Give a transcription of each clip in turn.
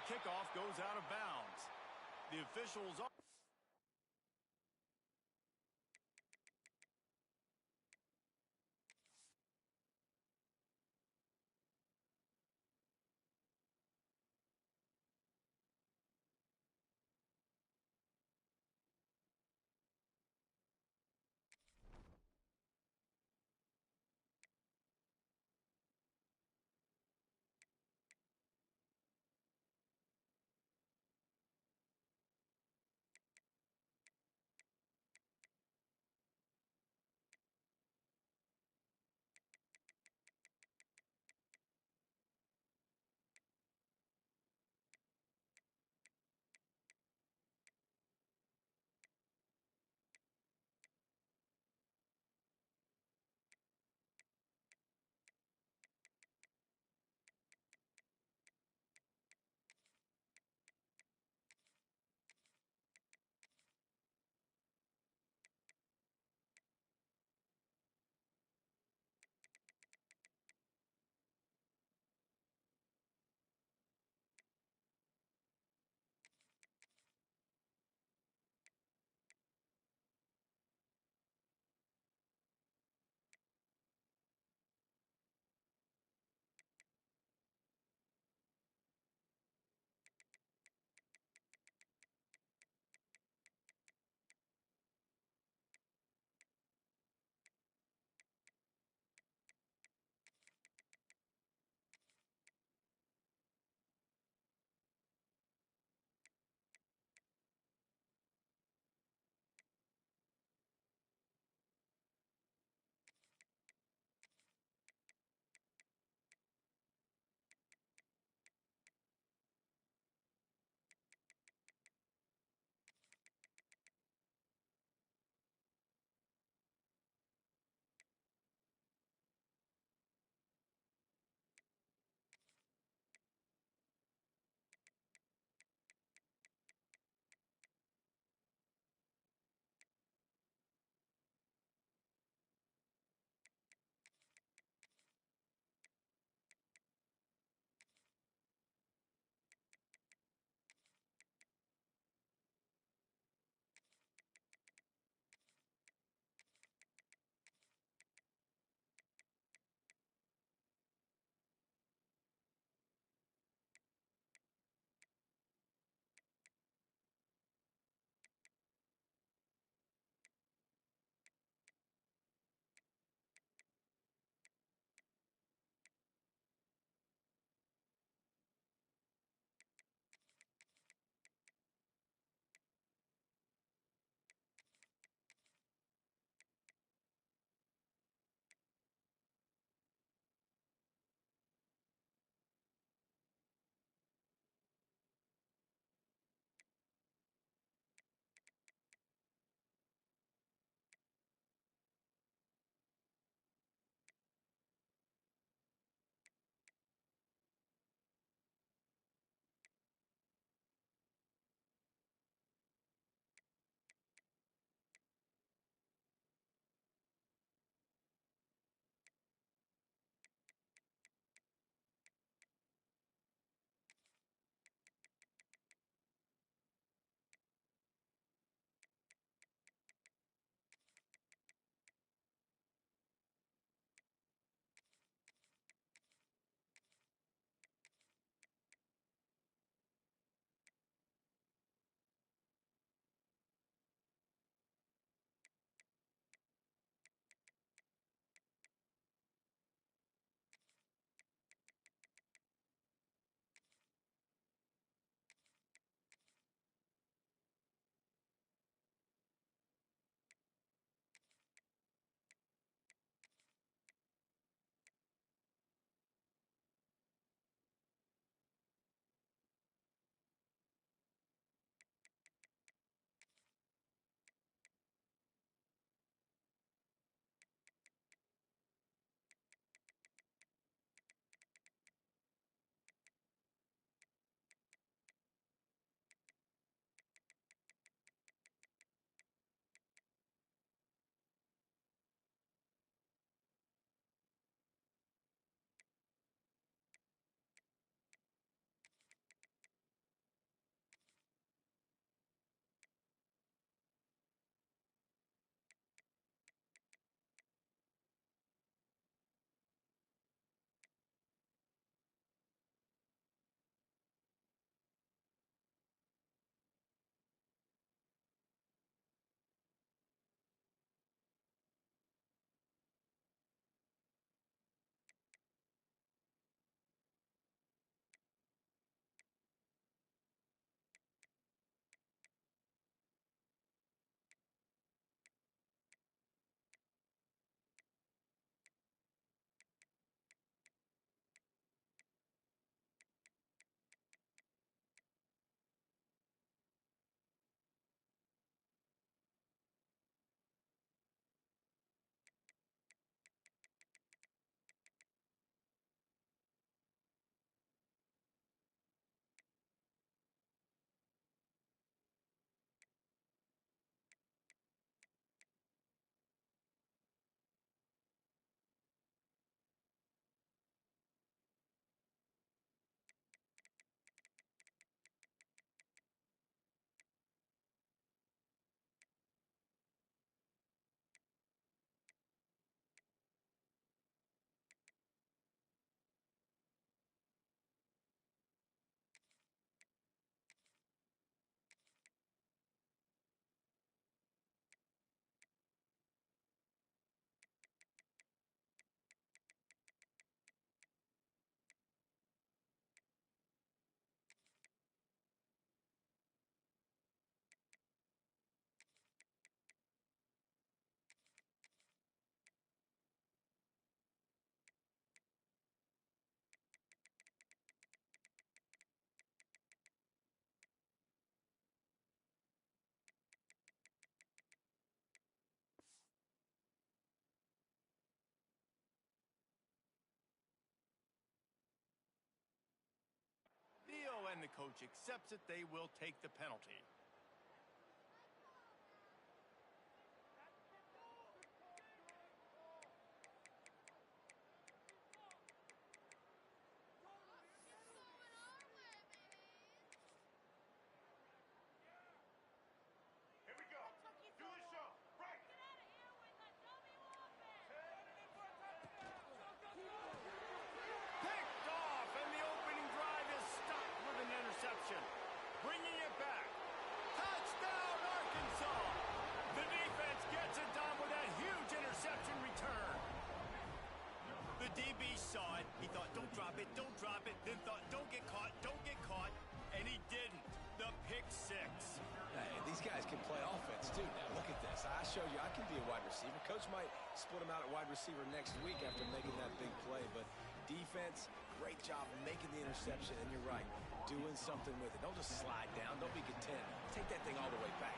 kickoff goes out of bounds. The officials are... and the coach accepts it, they will take the penalty. Bringing it back. Touchdown, Arkansas. The defense gets it done with that huge interception return. The DB saw it. He thought, don't drop it, then thought, don't get caught, and he didn't. The pick six. Hey, these guys can play offense, too. Now, look at this. I showed you I can be a wide receiver. Coach might split him out at wide receiver next week after making that big play, but defense, great job making the interception, and you're right, doing something with it. Don't just slide down. Don't be content. Take that thing all the way back.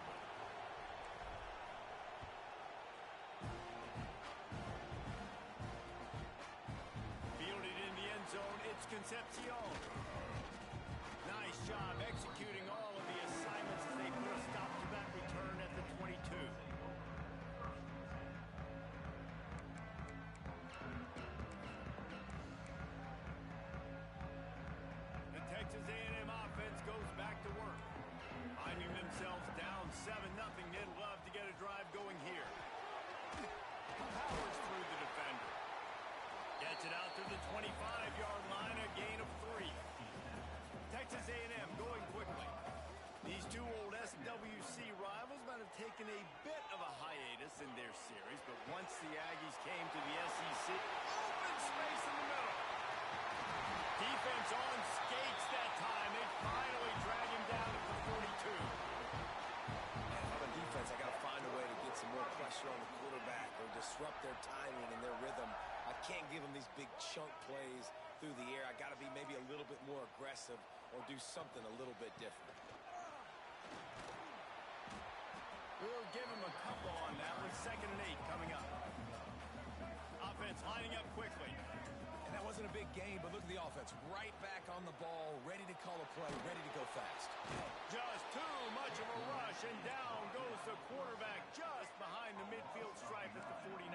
Fielded in the end zone, it's Concepcion. Nice job executing all of the assignments as they put a stop to that return at the 22. The Texas A&M offense goes back to work. Finding themselves down 7-0, they'd love to get a drive going here. Powers through the defender. Gets it out to the 25-yard line, a gain of 3. Texas A&M going quickly. These two old SWC rivals might have taken a bit of a hiatus in their series, but once the Aggies came to the SEC, open space in the middle. Defense on skates that time. They finally drag him down at the 42. And on the defense, I got to find a way to get some more pressure on the quarterback or disrupt their timing and their rhythm. I can't give them these big chunk plays through the air. I got to be maybe a little bit more aggressive or do something a little bit different. We'll give him a couple on that with 2nd and 8 coming up. Offense lining up quickly. And that wasn't a big game, but look at the offense. Right back on the ball, ready to call a play, ready to go fast. Just too much of a rush, and down goes the quarterback just behind the midfield stripe at the 49.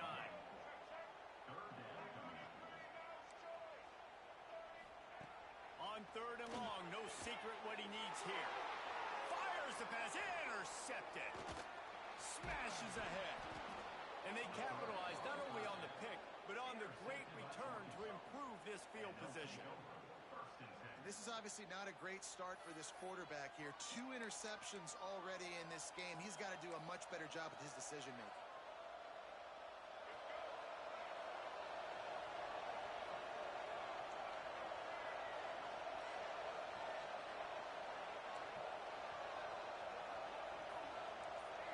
On 3rd and long, no secret what he needs here. Fires the pass, intercepted. Smashes ahead. And they capitalize not only on the pick, but on the great return to improve this field position. This is obviously not a great start for this quarterback here. 2 interceptions already in this game. He's got to do a much better job with his decision-making.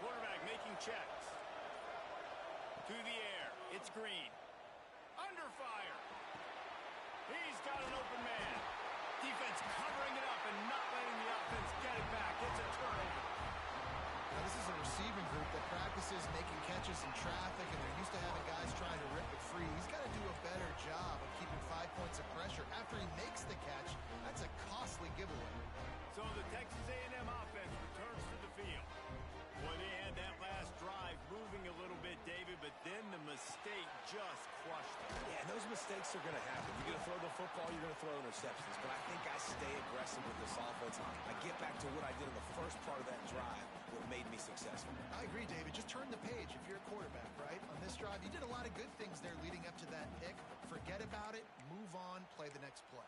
Quarterback making checks. To the air. It's Green. Under fire. He's got an open man. Defense covering it up and not letting the offense get it back. It's a turnover. Now, this is a receiving group that practices making catches in traffic, and they're used to having guys trying to rip it free. He's got to do a better job of keeping 5 points of pressure after he makes the catch. That's a costly giveaway. So the Texas A&M offense returns to the field. Boy, they had that last drive moving a little bit, David, but then the mistake just crushed them. Yeah, and those mistakes are going to happen. You're going to throw the football, you're going to throw interceptions. But I think I stay aggressive with this offense. I get back to what I did in the first part of that drive that made me successful. I agree, David. Just turn the page if you're a quarterback, right? On this drive, you did a lot of good things there leading up to that pick. Forget about it, move on, play the next play.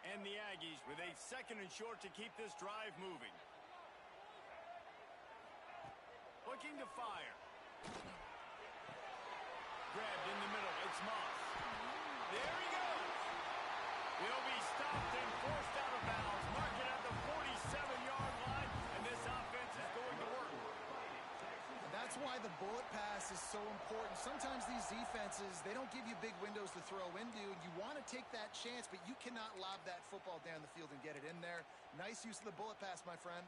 And the Aggies with a 2nd and short to keep this drive moving. Looking to fire. Grabbed in the middle. It's Moss. There he goes. He'll be stopped and forced out of bounds. Mark it at the 47-yard line, and this offense is going to work. That's why the bullet pass is so important. Sometimes these defenses, they don't give you big windows to throw into, and you want to take that chance, but you cannot lob that football down the field and get it in there. Nice use of the bullet pass, my friend.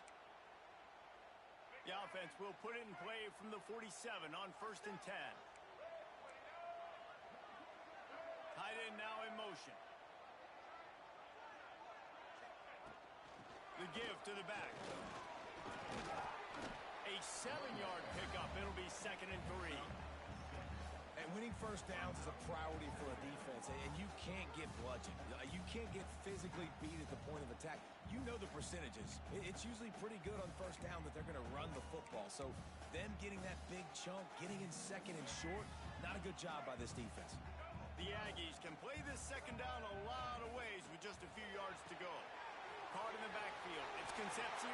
The offense will put it in play from the 47 on 1st and 10. Tight end now in motion. The give to the back. A 7-yard pickup. It'll be 2nd and 3. And winning first downs is a priority for a defense, and you can't get bludgeoned. You can't get physically beat at the point of attack. You know the percentages. It's usually pretty good on first down that they're going to run the football. So them getting that big chunk, getting in 2nd and short, not a good job by this defense. The Aggies can play this 2nd down a lot of ways with just a few yards to go. Caught in the backfield. It's Concepcion.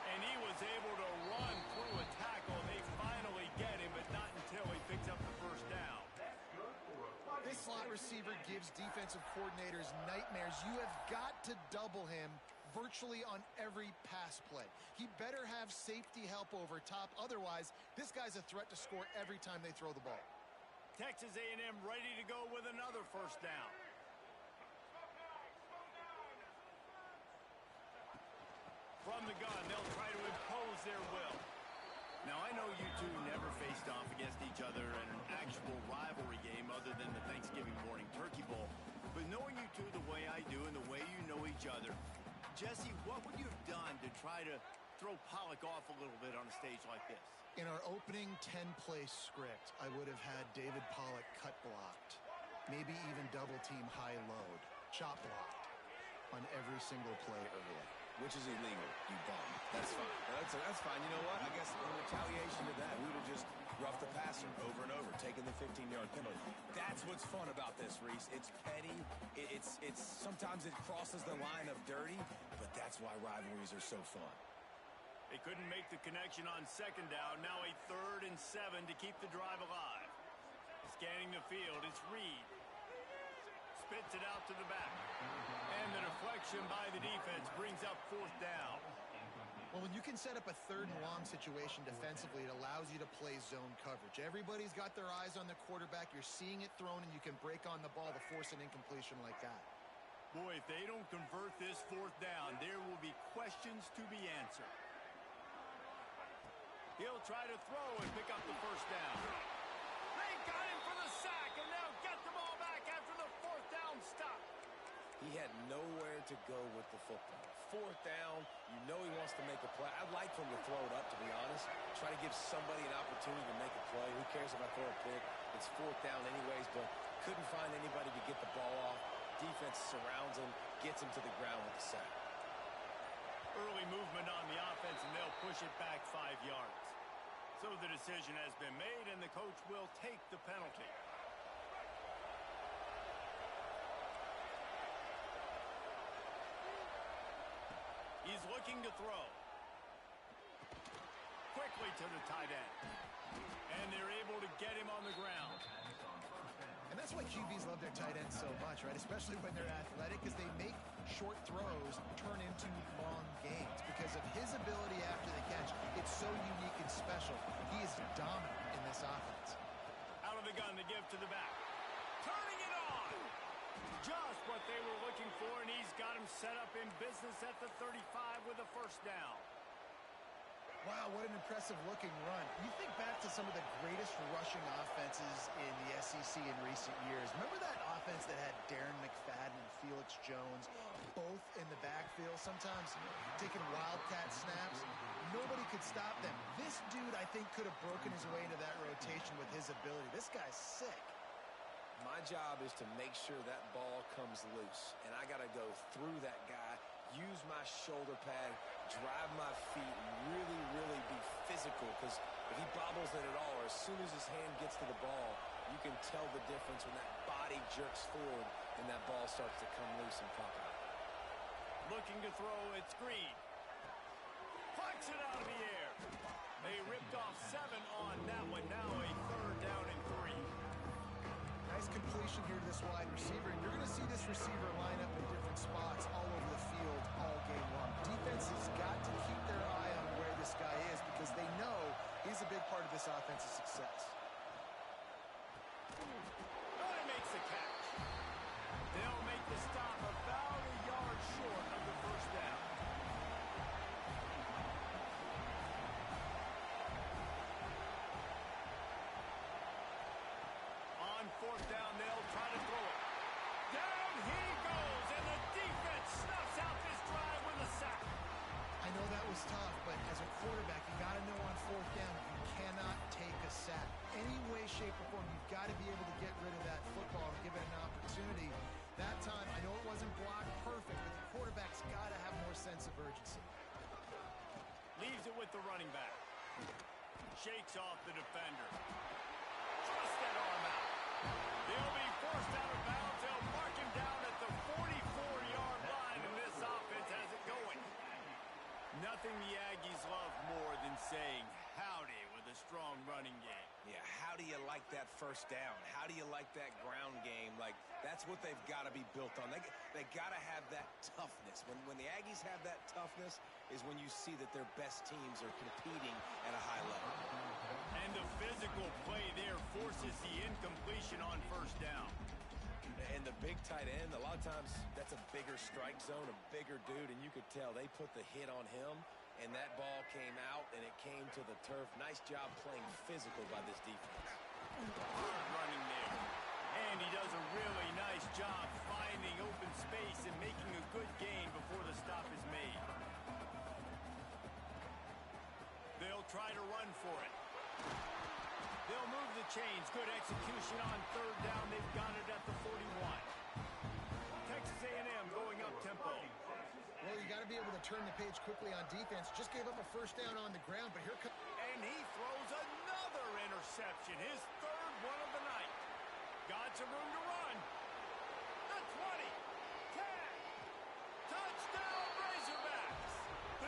And he was able to run through a tackle. They finally get him, but not until he picks up the first down. This slot receiver gives defensive coordinators nightmares. You have got to double him virtually on every pass play. He better have safety help over top. Otherwise, this guy's a threat to score every time they throw the ball. Texas A&M ready to go with another first down. From the gun, they'll try to impose their will. Now, I know you two never faced off against each other in an actual rivalry game other than the Thanksgiving morning Turkey Bowl. But knowing you two the way I do and the way you know each other, Jesse, what would you have done to try to throw Pollock off a little bit on a stage like this? In our opening 10-play script, I would have had David Pollock cut blocked. Maybe even double-team high load. Chop blocked on every single play early. Which is illegal, you bum. That's fine. That's fine. You know what? I guess in retaliation to that, we would have just roughed the passer over and over, taking the 15-yard penalty. That's what's fun about this, Reese. It's petty. It's sometimes it crosses the line of dirty, but that's why rivalries are so fun. They couldn't make the connection on 2nd down. Now a 3rd and 7 to keep the drive alive. Scanning the field, it's Reed. Spits it out to the back. And the deflection by the defense brings up 4th down. Well, when you can set up a 3rd and long situation defensively, it allows you to play zone coverage. Everybody's got their eyes on the quarterback. You're seeing it thrown, and you can break on the ball to force an incompletion like that. Boy, if they don't convert this 4th down, there will be questions to be answered. He'll try to throw and pick up the first down. They got him for the sack, and they'll get the ball back after the 4th down stop. He had nowhere to go with the football. 4th down, you know he wants to make a play. I'd like for him to throw it up, to be honest. Try to give somebody an opportunity to make a play. Who cares if I throw a pick? It's 4th down anyways, but couldn't find anybody to get the ball off. Defense surrounds him, gets him to the ground with the sack. Early movement on the offense, and they'll push it back 5 yards. So the decision has been made, and the coach will take the penalty. He's looking to throw. Quickly to the tight end. And they're able to get him on the ground. And that's why QBs love their tight ends so much, right? Especially when they're athletic, because they make short throws turn into long gains. Because of his ability after the catch, it's so unique and special. He is dominant in this offense. Out of the gun, the give to the back. Turning it on! Just what they were looking for, and he's got him set up in business at the 35 with a first down. Wow, what an impressive-looking run. You think back to some of the greatest rushing offenses in the SEC in recent years. Remember that offense that had Darren McFadden and Felix Jones both in the backfield, sometimes taking wildcat snaps? Nobody could stop them. This dude, I think, could have broken his way into that rotation with his ability. This guy's sick. My job is to make sure that ball comes loose, and I got to go through that guy, use my shoulder pad, drive my feet, and really, really be physical, because if he bobbles it at all, or as soon as his hand gets to the ball, you can tell the difference when that body jerks forward and that ball starts to come loose and pop out. Looking to throw, it's Green. Plucks it out of the air. They ripped off 7 on that one. Now a 3rd down and 3. Nice completion here to this wide receiver, and you're going to see this receiver line up in different spots all over the field all game long. Defense has got to keep their eye on where this guy is because they know he's a big part of this offense's success. He makes the catch. They'll make the stop about a yard short of the first down. On 4th down, they'll Shakes off the defender. Thrust that arm out. He'll be forced out of bounds. They'll mark him down at the 44-yard line, and this offense has it going. Nothing the Aggies love more than saying howdy with a strong running game. Yeah, how do you like that first down? How do you like that ground game? Like, that's what they've got to be built on. They got to have that toughness. When the Aggies have that toughness is when you see that their best teams are competing at a high level. And the physical play there forces the incompletion on first down. And the big tight end, a lot of times that's a bigger strike zone, a bigger dude, and you could tell they put the hit on him, and that ball came out, and it came to the turf. Nice job playing physical by this defense. Hard running there. And he does a really nice job finding open space and making a good gain before the stop is made. They'll try to run for it. They'll move the chains. Good execution on third down. They've got it at the 41. Texas A&M going up tempo. Well, you got to be able to turn the page quickly on defense. Just gave up a first down on the ground, but here comes... And he throws another interception. His third one of the night. Got some room to run. The 20. 10. Touchdown, Razorbacks.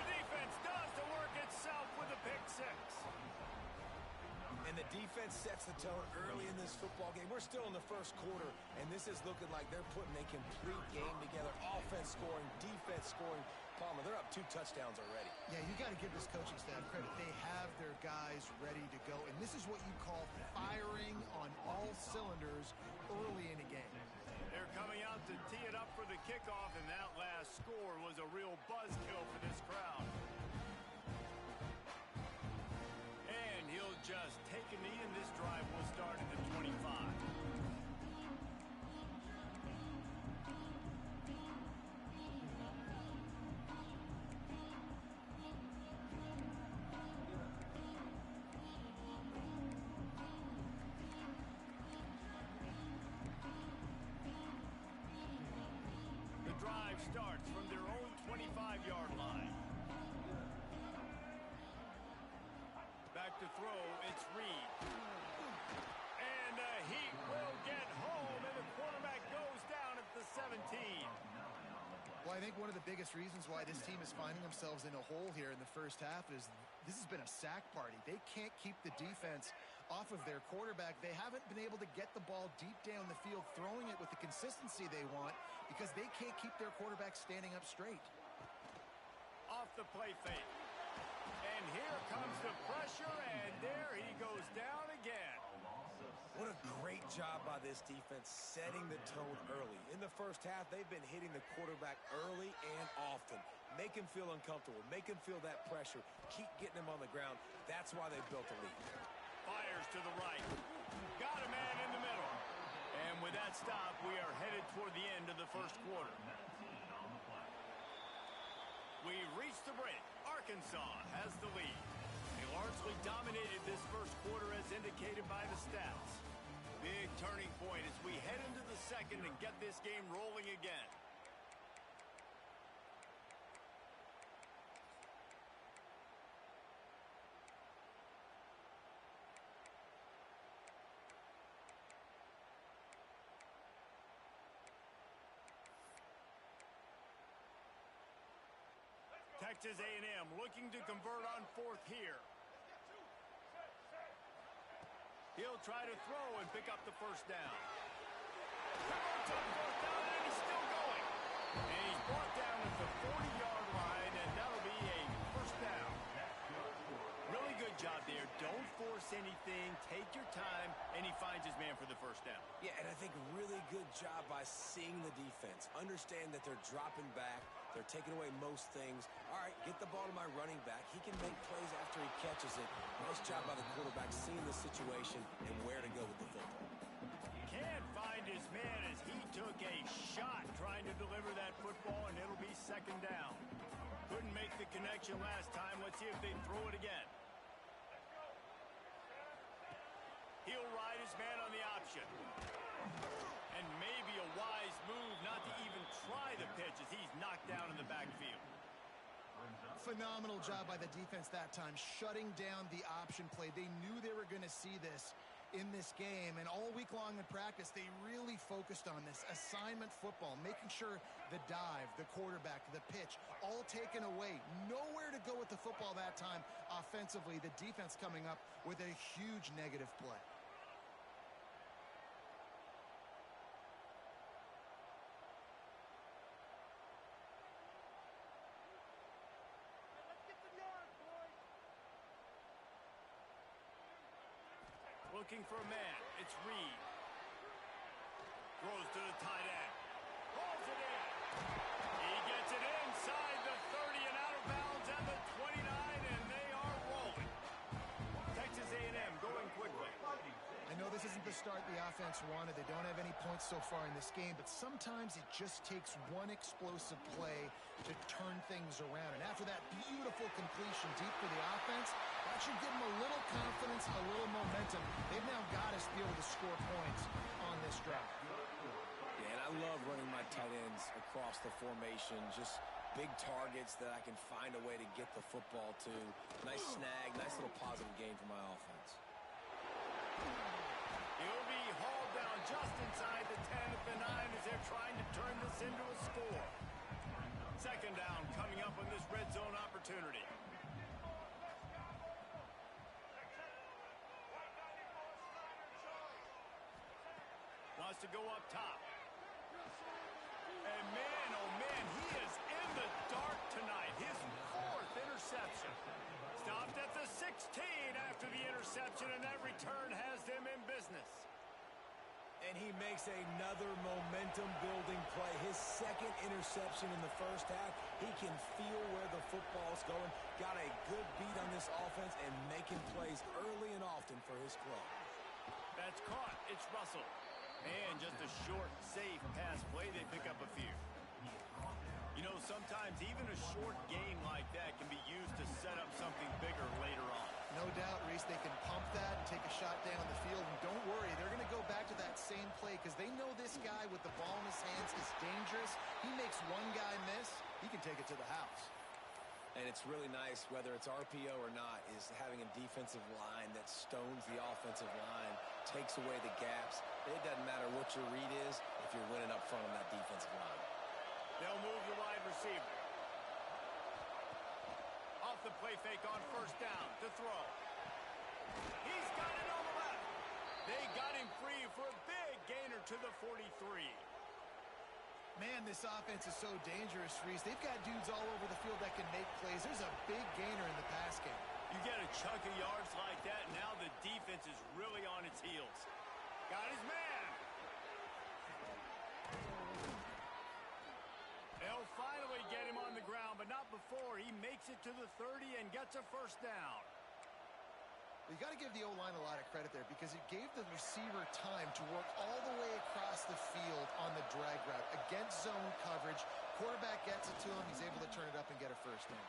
The defense does the work itself with a pick six. And the defense sets the tone early in this football game. We're still in the first quarter, and this is looking like they're putting a complete game together. Offense scoring, defense scoring. Palmer, they're up 2 touchdowns already. Yeah, you got to give this coaching staff credit. They have their guys ready to go, and this is what you call firing on all cylinders early in a game. They're coming out to tee it up for the kickoff, and that last score was a real buzzkill for this crowd. And he'll just take a knee, and this drive will start at the 25. The drive starts from their own 25-yard line. Back to throw, it's Reed. And he will get home, and the quarterback goes down at the 17. Well, I think one of the biggest reasons why this team is finding themselves in a hole here in the first half is this has been a sack party. They can't keep the defense off of their quarterback. They haven't been able to get the ball deep down the field, throwing it with the consistency they want because they can't keep their quarterback standing up straight. Off the play fake. And here comes the pressure, and there he goes down again. What a great job by this defense setting the tone early. In the first half, they've been hitting the quarterback early and often. Make him feel uncomfortable. Make him feel that pressure. Keep getting him on the ground. That's why they built a lead. Fires to the right. Got a man in the middle. And with that stop, we are headed toward the end of the first quarter. We've reached the break. Arkansas has the lead. They largely dominated this first quarter as indicated by the stats. Big turning point as we head into the second and get this game rolling again. Texas A&M looking to convert on fourth here. He'll try to throw and pick up the first down. Converts on fourth down, and he's still going. And he's brought down at the 40-yard line, and that'll be a first down. Really good job there. Don't force anything. Take your time, and he finds his man for the first down. Yeah, and I think really good job by seeing the defense. Understand that they're dropping back. They're taking away most things. All right, get the ball to my running back. He can make plays after he catches it. Nice job by the quarterback seeing the situation and where to go with the football. Can't find his man as he took a shot trying to deliver that football, and it'll be second down. Couldn't make the connection last time. Let's see if they throw it again. He'll ride his man on the option. And maybe a wise move not to even try the pitch as he's knocked down in the backfield. Phenomenal job by the defense that time, shutting down the option play. They knew they were going to see this in this game, and all week long in practice, they really focused on this assignment football, making sure the dive, the quarterback, the pitch, all taken away. Nowhere to go with the football that time offensively. The defense coming up with a huge negative play. Looking for a man. It's Reed. Throws to the tight end. Pulls it in. He gets it inside the 30 and out of bounds at the 29, and they are rolling. Texas A&M going quickly. I know this isn't the start the offense wanted. They don't have any points so far in this game, but sometimes it just takes one explosive play to turn things around. And after that beautiful completion deep for the offense, that should give them a little confidence, a little momentum. They've now got to be able to score points on this drive. Yeah, and I love running my tight ends across the formation. Just big targets that I can find a way to get the football to. Nice snag, nice little positive gain for my offense. He'll be hauled down just inside the 10 at the 9 as they're trying to turn this into a score. Second down coming up on this red zone opportunity. Wants to go up top. And man, oh man, he is in the dark tonight. His 4th interception. Stopped at the 16 after the interception, and that return has them in business. And he makes another momentum-building play. His 2nd interception in the first half. He can feel where the football's going. Got a good beat on this offense and making plays early and often for his club. That's caught. It's Russell. And just a short, safe pass play. They pick up a few. You know, sometimes even a short gain like that can be used to set up something bigger later on. No doubt, Reese, they can pump that and take a shot down the field. And don't worry, they're going to go back to that same play because they know this guy with the ball in his hands is dangerous. He makes one guy miss, he can take it to the house. And it's really nice, whether it's RPO or not, is having a defensive line that stones the offensive line, takes away the gaps. It doesn't matter what your read is if you're winning up front on that defensive line. They'll move the wide receiver. Off the play fake on first down to throw. He's got it on the left. They got him free for a big gainer to the 43. Man, this offense is so dangerous, Reese. They've got dudes all over the field that can make plays. There's a big gainer in the pass game. You get a chunk of yards like that, now the defense is really on its heels. Got his man. They'll finally get him on the ground, but not before he makes it to the 30 and gets a first down. You got to give the O-line a lot of credit there because it gave the receiver time to work all the way across the field on the drag route against zone coverage. Quarterback gets it to him. He's able to turn it up and get a first down.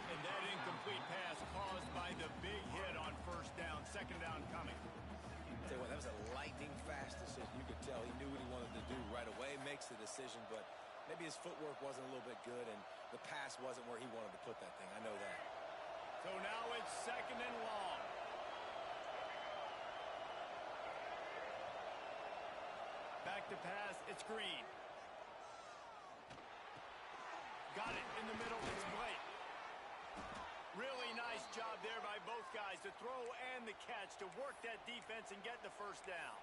And that incomplete pass caused by the big hit on first down. Second down coming. Tell you what, that was a lightning-fast decision. You could tell he knew what he wanted to do right away. Makes the decision, but maybe his footwork wasn't a little bit good, and the pass wasn't where he wanted to put that thing. I know that. So now it's second and long. Back to pass, it's Green. Got it in the middle, it's Blake. Really nice job there by both guys to throw and the catch to work that defense and get the first down.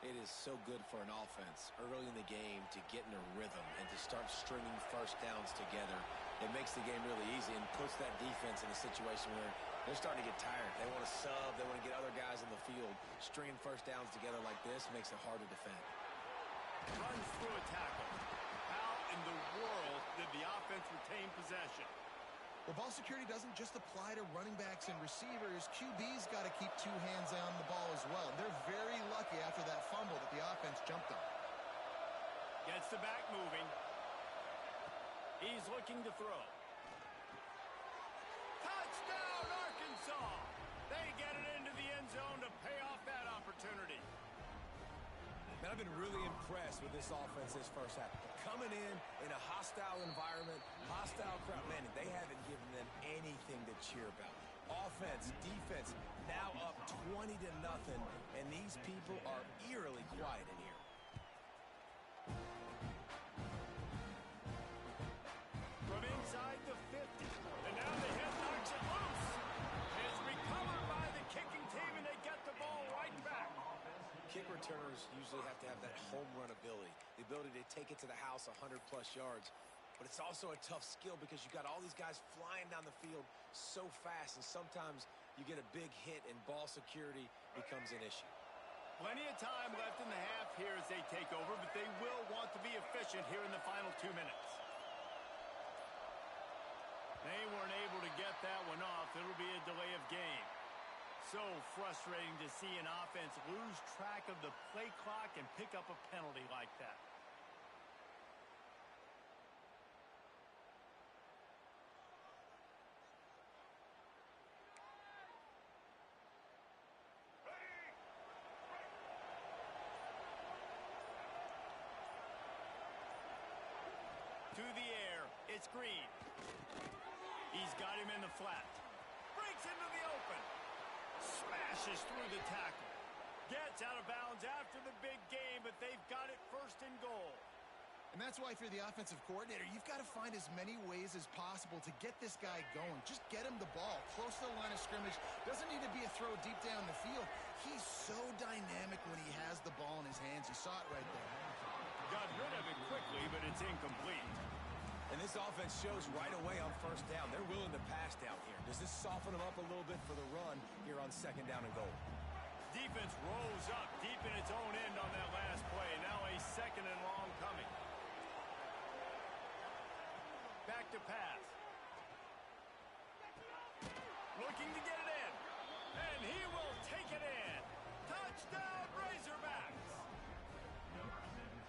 It is so good for an offense early in the game to get in a rhythm and to start stringing first downs together. It makes the game really easy and puts that defense in a situation where they're starting to get tired. They want to sub. They want to get other guys in the field. Stringing first downs together like this makes it hard to defend. Runs through a tackle. How in the world did the offense retain possession? Well, ball security doesn't just apply to running backs and receivers. QB's got to keep two hands on the ball as well. They're very lucky after that fumble that the offense jumped on. Gets the back moving. He's looking to throw. Touchdown, Arkansas! They get it into the end zone to pay off that opportunity. Man, I've been really impressed with this offense this first half. Coming in a hostile environment, hostile crowd, man, they haven't given them anything to cheer about. Offense, defense, now up 20-0, and these people are eerily quiet in here. From inside the 50, and now the hit knocks it loose. It's recovered by the kicking team, and they get the ball right back. Kick returners usually have to have that home run ability, the ability to take it to the house 100-plus yards. But it's also a tough skill because you got all these guys flying down the field so fast, and sometimes you get a big hit and ball security becomes an issue. Plenty of time left in the half here as they take over, but they will want to be efficient here in the final 2 minutes. They weren't able to get that one off. It'll be a delay of game. So frustrating to see an offense lose track of the play clock and pick up a penalty like that. To the air, it's Green. He's got him in the flat. Breaks into the open. Smashes through the tackle. Gets out of bounds after the big game, but they've got it first and goal. And that's why if you're the offensive coordinator, you've got to find as many ways as possible to get this guy going. Just get him the ball close to the line of scrimmage. Doesn't need to be a throw deep down the field. He's so dynamic when he has the ball in his hands. You saw it right there. Got rid of it quickly, but it's incomplete. And this offense shows right away on first down. They're willing to pass down here. Does this soften them up a little bit for the run here on second down and goal? Defense rolls up deep in its own end on that last play. Now a second and long coming. Back to pass. Looking to get it in. And he will take it in. Touchdown, Razorbacks.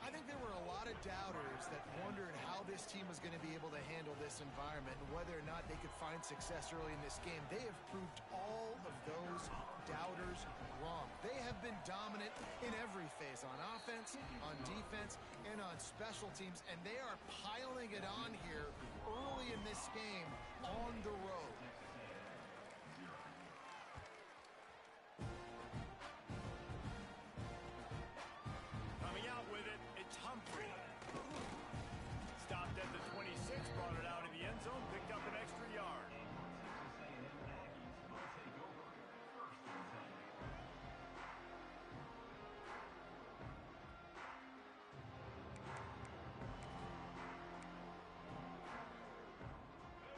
I think there were a lot of doubters that wondered how this team was going to be able to handle this environment and whether or not they could find success early in this game. They have proved all of those doubters wrong. They have been dominant in every phase, on offense, on defense, and on special teams, and they are piling it on here early in this game on the road. Coming out with it, it's Humphrey. Stopped at the 26, brought it out of the end zone, picked up an extra yard.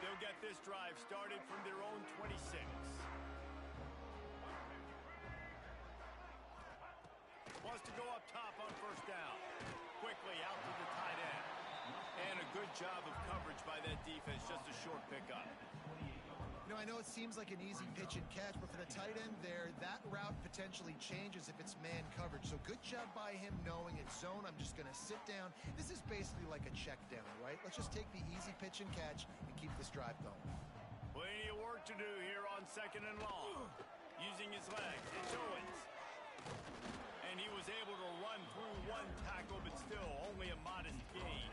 They'll get this drive started from their own 26. Wants to go up top on first down. Quickly out to the tight end. And a good job of coverage by that defense. Just a short pickup. You know, I know it seems like an easy pitch and catch, but for the tight end there, that route potentially changes if it's man coverage. So good job by him knowing it's zone. I'm just going to sit down. This is basically like a check down, right? Let's just take the easy pitch and catch and keep this drive going. Plenty of work to do here on second and long. Using his legs, it's Owens. And he was able to run through one tackle, but still only a modest gain.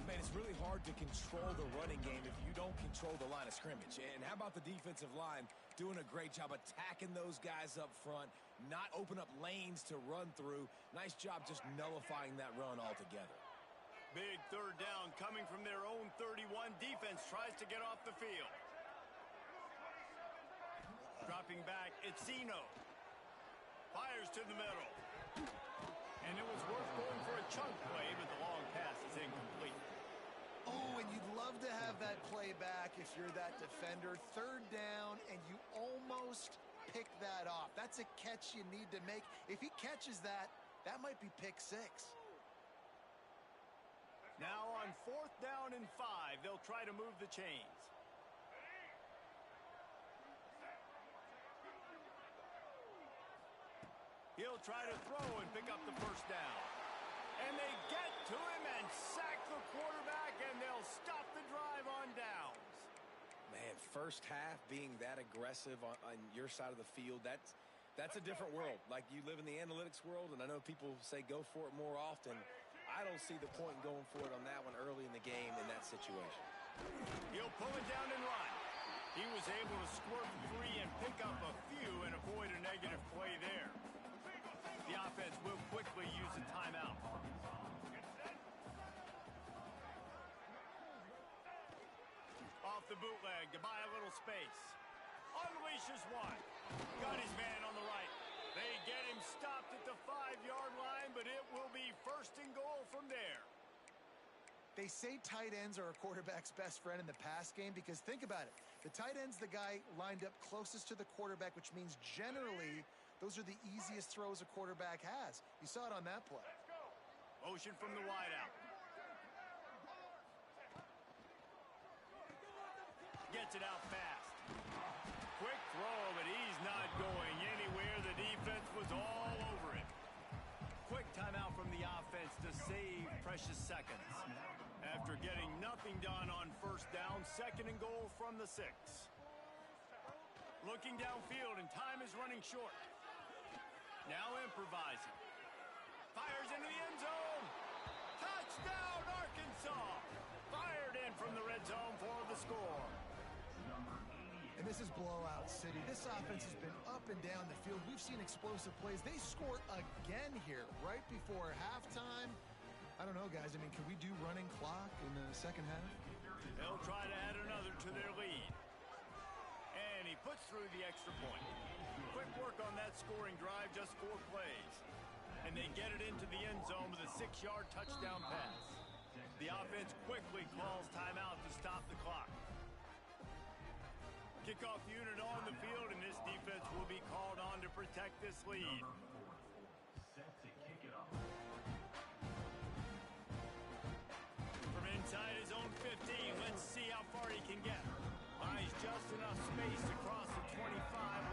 Man, it's really hard to control the running game if you don't control the line of scrimmage. And how about the defensive line doing a great job attacking those guys up front, not open up lanes to run through. Nice job just nullifying that run altogether. Big third down coming from their own 31. Defense tries to get off the field. Dropping back, it's Zeno. Fires to the middle. And it was worth going for a chunk play, but the long pass is incomplete. Oh, and you'd love to have that play back if you're that defender. Third down, and you almost pick that off. That's a catch you need to make. If he catches that, that might be pick six. Now on fourth down and 5, they'll try to move the chains. He'll try to throw and pick up the first down. And they get to him and sack the quarterback, and they'll stop the drive on downs. Man, first half being that aggressive on your side of the field, that's That's a different world. Like, you live in the analytics world, and I know people say go for it more often. I don't see the point in going for it on that one early in the game in that situation. He'll pull it down and run. He was able to squirt free and pick up a few and avoid a negative play there. The offense will quickly use a timeout. Off the bootleg to buy a little space. Unleashes one. Got his man on the right. They get him stopped at the 5-yard line, but it will be first and goal from there. They say tight ends are a quarterback's best friend in the pass game because think about it. The tight end's the guy lined up closest to the quarterback, which means generally those are the easiest throws a quarterback has. You saw it on that play. Motion from the wideout. Gets it out fast. Quick throw, but he's not going anywhere. The defense was all over it. Quick timeout from the offense to save precious seconds. After getting nothing done on first down, second and goal from the 6. Looking downfield, and time is running short. Now improvising. Fires into the end zone. Touchdown, Arkansas. Fired in from the red zone for the score. And this is blowout city. This offense has been up and down the field. We've seen explosive plays. They score again here right before halftime. I don't know, guys. I mean, can we do running clock in the second half? They'll try to add another to their lead. And he puts through the extra point. Quick work on that scoring drive, just 4 plays. And they get it into the end zone with a 6-yard touchdown pass. The offense quickly calls timeout to stop the clock. Kickoff unit on the field, and this defense will be called on to protect this lead. From inside his own 15, let's see how far he can get. Buys just enough space across the 25.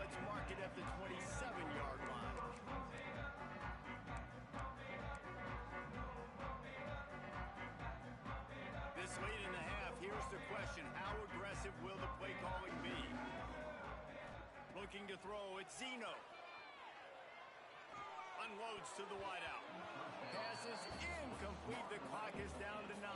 Let's mark it at the 27-yard line. This late in the half, here's the question. How aggressive will the play calling be? Looking to throw, it's Zeno. Unloads to the wideout. Passes incomplete. The clock is down to 9.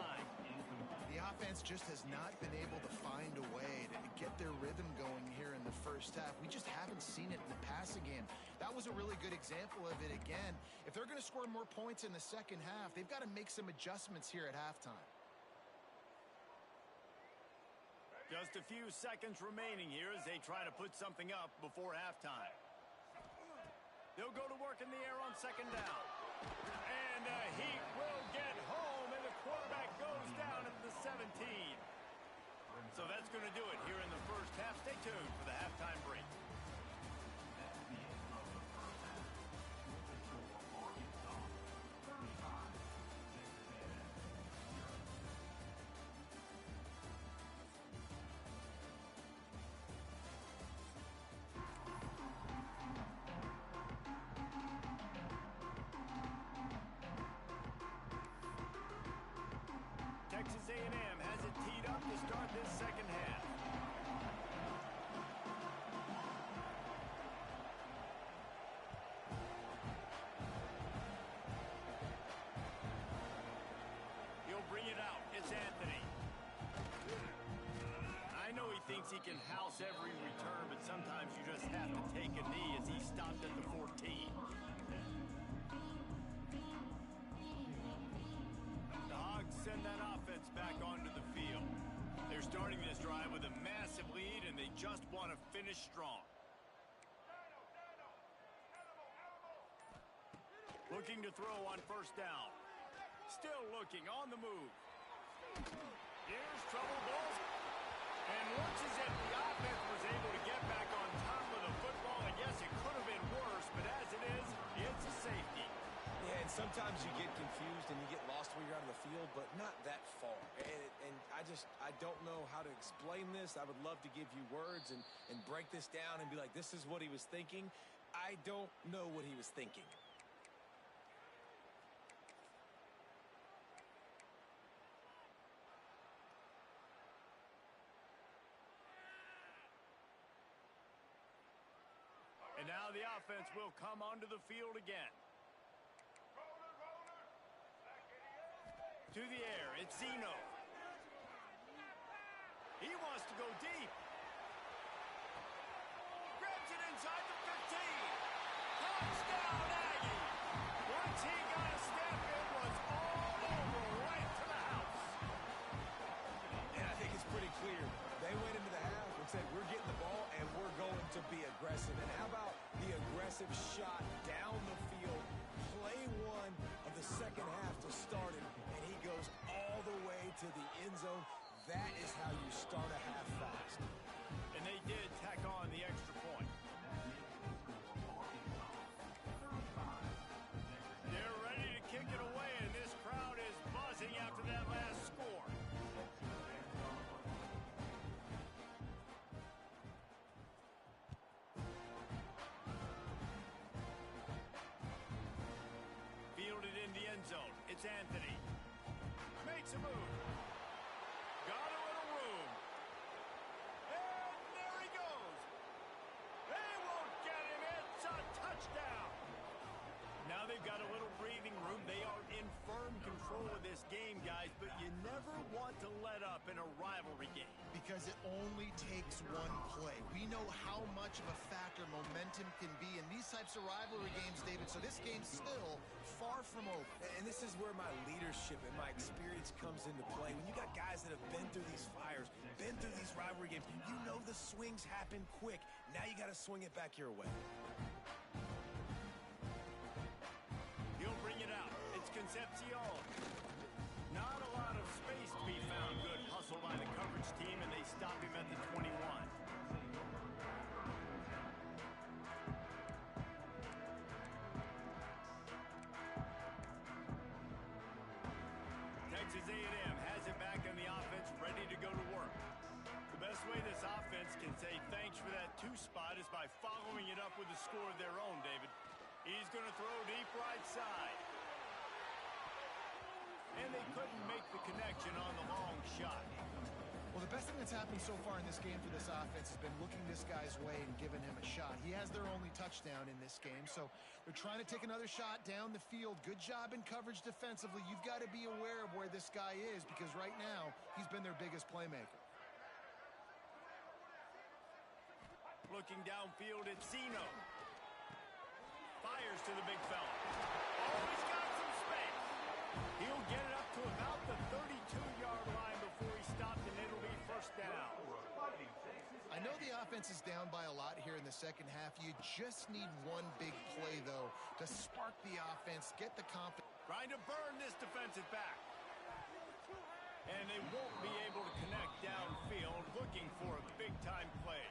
The offense just has not been able to find a way to get their rhythm going here in the first half. We just haven't seen it in the passing game. That was a really good example of it again. If they're going to score more points in the second half, they've got to make some adjustments here at halftime. Just a few seconds remaining here as they try to put something up before halftime. They'll go to work in the air on second down. And he will get home, and the quarterback goes down at the 17. So that's going to do it here in the first half. Stay tuned for the halftime break. Texas A&M has it teed up to start this second half. He'll bring it out. It's Anthony. I know he thinks he can house every return, but sometimes you just have to take a knee as he stopped at the 14. Send that offense back onto the field. They're starting this drive with a massive lead, and they just want to finish strong. Looking to throw on first down. Still looking on the move. Here's trouble, balls. And launches it. The offense was able to get back on top of the football, and yes, it could have been worse, but as it is, it's a safety. Yeah, and sometimes you get confused and you get lost when you're out of the field, but not that far. And I don't know how to explain this. I would love to give you words and break this down and be like, this is what he was thinking. I don't know what he was thinking. And now Now the offense will come onto the field again. To the air, it's Zeno. He wants to go deep. Grabs it inside the 15. Touchdown, Aggie. Once he got a step, it was all over, right to the house. And I think it's pretty clear. They went into the half and said, we're getting the ball and we're going to be aggressive. And how about the aggressive shot down the field? Play one of the second half to start it, and he goes all the way to the end zone. That is how you start a half fast. And they did tack on the extra point. They're ready to kick it away, and this crowd is buzzing after that last score. Fielded in the end zone. It's Anthony. Makes a move. Got a little room. And there he goes. They won't get him. It's a touchdown. Now they've got a little breathing room. They are in firm control of this game, guys, but you never want to let up in a rivalry game. Because it only takes one play. We know how much of a factor momentum can be in these types of rivalry games, David, so this game's still far from over. And this is where my leadership and my experience comes into play. When you got guys that have been through these fires, been through these rivalry games, you know the swings happen quick. Now you got to swing it back your way. He'll bring it out. It's Concepcion. Not a lot of space to be found. Good hustle by the coverage team, and they stop him at the 21. Texas A&M has it back on the offense, ready to go to work. The best way this offense can say thanks for that two spot is by following it up with a score of their own, David. He's going to throw deep right side. And they couldn't make the connection on the long shot. Well, the best thing that's happened so far in this game for this offense has been looking this guy's way and giving him a shot. He has their only touchdown in this game, so they're trying to take another shot down the field. Good job in coverage defensively. You've got to be aware of where this guy is because right now he's been their biggest playmaker. Looking downfield, it's Zeno. Fires to the big fella. Oh, he's got some space. He'll get it up to about the 32-yard line before he stopped, and it'll be first down. I know the offense is down by a lot here in the second half. You just need one big play, though, to spark the offense, get the confidence. Trying to burn this defensive back. And they won't be able to connect downfield, looking for a big-time play.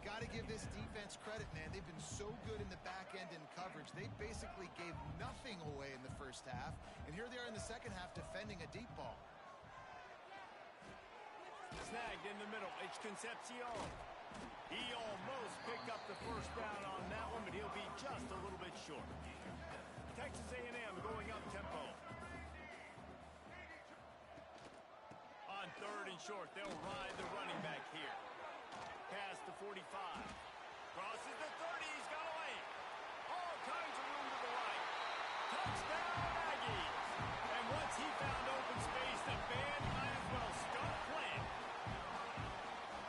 Got to give this defense credit, man. They've been so good in the back end in coverage. They basically gave nothing away in the first half, and here they are in the second half defending a deep ball. Snagged in the middle. It's Concepcion. He almost picked up the first down on that one, but he'll be just a little bit short. Texas A&M going up tempo. On third and short, they'll ride the running back here. Past the 45. Crosses the 30. He's got a lane. All kinds of room to the right. Touchdown, Aggies. And once he found open space, the band might as well stop playing.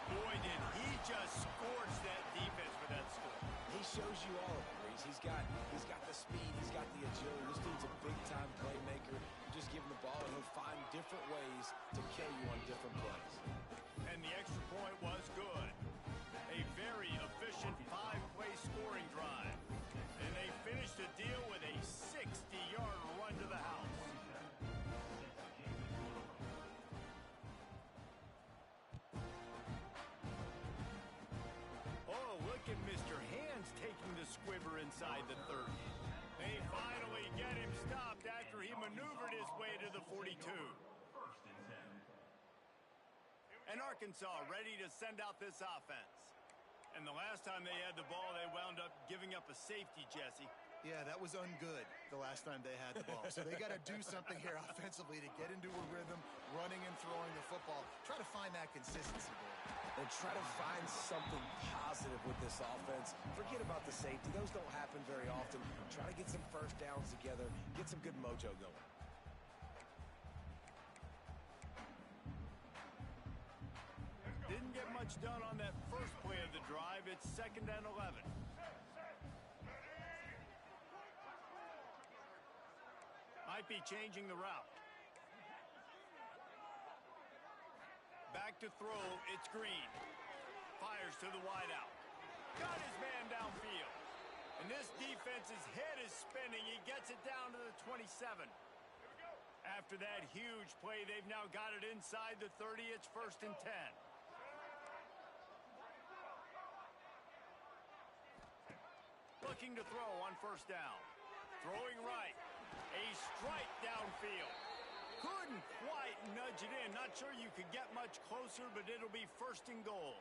Boy, did he just scorch that defense for that score. He shows you all of it, Reese. He's got the speed. He's got the agility. This dude's a big-time playmaker. You just give him the ball, and he'll find different ways to kill you on different plays. And the extra point was good. A very efficient five-play scoring drive. And they finished the deal with a 60-yard run to the house. Oh, look at Mr. Hands taking the squiver inside the 30. They finally get him stopped after he maneuvered his way to the 42. And Arkansas ready to send out this offense. And the last time they had the ball, they wound up giving up a safety, Jesse. Yeah, that was ungood the last time they had the ball. So they got to do something here offensively to get into a rhythm, running and throwing the football. Try to find that consistency there. And try to find something positive with this offense. Forget about the safety. Those don't happen very often. Try to get some first downs together. Get some good mojo going. Didn't get much done on that first play of the drive. It's 2nd and 11. Might be changing the route. Back to throw, it's Green. Fires to the wideout. Got his man downfield. And this defense's head is spinning. He gets it down to the 27. After that huge play, they've now got it inside the 30. It's 1st and 10. Looking to throw on 1st down. Throwing right. A strike downfield. Couldn't quite nudge it in. Not sure you could get much closer, but it'll be 1st and goal.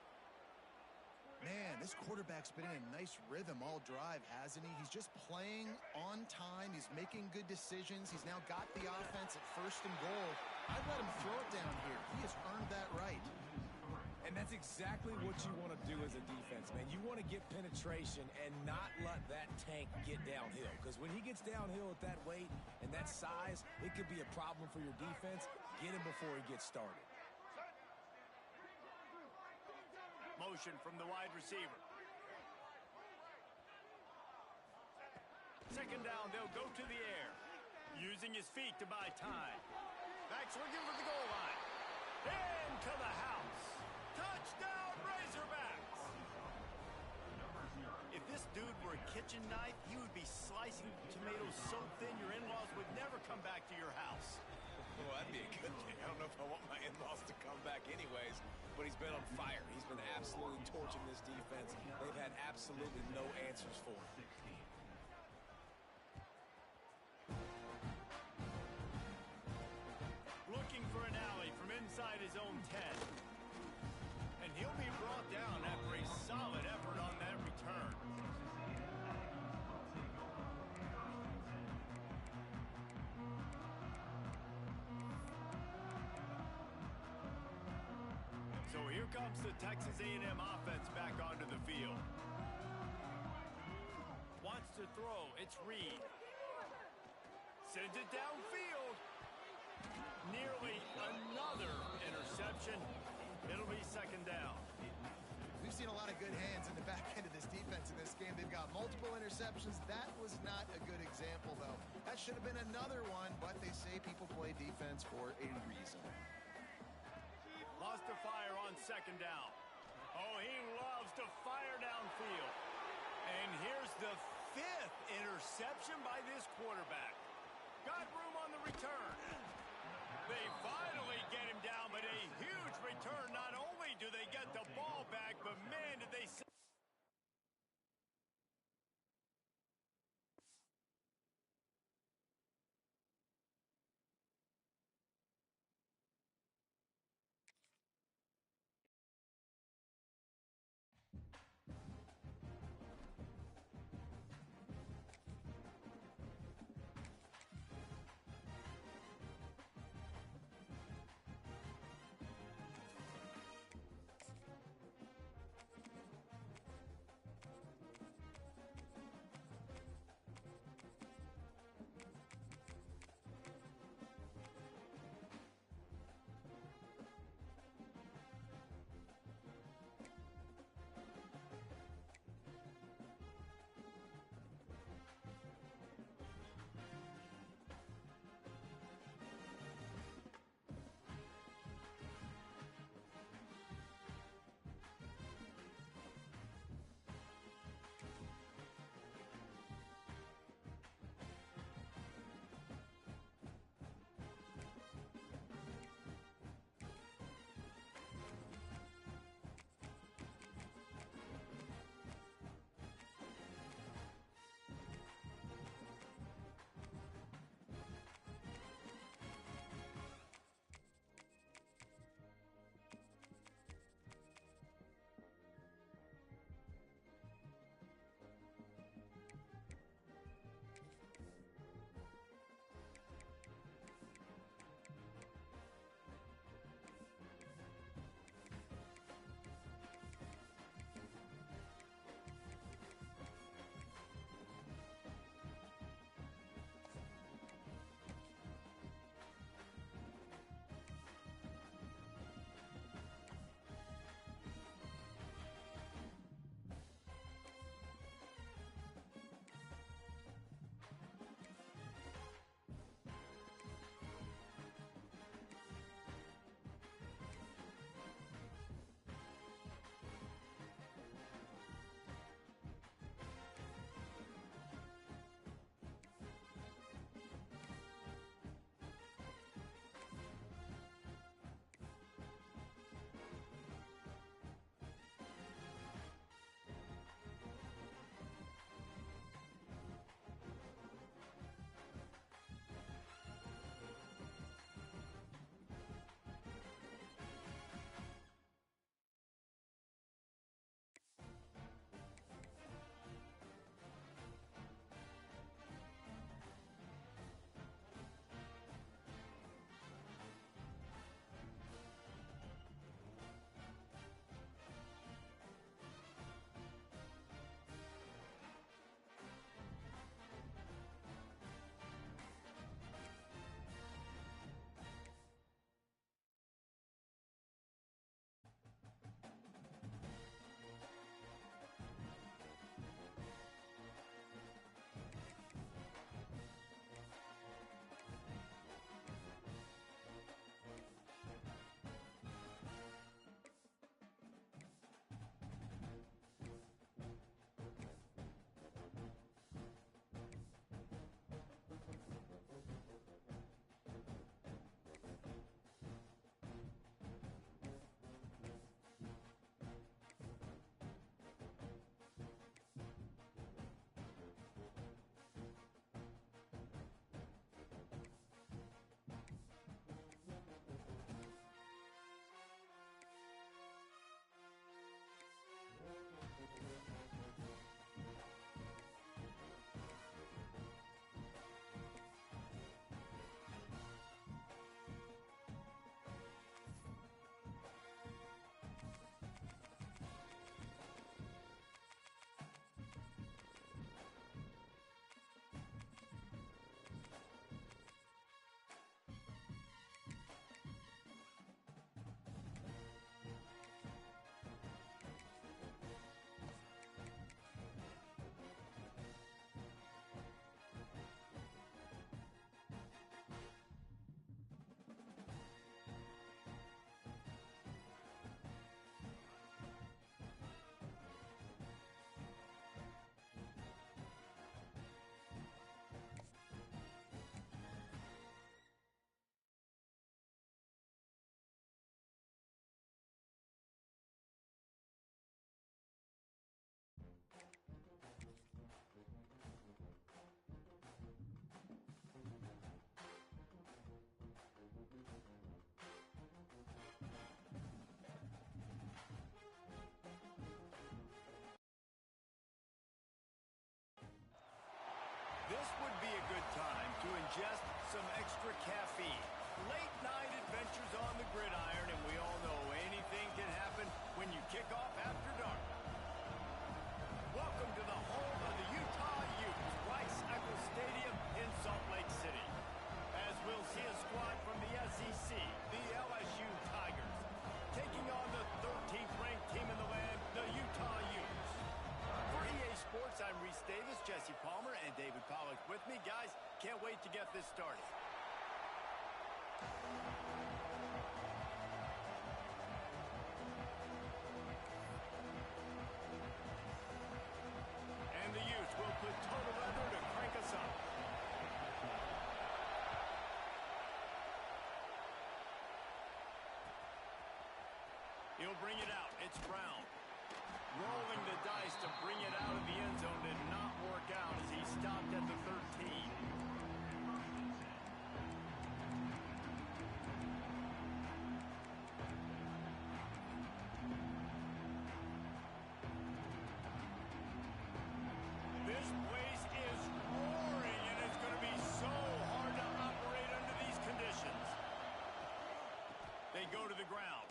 Man, this quarterback's been in a nice rhythm all drive, hasn't he? He's just playing on time. He's making good decisions. He's now got the offense at 1st and goal. I'd let him throw it down here. He has earned that right. And that's exactly what you want to do as a defense, man. You want to get penetration and not let that tank get downhill. Because when he gets downhill at that weight and that size, it could be a problem for your defense. Get him before he gets started. Motion from the wide receiver. 2nd down, they'll go to the air. Using his feet to buy time. Back swinging for the goal line. Into the house. Touchdown, Razorbacks! If this dude were a kitchen knife, he would be slicing tomatoes so thin your in-laws would never come back to your house. Well, that'd be a good thing. I don't know if I want my in-laws to come back anyways, but he's been on fire. He's been absolutely torching this defense. They've had absolutely no answers for him. Looking for an alley from inside his own 10. And he'll be brought down after a solid effort on that return. So here comes the Texas A&M offense back onto the field. Wants to throw, it's Reed. Sends it downfield. Nearly another interception. It'll be 2nd down. We've seen a lot of good hands in the back end of this defense in this game. They've got multiple interceptions. That was not a good example, though. That should have been another one, but they say people play defense for a reason. Lost to fire on 2nd down. Oh, he loves to fire downfield. And here's the 5th interception by this quarterback. Got room on the return. They finally get him down, but a huge return. Not only do they get the ball back, but man, did they... be a good time to ingest some extra caffeine. Late night adventures on the gridiron, and we all know anything can happen when you kick off after dark. Welcome to the home of the Utah Utes, Rice-Eccles Stadium in Salt Lake City. As we'll see a squad from the SEC, the LSU Tigers, taking on the 13th ranked team in the land, the Utah Utes. For EA Sports, I'm Reese Davis, Jesse Palmer, and David Pollack with me. Guys, can't wait to get this started. And the Utes will put total weather to crank us up. He'll bring it out. It's Brown. Rolling the dice to bring it out of the end zone did not work out as he stopped at the 13. This place is roaring, and it's going to be so hard to operate under these conditions. They go to the ground.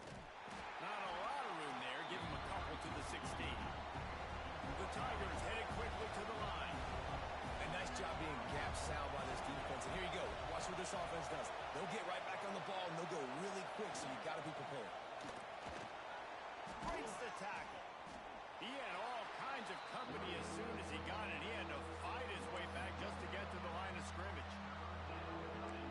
Not a lot of room there. Give him a couple to the 16. The Tigers headed quickly to the line. A nice job being gap sound by this defense. And here you go. Watch what this offense does. They'll get right back on the ball, and they'll go really quick, so you got to be prepared. Breaks the tackle. He had all kinds of company as soon as he got it. He had to fight his way back just to get to the line of scrimmage.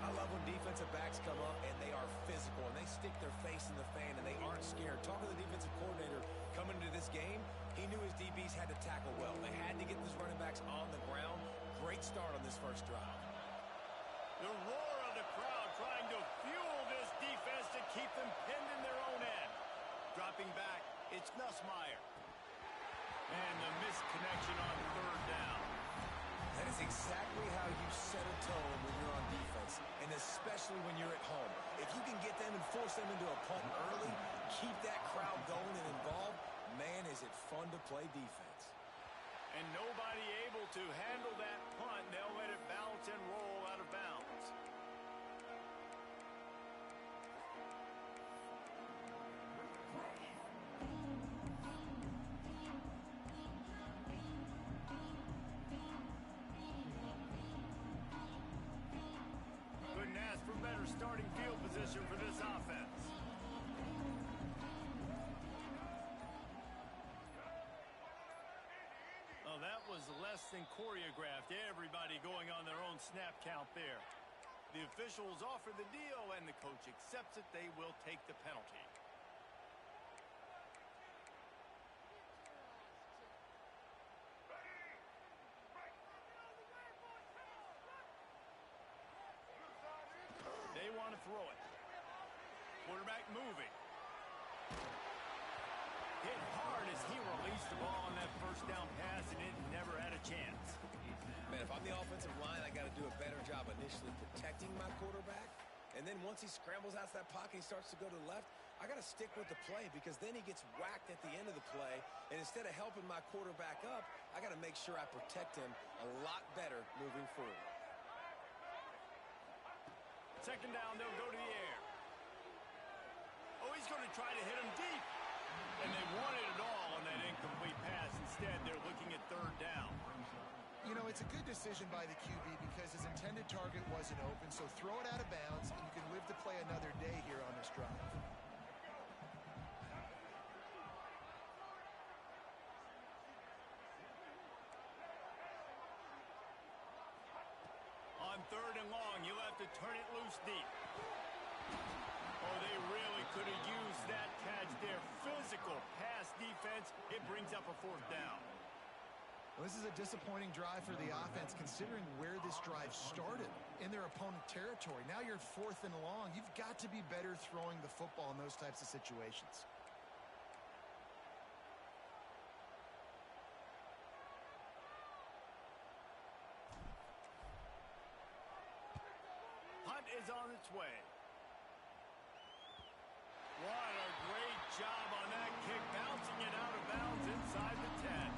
I love when defensive backs come up and they are physical and they stick their face in the fan and they aren't scared. Talking to the defensive coordinator coming into this game, he knew his DBs had to tackle well. They had to get these running backs on the ground. Great start on this first drive. The roar of the crowd trying to fuel this defense to keep them pinned in their own end. Dropping back, it's Nussmeier. And the missed connection on third down. That is exactly how you set a tone when you're on defense, and especially when you're at home. If you can get them and force them into a punt early, keep that crowd going and involved, man, is it fun to play defense. And nobody able to handle that punt. They'll let it bounce and roll out of bounds. Better starting field position for this offense. Oh, that was less than choreographed. Everybody going on their own snap count there. The officials offer the deal, and the coach accepts it. They will take the penalty. They want to throw it. Quarterback moving. Hit hard as he released the ball on that first down pass, and it never had a chance. Man, if I'm the offensive line, I got to do a better job initially protecting my quarterback. And then once he scrambles out of that pocket, he starts to go to the left, I got to stick with the play because then he gets whacked at the end of the play. And instead of helping my quarterback up, I got to make sure I protect him a lot better moving forward. Second down, they'll go to the air. Oh, he's going to try to hit him deep. And they wanted it all on that incomplete pass. Instead, they're looking at third down. You know, it's a good decision by the QB because his intended target wasn't open, so throw it out of bounds, and you can live to play another day here on this drive. On third and long, you'll have to turn it loose deep. Oh, they really could have used that catch there. Physical pass defense. It brings up a fourth down. Well, this is a disappointing drive for the offense considering where this drive started in their opponent territory. Now you're fourth and long. You've got to be better throwing the football in those types of situations. Hunt is on its way. What a great job on that kick, bouncing it out of bounds inside the 10.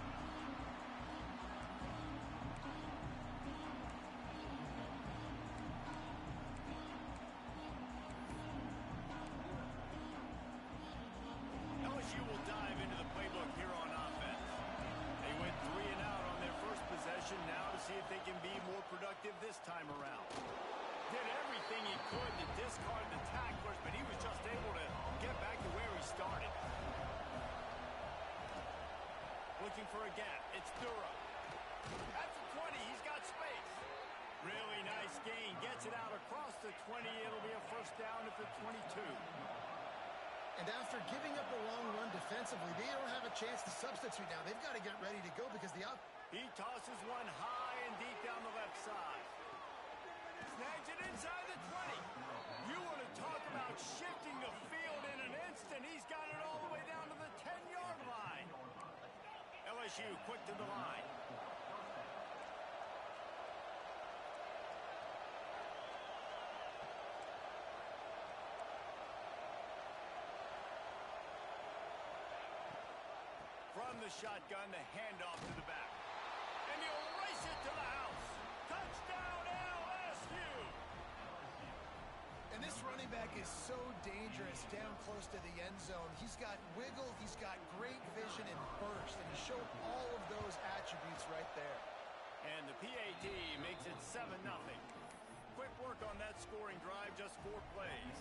and he was just able to get back to where he started. Looking for a gap. It's Dura. That's a 20. He's got space. Really nice gain. Gets it out across the 20. It'll be a first down at the 22. And after giving up a long run defensively, they don't have a chance to substitute now. They've got to get ready to go because he tosses one high and deep down the left side. Snags it inside the 20. You want to talk about shifting the field in an instant. He's got it all the way down to the 10-yard line. LSU quick to the line. From the shotgun, the handoff to the back. And he'll race it to the house. Touchdown, LSU! And this running back is so dangerous down close to the end zone. He's got wiggle, he's got great vision and burst, and he showed all of those attributes right there. And the PAT makes it 7-0. Quick work on that scoring drive, just 4 plays.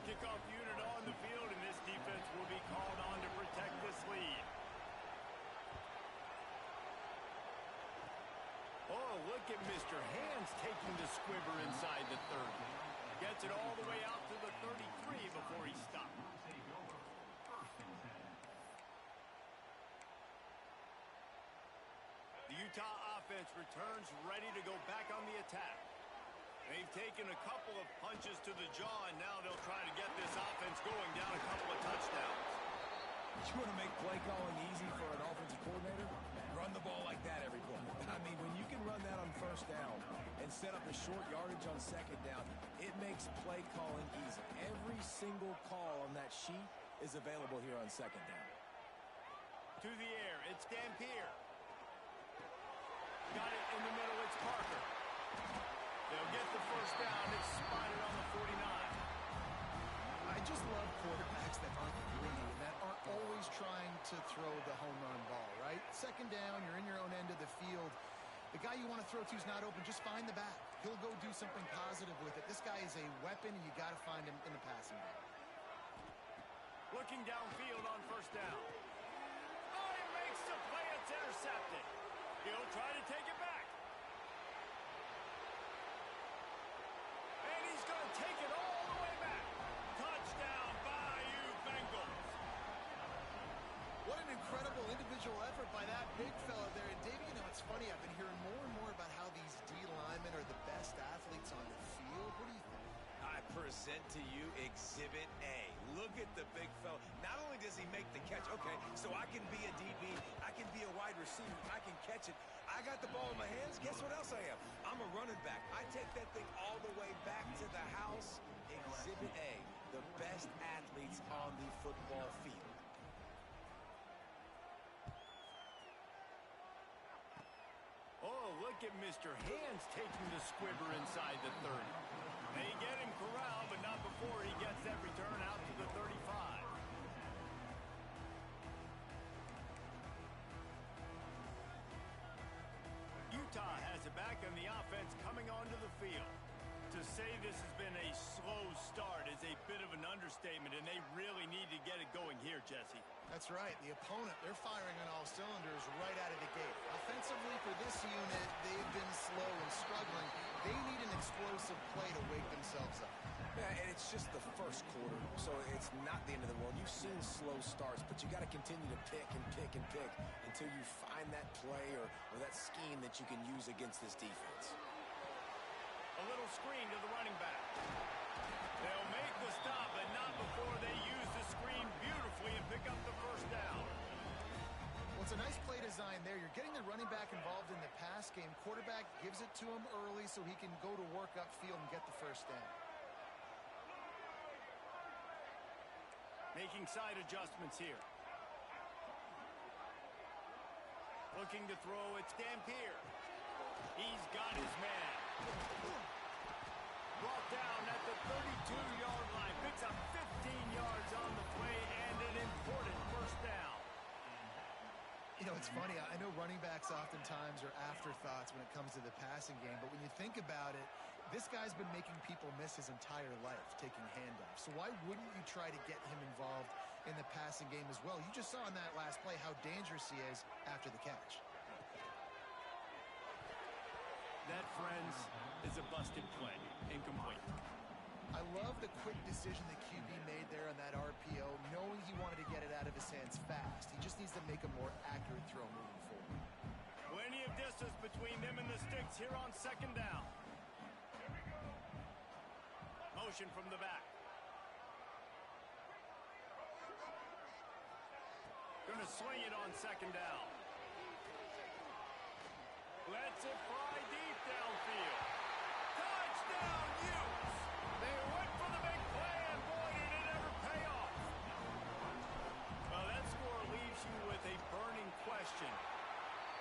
Kickoff unit on the field, and this defense will be called on to protect this lead. Oh, look at Mr. Hands taking the squibber inside the 30. Gets it all the way out to the 33 before he stops. The Utah offense returns ready to go back on the attack. They've taken a couple of punches to the jaw, and now they'll try to get this offense going down a couple of touchdowns. You want to make play calling easy for an offensive coordinator? Run the ball like that every play. I mean, when you can run that on first down and set up a short yardage on second down, it makes play calling easy. Every single call on that sheet is available here on second down. To the air, it's Dampier. Got it in the middle, it's Parker. They'll get the first down. It's spotted on the 49. I just love quarterbacks that aren't greedy and that aren't always trying to throw the home run ball, right? Second down, you're in your own end of the field. The guy you want to throw to is not open. Just find the back. He'll go do something positive with it. This guy is a weapon, and you got to find him in the passing game. Looking downfield on first down. Oh, he makes the play. It's intercepted. He'll try to take it back. And he's going to take it all the way back. Touchdown, Bayou Bengals. What an incredible individual effort by that big fella there. And, Dave, you know, it's funny. I've been hearing more and more about how these D linemen are the best athletes on the field. What do you think? I present to you Exhibit A. Look at the big fella. Not only does he make the catch, okay, so I can be a DB, I can be a wide receiver, I can catch it. I got the ball in my hands. Guess what else I am? I'm a running back. I take that thing all the way back to the house. Exhibit A, the best athletes on the football field. Oh, look at Mr. Hands taking the squibber inside the 30. They get him corralled, but not before he gets that return out to the 35. Utah has it back on the offense coming onto the field. To say this has been a slow start is a bit of an understatement, and they really need to get it going here, Jesse. That's right. The opponent, they're firing on all cylinders right out of the gate. Offensively for this unit, they've been slow and struggling. They need an explosive play to wake themselves up. Yeah, and it's just the first quarter, so it's not the end of the world. You've seen slow starts, but you got to continue to pick and pick and pick until you find that play or that scheme that you can use against this defense. A little screen to the running back. They'll make the stop, but not before they use the screen beautifully and pick up the first down. Well, it's a nice play design there. You're getting the running back involved in the pass game. Quarterback gives it to him early so he can go to work upfield and get the first down. Making side adjustments here. Looking to throw, it's Dampier. He's got his man. Brought down at the 32-yard line. Picks up 15 yards on the play and an important first down. You know, it's funny. I know running backs oftentimes are afterthoughts when it comes to the passing game, but when you think about it, This guy's been making people miss his entire life taking handoffs. So why wouldn't you try to get him involved in the passing game as well? You just saw in that last play how dangerous he is after the catch. That, friends, is a busted play. Incomplete. I love the quick decision the QB made there on that RPO, knowing he wanted to get it out of his hands fast. He just needs to make a more accurate throw moving forward. Plenty of distance between them and the sticks here on second down. Motion from the back. Gonna swing it on second down. Lets it fly deep downfield. Touchdown, Utes! They went for the big play, and boy, did it ever pay off. Well, that score leaves you with a burning question.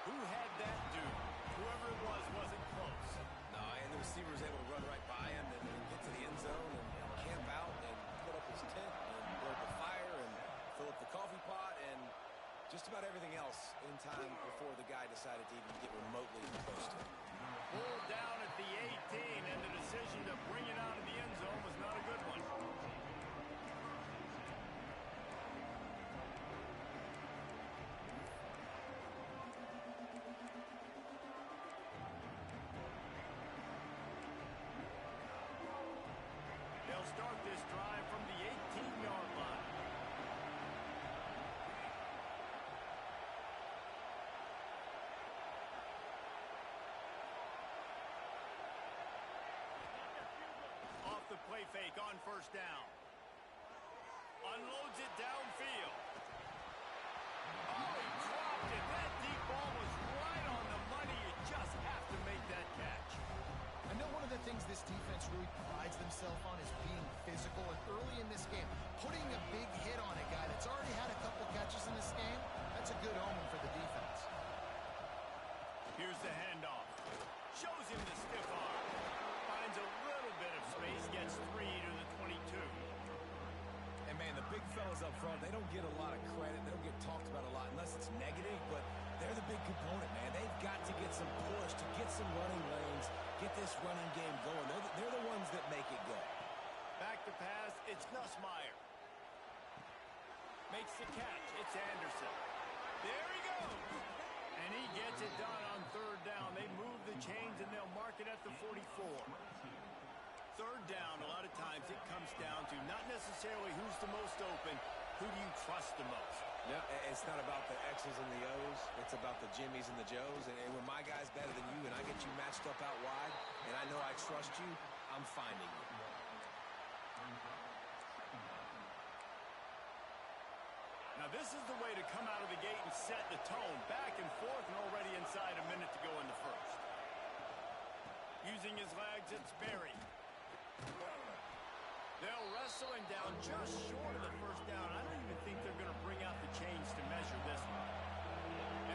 Who had that dude? Whoever it was wasn't close. No, and the receiver was able to run right by him and get to the end zone and camp out and put up his tent and build the fire and fill up the coffee pot and just about everything else in time before the guy decided to even get remotely close to him. Pulled down at the 18, and the decision to bring it out of the end zone was not a good one. They'll start this drive from the 18-yard line. Off the play fake on first down. Unloads it downfield. Oh, he dropped it. That deep ball was right on the money. You just have to make that catch. I know one of the things this defense really prides themselves on is being physical. And early in this game, putting a big hit on a guy that's already had a couple catches in this game, that's a good omen for the defense. Here's the handoff. Shows him the stiff arm. Finds a little bit of space. Gets 3 to the 22. And, man, the big fellas up front, they don't get a lot of credit. They don't get talked about a lot unless it's negative, but they're the big component, man. They've got to get some push, to get some running lanes, get this running game going. They're the ones that make it go. Back to pass. It's Nussmeier. Makes the catch. It's Anderson. There he goes. And he gets it done on third down. They move the chains, and they'll mark it at the 44. Third down, a lot of times it comes down to not necessarily who's the most open, who do you trust the most? Yeah, it's not about the X's and the O's. It's about the Jimmies and the Joes. And when my guy's better than you and I get you matched up out wide and I know I trust you, I'm finding you. Now this is the way to come out of the gate and set the tone. Back and forth and already inside a minute to go in the first. Using his legs, it's Berry. They'll wrestle him down just short of the first down. I don't even think they're going to bring out the chains to measure this one.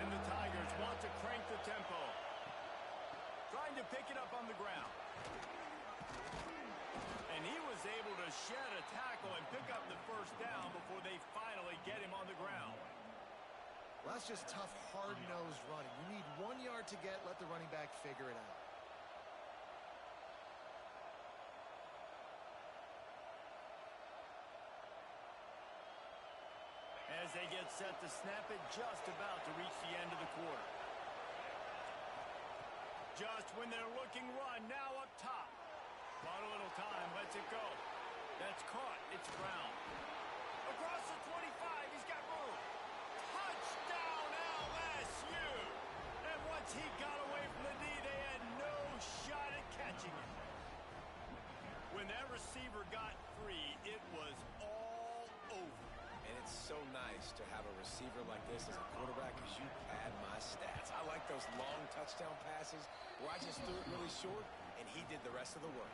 And the Tigers want to crank the tempo. Trying to pick it up on the ground. And he was able to shed a tackle and pick up the first down before they finally get him on the ground. Well, that's just tough, hard-nosed running. You need 1 yard to get, let the running back figure it out. As they get set to snap it, just about to reach the end of the quarter. Just when they're looking run, now up top. Bought a little time, lets it go. That's caught. It's Brown. Across the 25, he's got room. Touchdown, LSU! And once he got away from the D, they had no shot at catching him. When that receiver got free, it was all over. And it's so nice to have a receiver like this as a quarterback because you pad my stats. I like those long touchdown passes where I just threw it really short and he did the rest of the work.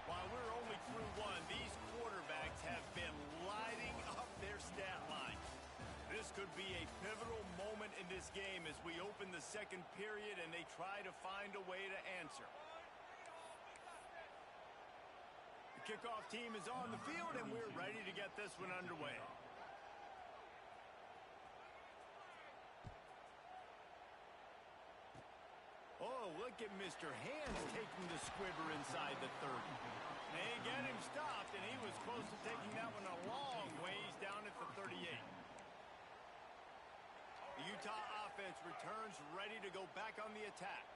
While we're only through one, these quarterbacks have been lighting up their stat line. This could be a pivotal moment in this game as we open the second period and they try to find a way to answer. The kickoff team is on the field and we're ready to get this one underway. Oh, look look at Mr. Hands taking the squibber inside the 30. They get him stopped, and he was close to taking that one a long ways down at the 38. The Utah offense returns ready to go back on the attack.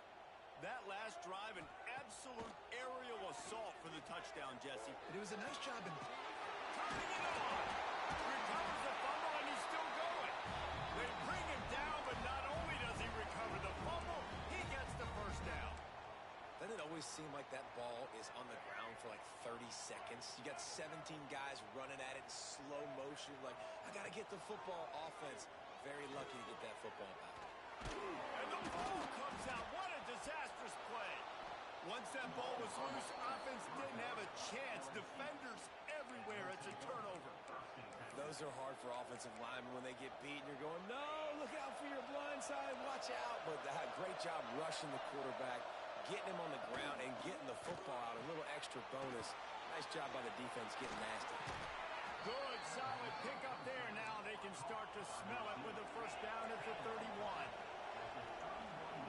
That last drive, an absolute aerial assault for the touchdown, Jesse. It was a nice job in turning it on. Recovers the fumble, and he's still going. They bring him down, but not only does he recover the fumble, he gets the first down. Doesn't it always seem like that ball is on the ground for like 30 seconds? You got 17 guys running at it in slow motion. Like, I got to get the football. Offense, very lucky to get that football back. And the ball comes out. What a disastrous play. Once that ball was loose, offense didn't have a chance. Defenders everywhere. It's a turnover. Those are hard for offensive linemen when they get beat. You're going, no, look out for your blind side. Watch out. But they had a great job rushing the quarterback, getting him on the ground, and getting the football out. A little extra bonus. Nice job by the defense getting nasty. Good, solid pickup there. Now they can start to smell it with a first down at the 31.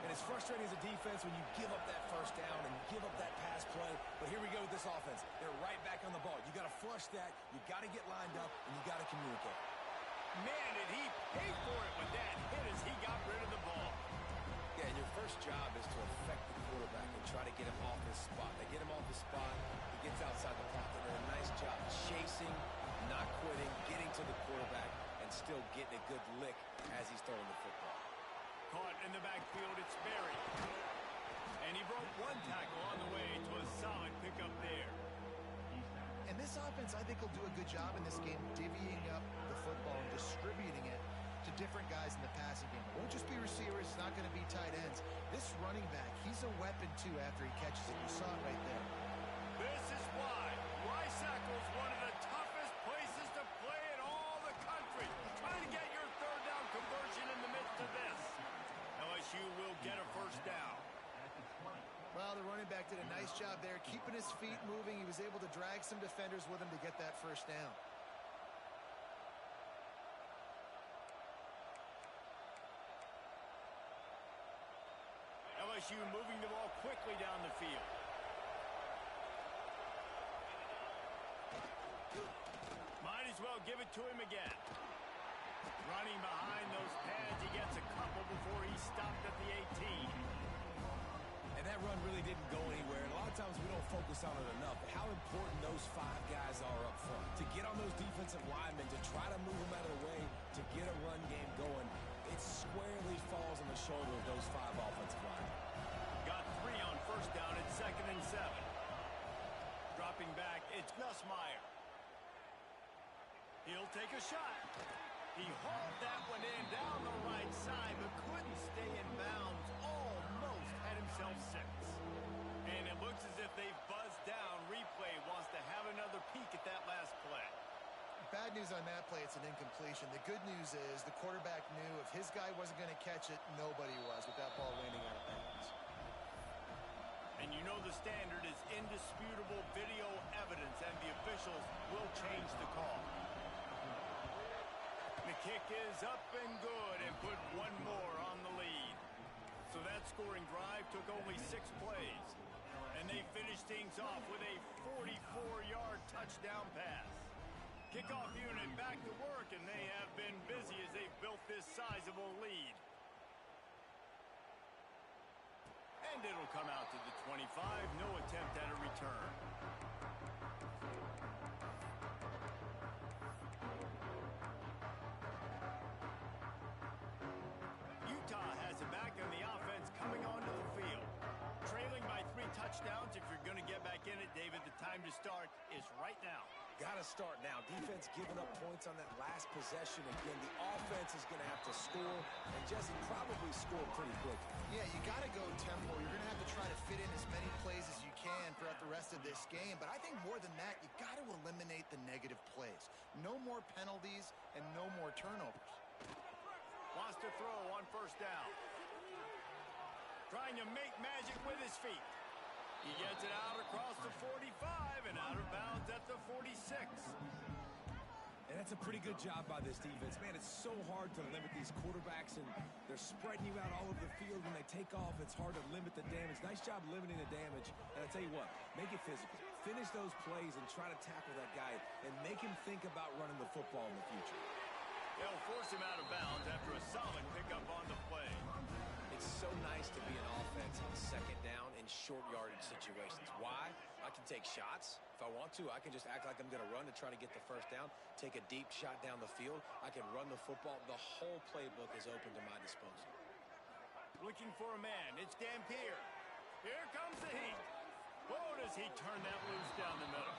And it's frustrating as a defense when you give up that first down and you give up that pass play. But here we go with this offense. They're right back on the ball. You got to flush that. You got to get lined up, and you got to communicate. Man, did he pay for it with that hit as he got rid of the ball. Yeah, and your first job is to affect the quarterback and try to get him off his spot. They get him off the spot. He gets outside the pocket. They're a nice job chasing, not quitting, getting to the quarterback, and still getting a good lick as he's throwing the football. Caught in the backfield, it's Berry. And he broke one tackle on the way to a solid pickup there. And this offense, I think, will do a good job in this game divvying up the football and distributing it to different guys in the passing game. It won't just be receivers. It's not going to be tight ends. This running back, he's a weapon, too, after he catches it. You saw it right there. This is why Rice-Eccles is one of the toughest places to play in all the country. Trying to get your third down conversion in the midst of this. LSU will get a first down. Well, the running back did a nice job there, keeping his feet moving. He was able to drag some defenders with him to get that first down. LSU moving the ball quickly down the field. Might as well give it to him again. Running behind those pads, he gets a couple before he stopped at the 18. And that run really didn't go anywhere. And a lot of times we don't focus on it enough. But how important those five guys are up front. To get on those defensive linemen, to try to move them out of the way, to get a run game going, it squarely falls on the shoulder of those five offensive linemen. Got 3 on first down at 2nd and 7. Dropping back, it's Gus Meyer. He'll take a shot. He hauled that one in down the right side, but couldn't stay in bounds. Almost had himself 6. And it looks as if they've buzzed down. Replay wants to have another peek at that last play. Bad news on that play, it's an incompletion. The good news is the quarterback knew if his guy wasn't going to catch it, nobody was with that ball landing out of bounds. And you know the standard is indisputable video evidence, and the officials will change the call. The kick is up and good and put one more on the lead. So that scoring drive took only 6 plays. And they finished things off with a 44-yard touchdown pass. Kickoff unit back to work, and they have been busy as they've built this sizable lead. And it'll come out to the 25. No attempt at a return. Utah has it back on the offense coming onto the field. Trailing by 3 touchdowns. If you're going to get back in it, David, the time to start is right now. Got to start now. Defense giving up points on that last possession. Again, the offense is going to have to score, and Jesse probably score pretty quickly. Yeah, you got to go tempo. You're going to have to try to fit in as many plays as you can throughout the rest of this game. But I think more than that, you got to eliminate the negative plays. No more penalties and no more turnovers. Wants to throw on first down. Trying to make magic with his feet. He gets it out across the 45 and out of bounds at the 46. And that's a pretty good job by this defense. Man, it's so hard to limit these quarterbacks, and they're spreading you out all over the field. When they take off, it's hard to limit the damage. Nice job limiting the damage. And I tell you what, make it physical. Finish those plays and try to tackle that guy and make him think about running the football in the future. They'll force him out of bounds after a solid pickup on the play. It's so nice to be an offense on second down in short yardage situations. Why? I can take shots. If I want to, I can just act like I'm going to run to try to get the first down, take a deep shot down the field. I can run the football. The whole playbook is open to my disposal. Looking for a man. It's Dampier. Here comes the heat. Oh, does he turn that loose down the middle?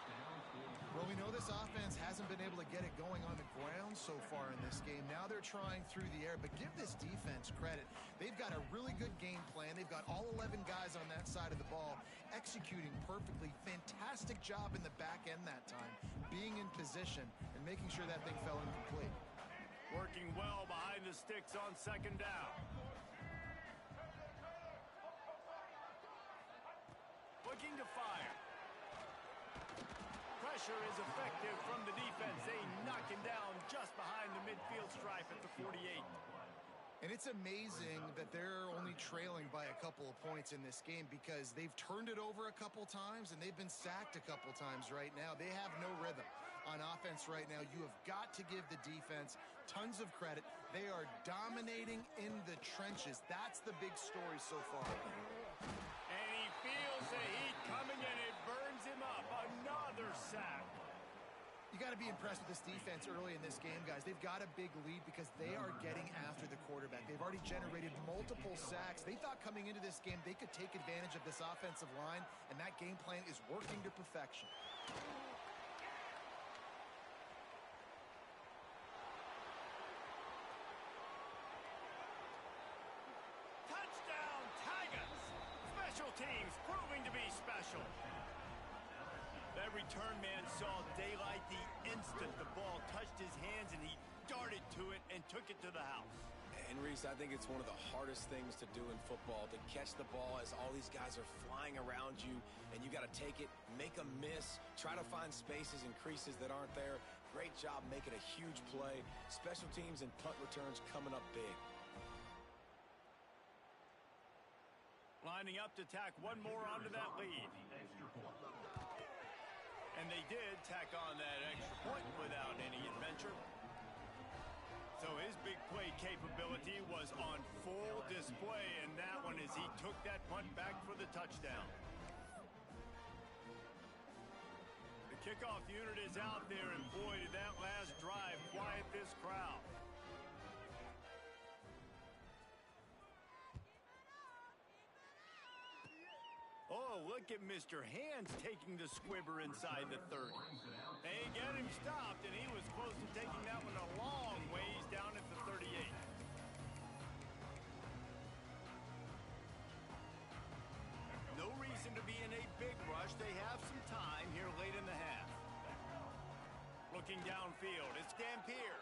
Well, we know this offense hasn't been able to get it going on the ground so far in this game. Now they're trying through the air, but give this defense credit. They've got a really good game plan. They've got all 11 guys on that side of the ball executing perfectly. Fantastic job in the back end that time, being in position and making sure that thing fell incomplete. Working well behind the sticks on second down. Looking to fire. Pressure is effective from the defense. They knock him down just behind the midfield stripe at the 48. And it's amazing that they're only trailing by a couple of points in this game because they've turned it over a couple times and they've been sacked a couple times right now. They have no rhythm on offense right now. You have got to give the defense tons of credit. They are dominating in the trenches. That's the big story so far. And he feels the heat coming and it burns him up. Another sack. You got to be impressed with this defense early in this game, guys. They've got a big lead because they are getting after the quarterback. They've already generated multiple sacks. They thought coming into this game they could take advantage of this offensive line, and that game plan is working to perfection. Touchdown, Tigers! Special teams proving to be special. That return man saw daylight the instant the ball touched his hands, and he darted to it and took it to the house. And Reese, I think it's one of the hardest things to do in football, to catch the ball as all these guys are flying around you, and you got to take it, make a miss, try to find spaces and creases that aren't there. Great job making a huge play. Special teams and punt returns coming up big. Lining up to tack one more onto that lead. And they did tack on that extra point without any adventure. So his big play capability was on full display in that one as he took that punt back for the touchdown. The kickoff unit is out there, and boy, did that last drive quiet this crowd. Oh, look at Mr. Hands taking the squibber inside the 30. They get him stopped, and he was close to taking that one a long ways down at the 38. No reason to be in a big rush. They have some time here late in the half. Looking downfield, it's Dampier.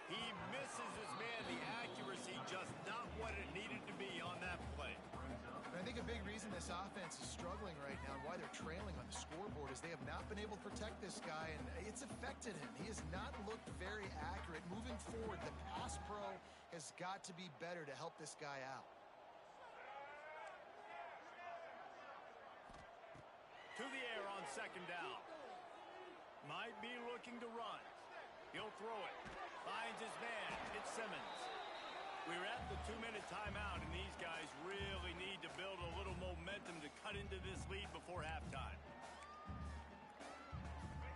He misses his man. The accuracy just not what it needed to be on that play. And I think a big reason this offense is struggling right now and why they're trailing on the scoreboard is they have not been able to protect this guy, and it's affected him. He has not looked very accurate. Moving forward, the pass pro has got to be better to help this guy out. To the air on second down. Might be looking to run. He'll throw it. Finds his man. It's Simmons. We're at the 2-minute timeout, and these guys really need to build a little momentum to cut into this lead before halftime.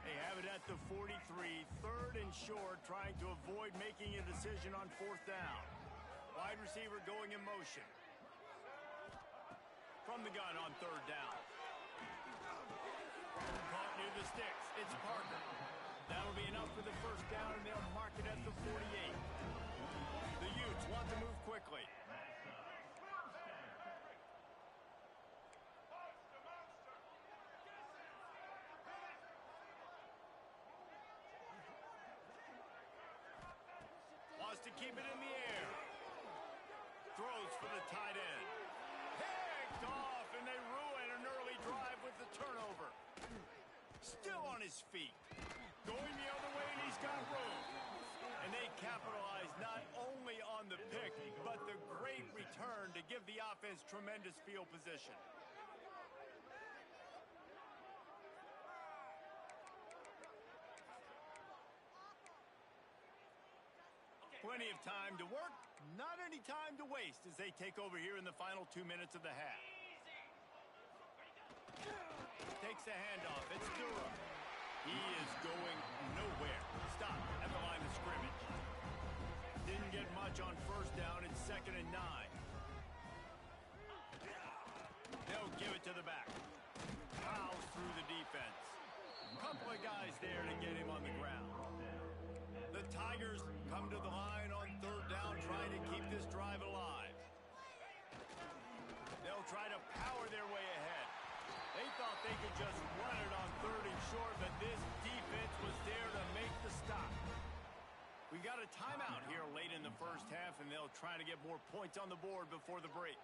They have it at the 43, third and short, trying to avoid making a decision on fourth down. Wide receiver going in motion. From the gun on third down. Caught near the sticks. It's Parker. That'll be enough for the first down, and they'll mark it at the 48. The Utes want to move quickly. Wants to keep it in the air. Throws for the tight end. Picked off, and they ruin an early drive with the turnover. Still on his feet. Going the other way, and he's got room. And they capitalize not only on the pick, but the great return to give the offense tremendous field position. Plenty of time to work, not any time to waste as they take over here in the final 2 minutes of the half. Takes the handoff. It's Durham. He is going nowhere. Stop at the line of scrimmage. Didn't get much on first down. It's 2nd and 9. They'll give it to the back. Fouls through the defense. Couple of guys there to get him on the ground. The Tigers come to the line on 3rd down, trying to keep this drive alive. They'll try to power their way ahead. They thought they could just run it on 3rd and short, but this defense was there to make the stop. We got a timeout here late in the first half, and they'll try to get more points on the board before the break.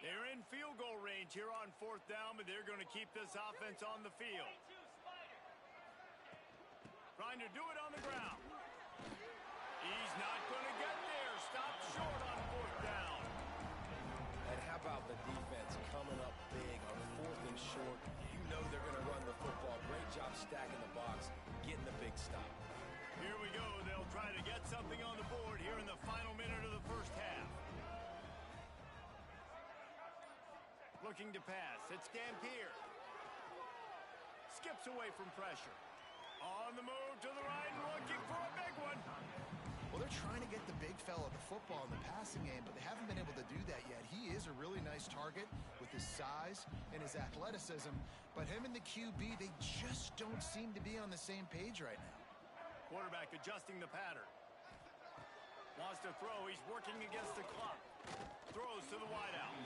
They're in field goal range here on 4th down, but they're going to keep this offense on the field. Trying to do it on the ground. He's not going to get there. Stopped short on 4th down. And how about the defense coming up big on 4th and short? You know they're going to run the football. Great job stacking the box, getting the big stop. Here we go. They'll try to get something on the board here in the final minute of the first half. Looking to pass. It's Dampier. Skips away from pressure. On the move to the right, looking for a big one. Well, they're trying to get the big fella the football in the passing game, but they haven't been able to do that yet. He is a really nice target with his size and his athleticism, but him and the QB, they just don't seem to be on the same page right now. Quarterback adjusting the pattern. Wants to throw. He's working against the clock. Throws to the wideout.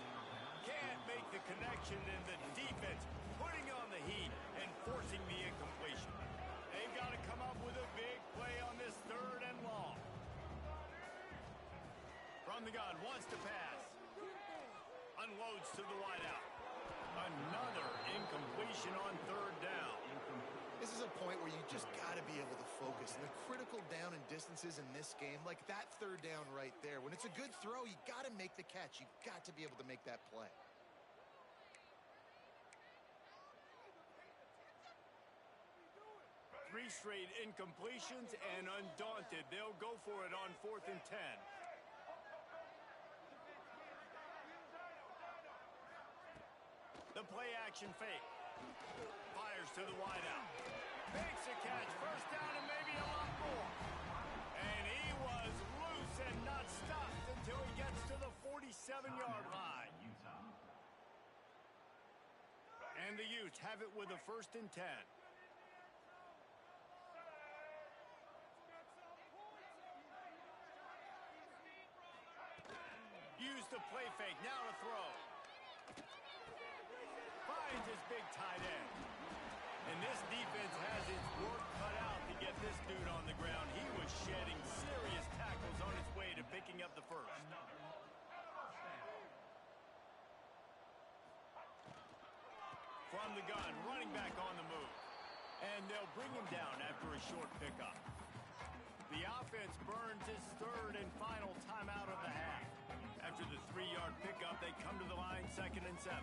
Can't make the connection, and the defense putting on the heat and forcing the incompletion. They've got to come up with a big play on this 3rd and long. From the gun, wants to pass. Unloads to the wideout. Another incompletion on 3rd down. This is a point where you just got to be able to focus. And the critical down and distances in this game, like that 3rd down right there. When it's a good throw, you got to make the catch. You've got to be able to make that play. Three straight incompletions, and undaunted, they'll go for it on 4th and 10. The play action fake. Fires to the wideout. Makes a catch. First down and maybe a lot more. And he was loose and not stopped until he gets to the 47-yard line. And the Utes have it with a 1st and 10. Use the play fake. Now to throw. Finds his big tight end. And this defense has its work cut out to get this dude on the ground. He was shedding serious tackles on his way to picking up the first. From the gun, running back on the move. And they'll bring him down after a short pickup. The offense burns its 3rd and final timeout of the half. After the 3-yard pickup, they come to the line 2nd and 7.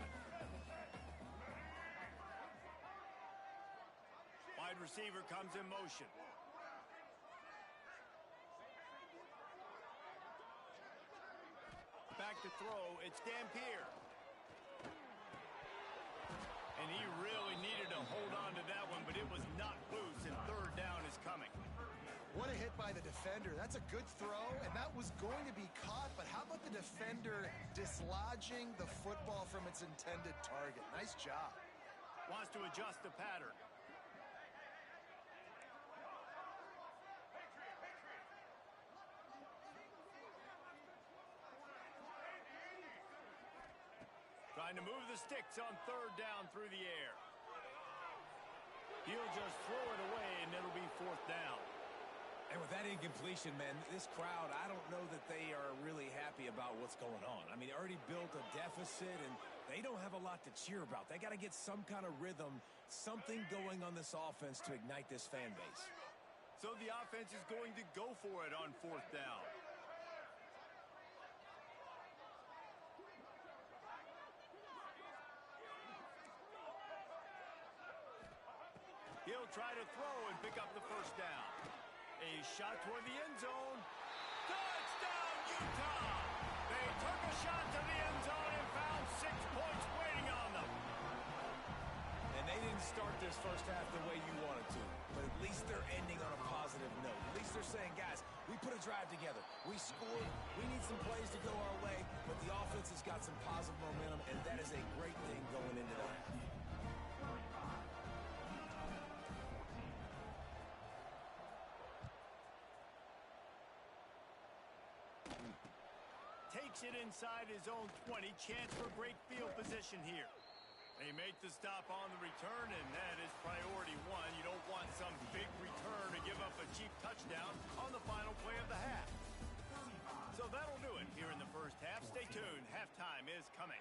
Wide receiver comes in motion. Back to throw. It's Dampier. And he really needed to hold on to that one, but it was not loose, and 3rd down is coming. What a hit by the defender. That's a good throw, and that was going to be caught, but how about the defender dislodging the football from its intended target? Nice job. Wants to adjust the pattern. Trying to move the sticks on 3rd down through the air. He'll just throw it away, and it'll be 4th down. And with that incompletion, man. This crowd, I don't know that they are really happy about what's going on. I mean, they already built a deficit, and they don't have a lot to cheer about. They got to get some kind of rhythm, something going on this offense to ignite this fan base. So the offense is going to go for it on 4th down. He'll try to throw and pick up the 1st down. A shot toward the end zone. Touchdown, Utah! They took a shot to the end zone and found 6 points waiting on them. And they didn't start this first half the way you wanted to, but at least they're ending on a positive note. At least they're saying, guys, we put a drive together. We scored. We need some plays to go our way, but the offense has got some positive momentum, and that is a great thing going into the half. Takes it inside his own 20. Chance for great field position here. They make the stop on the return, and that is priority 1. You don't want some big return to give up a cheap touchdown on the final play of the half. So that'll do it here in the first half. Stay tuned. Halftime is coming.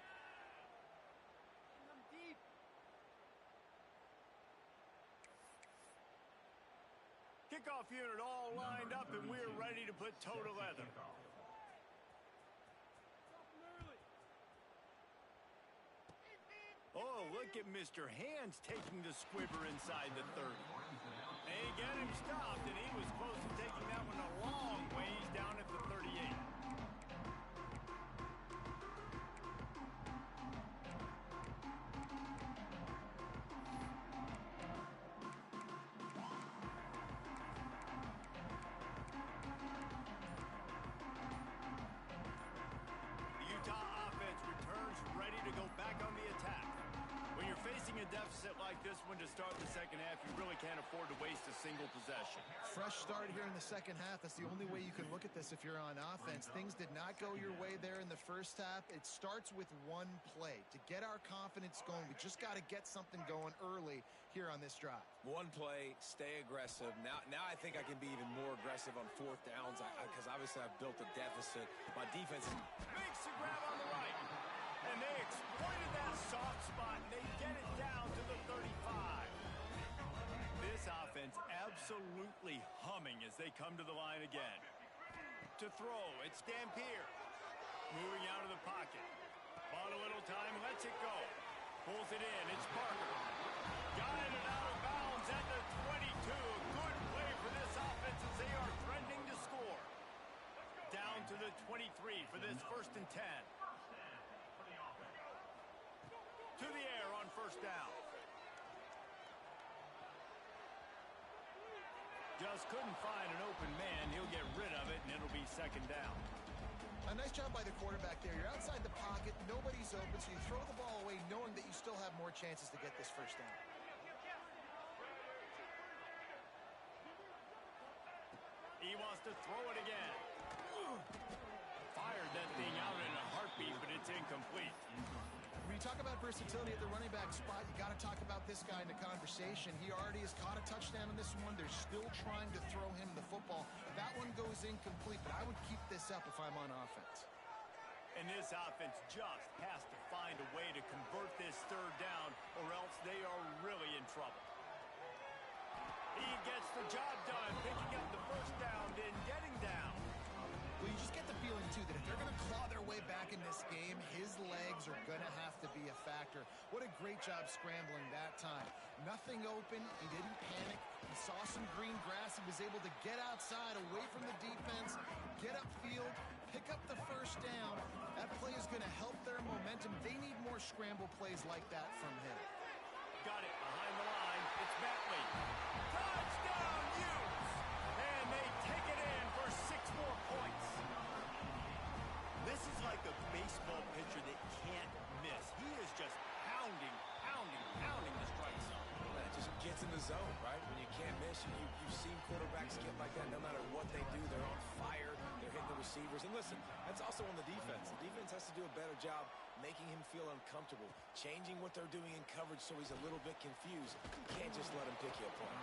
Kickoff unit all lined up, and we're ready to put toe to leather. Oh, look at Mr. Hands taking the squibber inside the 30. They get him stopped, and he was close to taking that one a long ways down at the 38. The Utah offense returns ready to go back on the attack. When you're facing a deficit like this one to start the second half, you really can't afford to waste a single possession. Fresh start here in the second half. That's the only way you can look at this if you're on offense. Things did not go your way there in the first half. It starts with one play. To get our confidence going, we just got to get something going early here on this drive. One play, stay aggressive. Now I think I can be even more aggressive on 4th downs because obviously I've built a deficit. My defense makes the grab on the right. And they exploited that soft spot, and they get it down to the 35. This offense absolutely humming as they come to the line again. To throw, it's Dampier. Moving out of the pocket. Bought a little time, lets it go. Pulls it in, it's Parker. Got it out of bounds at the 22. Good play for this offense as they are threatening to score. Down to the 23 for this 1st and 10. To the air on 1st down. Just couldn't find an open man. He'll get rid of it, and it'll be 2nd down. A nice job by the quarterback there. You're outside the pocket. Nobody's open, so you throw the ball away knowing that you still have more chances to get this 1st down. He wants to throw it again. Fired that thing out in a heartbeat, but it's incomplete. When you talk about versatility at the running back spot, you got to talk about this guy in the conversation. He already has caught a touchdown in this one. They're still trying to throw him the football. That one goes incomplete, but I would keep this up if I'm on offense. And this offense just has to find a way to convert this 3rd down, or else they are really in trouble. He gets the job done, picking up the 1st down, then getting down. Well, you just get the feeling, too, that if they're going to claw their way back in this game, his legs are going to have to be a factor. What a great job scrambling that time. Nothing open. He didn't panic. He saw some green grass. He was able to get outside, away from the defense, get upfield, pick up the 1st down. That play is going to help their momentum. They need more scramble plays like that from him. Got it behind the line. It's Bentley. Touchdown, Utes! And they take it in for 6 more points. This is like a baseball pitcher that can't miss. He is just pounding the strike zone. It just gets in the zone, right? When you can't miss, you've seen quarterbacks get like that. No matter what they do, they're on fire. They're hitting the receivers. And listen, that's also on the defense. The defense has to do a better job making him feel uncomfortable, changing what they're doing in coverage so he's a little bit confused. You can't just let him pick you apart.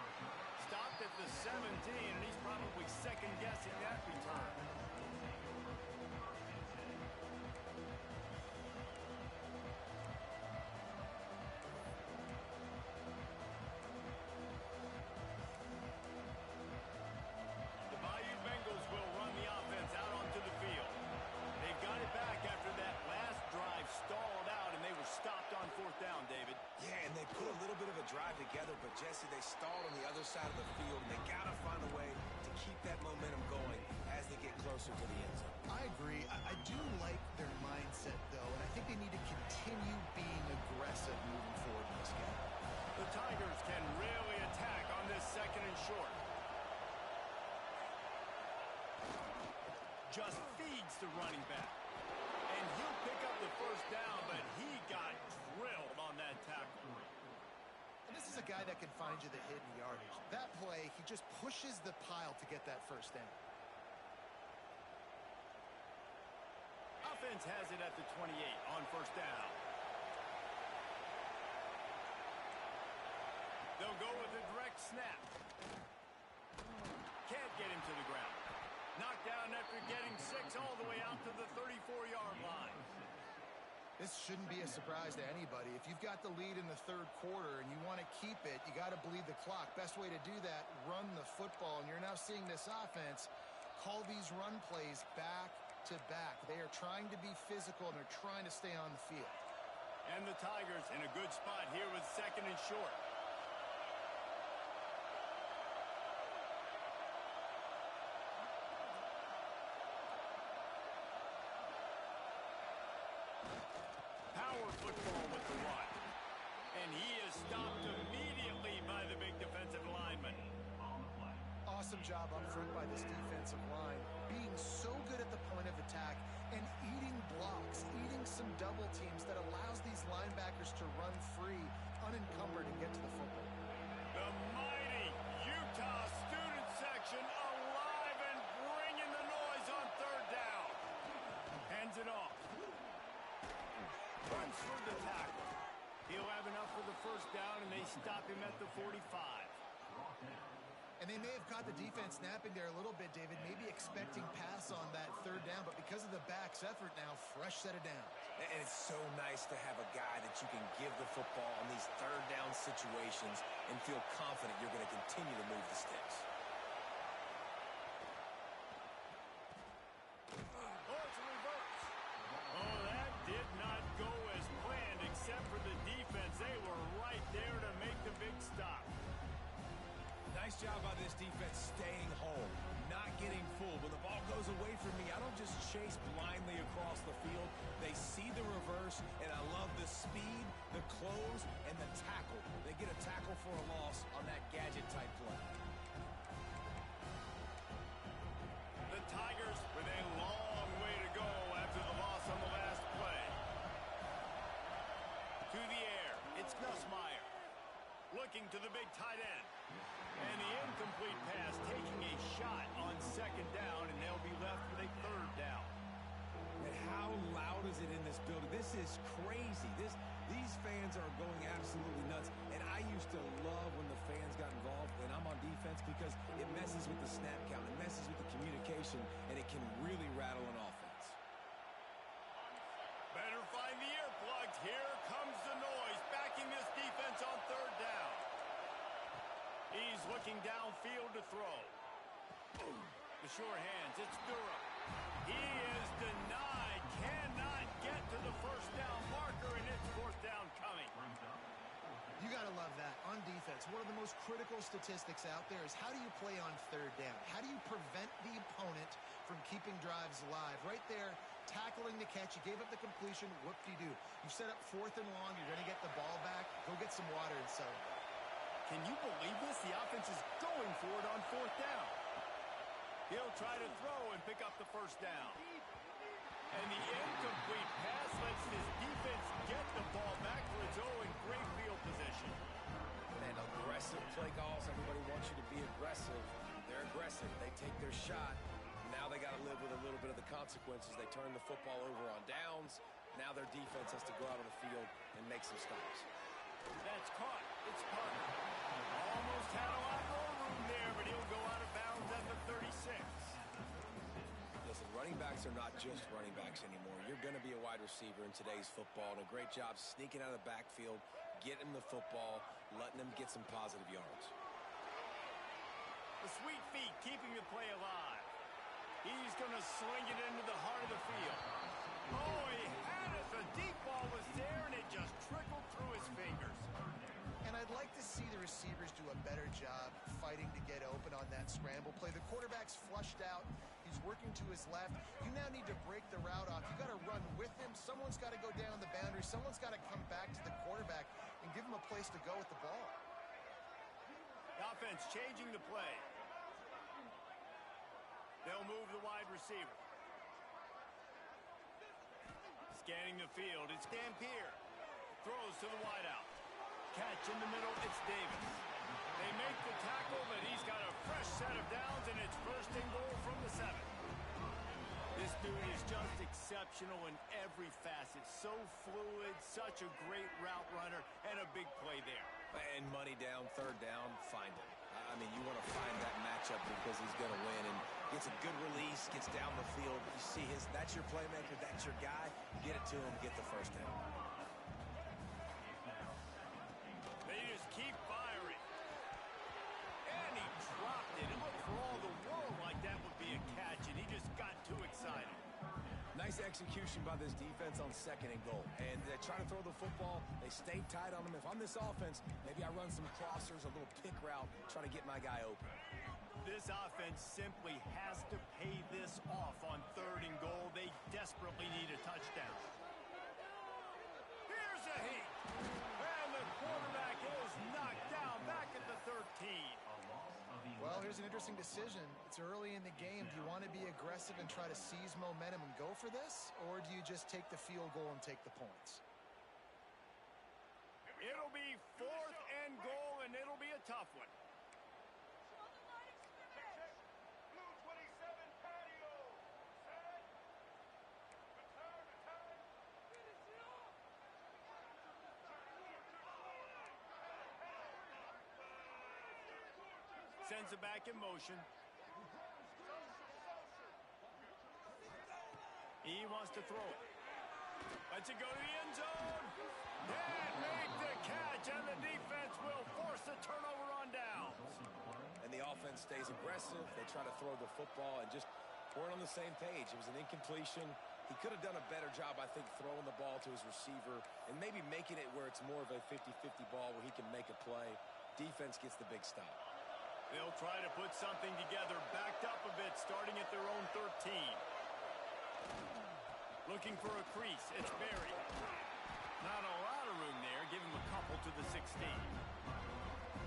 Stopped at the 17, and he's probably second chasing that return. The Bayou Bengals will run the offense out onto the field. They've got it back after that last drive stalled out, and they were stopped on fourth down, David. Yeah, and they put a little bit of a drive together, but Jesse, they stalled on the other side of the field, and they got to find a way to keep that momentum going as they get closer to the end zone. I agree. I do like their mindset, though, and I think they need to continue being aggressive moving forward in this game. The Tigers can really attack on this second and short. Just feeds the running back. And he'll pick up the first down, but he got drilled on that tackle. And this is a guy that can find you the hidden yardage. That play, he just pushes the pile to get that first down. Offense has it at the 28 on first down. They'll go with a direct snap. Can't get him to the ground. Knocked down after getting 6 all the way out to the 34-yard line. This shouldn't be a surprise to anybody. If you've got the lead in the third quarter and you want to keep it, you got to bleed the clock. Best way to do that, run the football. And you're now seeing this offense call these run plays back to back. They are trying to be physical, and they're trying to stay on the field. And the Tigers in a good spot here with second and short. Power football with the run. And he is stopped immediately by the big defensive lineman. Awesome job up front by this defensive line, being so good at the point of attack and eating blocks, eating some double teams that allows these linebackers to run free, unencumbered, and get to the football. The mighty Utah student section alive and bringing the noise on third down. Hands it off. Runs for the tackle. He'll have enough for the first down, and they stop him at the 45. And they may have caught the defense snapping there a little bit, David, maybe expecting pass on that third down, but because of the back's effort now, fresh set of downs. And it's so nice to have a guy that you can give the football on these third down situations and feel confident you're going to continue to move the sticks. Oh, it's a reverse. Oh, that did not go as planned, except for the defense. They were right there to make the big stop. Nice job by this defense staying home, not getting fooled. When the ball goes away from me, I don't just chase blindly across the field. They see the reverse, and I love the speed, the close, and the tackle. They get a tackle for a loss on that gadget-type play. The Tigers with a long way to go after the loss on the last play. To the air, it's Nussmeier. Looking to the big tight end. And the incomplete pass taking a shot on second down, and they'll be left with a third down. And how loud is it in this building? This is crazy. These fans are going absolutely nuts. And I used to love when the fans got involved, and I'm on defense, because it messes with the snap count. It messes with the communication, and it can really rattle an offense. Better find the earplugs. Here comes the noise, backing this defense on third down. He's looking downfield to throw. The sure hands, it's Durham. He is denied, cannot get to the first down marker, and it's fourth down coming. You got to love that. On defense, one of the most critical statistics out there is how do you play on third down? How do you prevent the opponent from keeping drives alive? Right there, tackling the catch. You gave up the completion. Whoop-de-doo. You set up fourth and long. You're going to get the ball back. Go get some water and celebrate. Can you believe this? The offense is going for it on fourth down. He'll try to throw and pick up the first down. And the incomplete pass lets this defense get the ball back for its own great field position. And aggressive play calls. Everybody wants you to be aggressive. They're aggressive. They take their shot. Now they got to live with a little bit of the consequences. They turn the football over on downs. Now their defense has to go out on the field and make some stops. That's caught. It's Parker. Almost had a lot more room there, but he'll go out of bounds at the 36. just running backs anymore. You're going to be a wide receiver in today's football. And a great job sneaking out of the backfield, getting the football, letting them get some positive yards. The sweet feet keeping the play alive. He's going to sling it into the heart of the field. Oh, he had it. The deep ball was there, and it just trickled through his fingers. And I'd like to see the receivers do a better job fighting to get open on that scramble play. The quarterback's flushed out. He's working to his left. You now need to break the route off. You got to run with him. Someone's got to go down the boundary. Someone's got to come back to the quarterback and give him a place to go with the ball. The offense changing the play. They'll move the wide receiver. Scanning the field, it's Dampier. Throws to the wideout. Catch in the middle, it's Davis. They make the tackle, but he's got a fresh set of downs, and it's first and goal from the 7. This dude is just exceptional in every facet. So fluid, such a great route runner, and a big play there. And money down, third down, find him. I mean, you want to find that matchup because he's going to win. And gets a good release, gets down the field. You see that's your playmaker, that's your guy. Get it to him, get the first down. They just keep firing. And he dropped it. It looked for all the world like that would be a catch, and he just got too excited. Nice execution by this defense on second and goal. And they try to throw the football. They stay tight on them. If I'm this offense, maybe I run some crossers, a little pick route, try to get my guy open. This offense simply has to pay this off on third and goal. They desperately need a touchdown. Here's a heat. And the quarterback is knocked down back at the 13. Well, here's an interesting decision. It's early in the game. Do you want to be aggressive and try to seize momentum and go for this? Or do you just take the field goal and take the points? It'll be 4th and goal, and it'll be a tough one. Sends it back in motion. He wants to throw it. Lets it go to the end zone. And make the catch, and the defense will force a turnover on downs. And the offense stays aggressive. They try to throw the football and just weren't on the same page. It was an incompletion. He could have done a better job, I think, throwing the ball to his receiver and maybe making it where it's more of a 50-50 ball where he can make a play. Defense gets the big stop. They'll try to put something together, backed up a bit, starting at their own 13. Looking for a crease. It's Berry. Not a lot of room there. Give him a couple to the 16.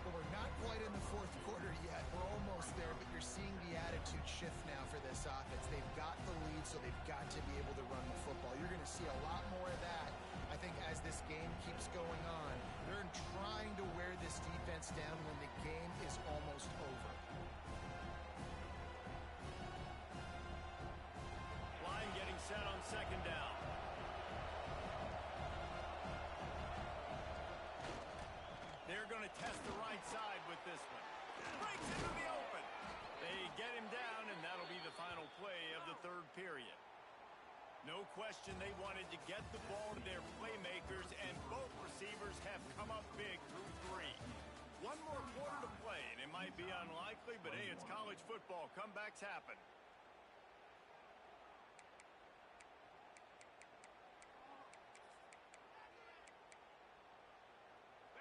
Well, we're not quite in the fourth quarter yet. We're almost there, but you're seeing the attitude shift now for this offense. They've got the lead, so they've got to be able to run the football. You're going to see a lot more of that, I think, as this game keeps going on. They're trying to wear this defense down when the game is almost over. Line getting set on second down. They're going to test the right side with this one. Breaks into the open. They get him down, and that'll be the final play of the third period. No question they wanted to get the ball to their playmakers, and both receivers have come up big through 3. One more quarter to play, and it might be unlikely, but hey, it's college football. Comebacks happen.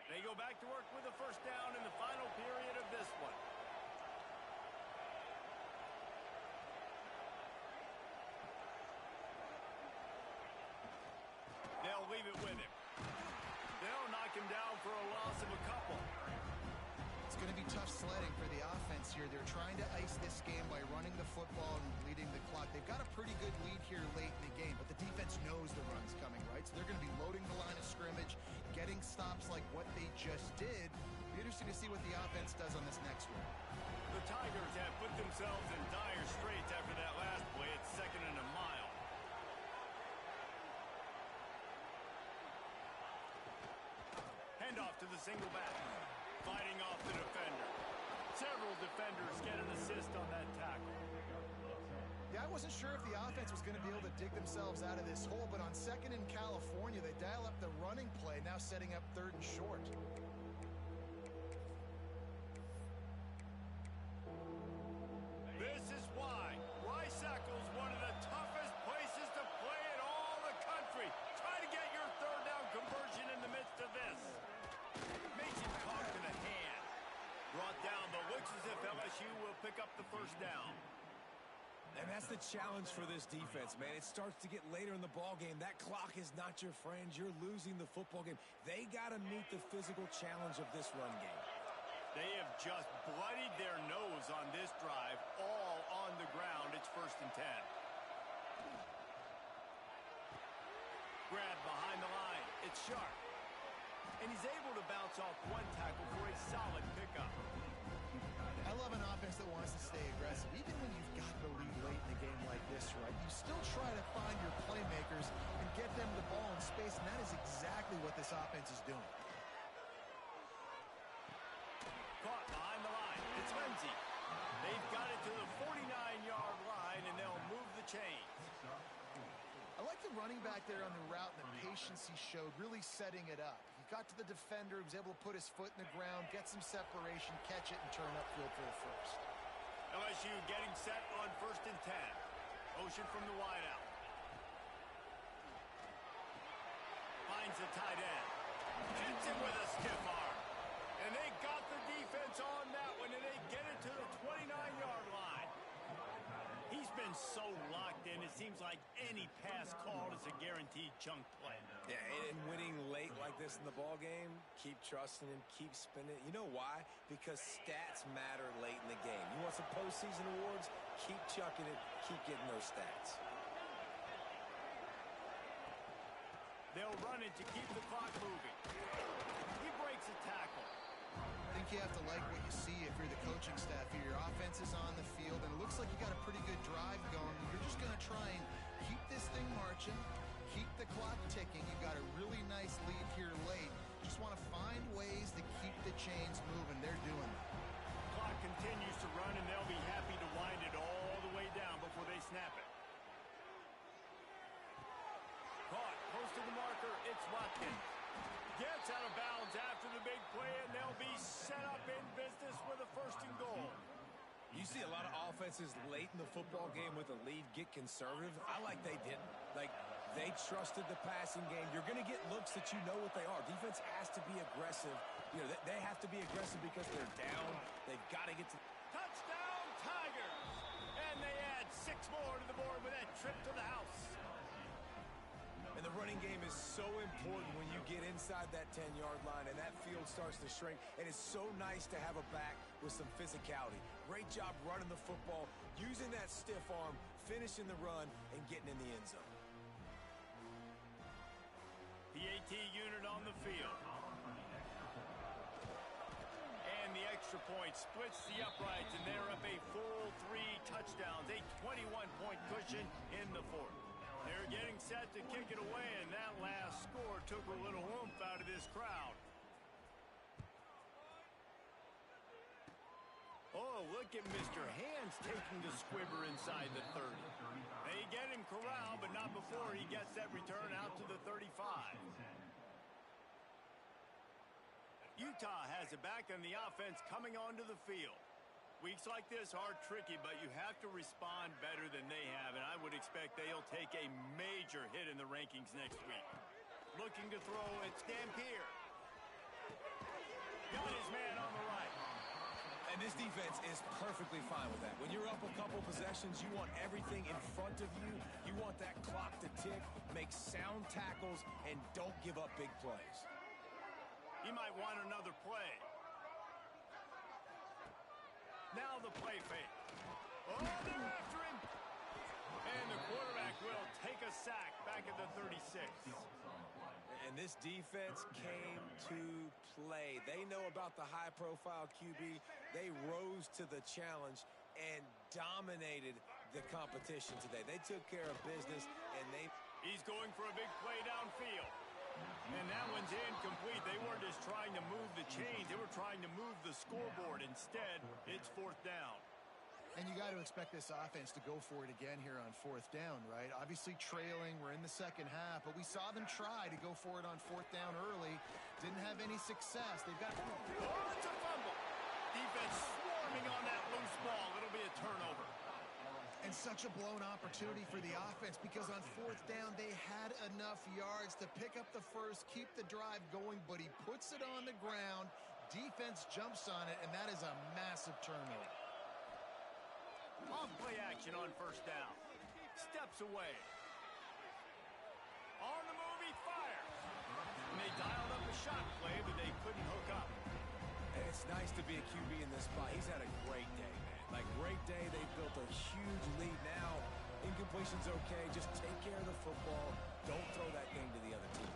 They go back to work with a first down in the final period of this one. They'll leave it with him. They'll knock him down for a loss of a couple. It's going to be tough sledding for the offense here. They're trying to ice this game by running the football and bleeding the clock. They've got a pretty good lead here late in the game, but the defense knows the run's coming, right? So they're going to be loading the line of scrimmage, getting stops like what they just did. It'll be interesting to see what the offense does on this next one. The Tigers have put themselves in dire straits after that last play. It's 2nd and a mile. Handoff to the single back. Fighting off the defender. Several defenders get an assist on that tackle. Yeah, I wasn't sure if the offense was going to be able to dig themselves out of this hole, but on 2nd and California, they dial up the running play, now setting up 3rd and short. This is why Rice-Eccles is one of the toughest places to play in all the country. Try to get your 3rd down conversion in the midst of this. Mason caught to the hand. Brought down, but looks as if LSU will pick up the 1st down. And that's the challenge for this defense, man. It starts to get later in the ball game. That clock is not your friend. You're losing the football game. They got to meet the physical challenge of this run game. They have just bloodied their nose on this drive, all on the ground. It's 1st and 10. Grab behind the line. It's sharp. And he's able to bounce off 1 tackle for a solid pickup. I love an offense that wants to stay aggressive. Even when you've got the lead late in a game like this, right, you still try to find your playmakers and get them the ball in space, and that is exactly what this offense is doing. Caught behind the line. It's Lindsey. They've got it to the 49-yard line, and they'll move the chains. I like the running back there on the route and the patience he showed, really setting it up. He got to the defender, was able to put his foot in the ground, get some separation, catch it, and turn upfield for the 1st. LSU getting set on 1st and 10. Motion from the wideout. Finds the tight end. Hits him with a stiff arm. And they got the defense on that one, and they get it to the 29-yard line. He's been so locked in, it seems like any pass called is a guaranteed chunk play. Yeah, and winning late like this in the ball game, keep trusting him, keep spinning. You know why? Because stats matter late in the game. You want some postseason awards? Keep chucking it, keep getting those stats. They'll run it to keep the clock moving. He breaks a tackle. I think you have to like what you see if you're the coaching staff here. Your offense is on the field, and it looks like you got a pretty good drive going. You're just going to try and keep this thing marching, keep the clock ticking. You've got a really nice lead here late. Just want to find ways to keep the chains moving. They're doing that. Clock continues to run, and they'll be happy to wind it all the way down before they snap it. Caught close to the marker. It's Watkins. Gets out of bounds after the big play, and they'll be set up in business with a 1st and goal. You see a lot of offenses late in the football game with a lead get conservative. I like they didn't. Like, they trusted the passing game. You're going to get looks that you know what they are. Defense has to be aggressive. You know, they have to be aggressive because they're down. They've got to get to... Touchdown, Tigers! And they add 6 more to the board with that trip to the house. And the running game is so important when you get inside that 10-yard line and that field starts to shrink. And it's so nice to have a back with some physicality. Great job running the football, using that stiff arm, finishing the run, and getting in the end zone. The AT unit on the field. And the extra point splits the uprights, and they're up a full 3 touchdowns, a 21-point cushion in the 4th. They're getting set to kick it away, and that last score took a little oomph out of this crowd. Oh, look at Mr. Hands taking the squibber inside the 30. They get him corralled, but not before he gets that return out to the 35. Utah has it back, and the offense coming onto the field. Weeks like this are tricky, but you have to respond better than they have, and I would expect they'll take a major hit in the rankings next week. Looking to throw, it's Dampier. Got his man on the right. And this defense is perfectly fine with that. When you're up a couple possessions, you want everything in front of you. You want that clock to tick, make sound tackles, and don't give up big plays. He might want another play. Now the play fake. Oh, they're after him. And the quarterback will take a sack back at the 36. And this defense came to play. They know about the high-profile QB. They rose to the challenge and dominated the competition today. They took care of business, and He's going for a big play downfield. And that one's incomplete. They weren't just trying to move the chains. They were trying to move the scoreboard. Instead, it's 4th down. And you got to expect this offense to go for it again here on fourth down, right? Obviously trailing, we're in the second half, but we saw them try to go for it on fourth down early. Didn't have any success. They've got... Oh, it's a fumble. Defense swarming on that loose ball. It'll be a turnover. And such a blown opportunity for the offense because on fourth down, they had enough yards to pick up the first, keep the drive going, but he puts it on the ground. Defense jumps on it, and that is a massive turnover. Off play action on first down. Steps away. On the move, he fires. And they dialed up a shot play, but they couldn't hook up. And it's nice to be a QB in this spot. He's had a great day, man. Like, great day. They've built a huge lead now. Incompletion's okay. Just take care of the football. Don't throw that thing to the other team.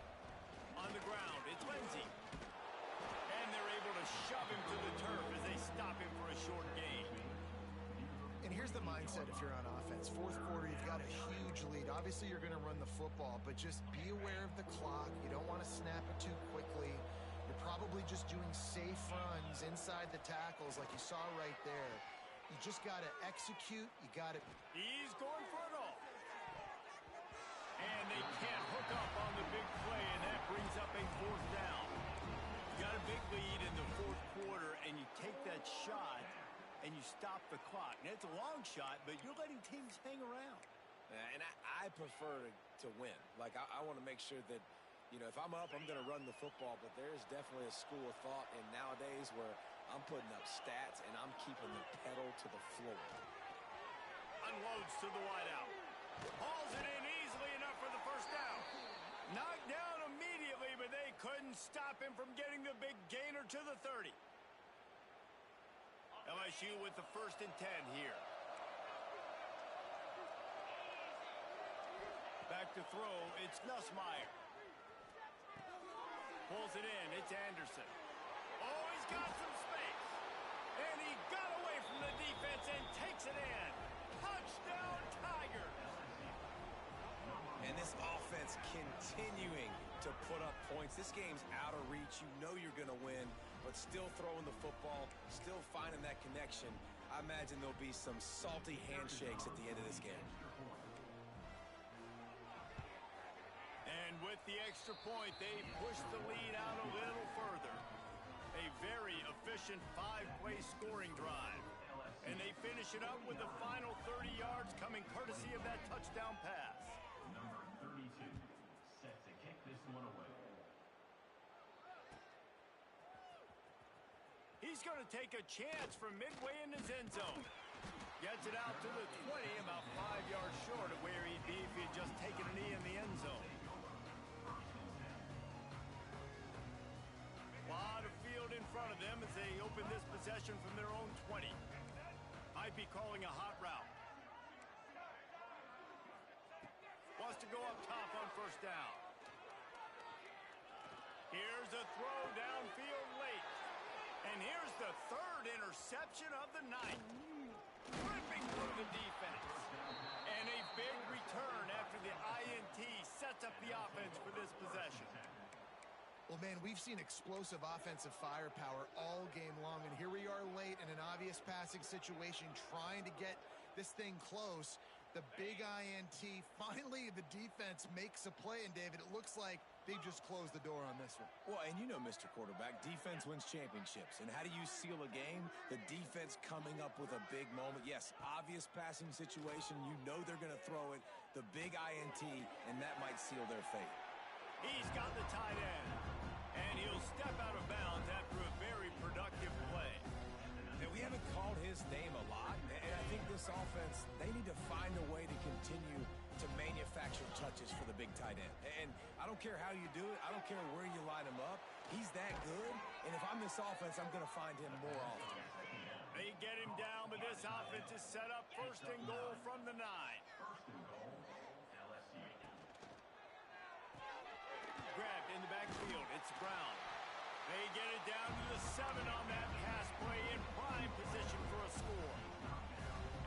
On the ground, it's Lindsey. And they're able to shove him to the turf as they stop him for a short gain. And here's the mindset if you're on offense. Fourth quarter, you've got a huge lead. Obviously, you're going to run the football, but just be aware of the clock. You don't want to snap it too quickly. You're probably just doing safe runs inside the tackles like you saw right there. You just got to execute. You got to... He's going for it all. And they can't hook up on the big play, and that brings up a fourth down. You got a big lead in the fourth quarter, and you take that shot, and you stop the clock. Now, it's a long shot, but you're letting teams hang around. And I prefer to win. Like, I want to make sure that, you know, if I'm up, I'm going to run the football, but there's definitely a school of thought in nowadays where I'm putting up stats and I'm keeping the pedal to the floor. Unloads to the wideout. Hauls it in easily enough for the first down. Knocked down immediately, but they couldn't stop him from getting the big gainer to the 30. LSU with the 1st and 10 here. Back to throw, it's Nussmeier. Pulls it in, it's Anderson. Oh, he's got some space. And he got away from the defense and takes it in. Touchdown, Tigers. And this offense continuing to put up points. This game's out of reach. You know you're going to win, but still throwing the football, still finding that connection. I imagine there'll be some salty handshakes at the end of this game. And with the extra point, they push the lead out a little further. A very efficient 5-play scoring drive. And they finish it up with the final 30 yards coming courtesy of that touchdown pass. Number 32 set to kick this one away. He's going to take a chance from midway in his end zone. Gets it out to the 20, about 5 yards short of where he'd be if he had just taken a knee in the end zone. A lot of field in front of them as they open this possession from their own 20. Might be calling a hot route. Wants to go up top on first down. Here's a throw downfield late. And here's the 3rd interception of the night. Ripping through the defense. And a big return after the INT sets up the offense for this possession. Well, man, we've seen explosive offensive firepower all game long, and here we are late in an obvious passing situation trying to get this thing close. The big INT, finally the defense makes a play, and David, it looks like they've just closed the door on this one. Well, and you know, Mr. Quarterback, defense wins championships. And how do you seal a game? The defense coming up with a big moment. Yes, obvious passing situation. You know they're going to throw it. The big INT, and that might seal their fate. He's got the tight end, and he'll step out of bounds after a very productive play. And we haven't called his name a lot, and I think this offense, they need to find a way to continue to manufacture touches for the big tight end. And I don't care how you do it. I don't care where you line him up. He's that good, and if I'm this offense, I'm going to find him more often. They get him down, but this offense is set up 1st and goal from the 9. Grabbed in the backfield. It's Brown. They get it down to the 7 on that pass play in prime position for a score.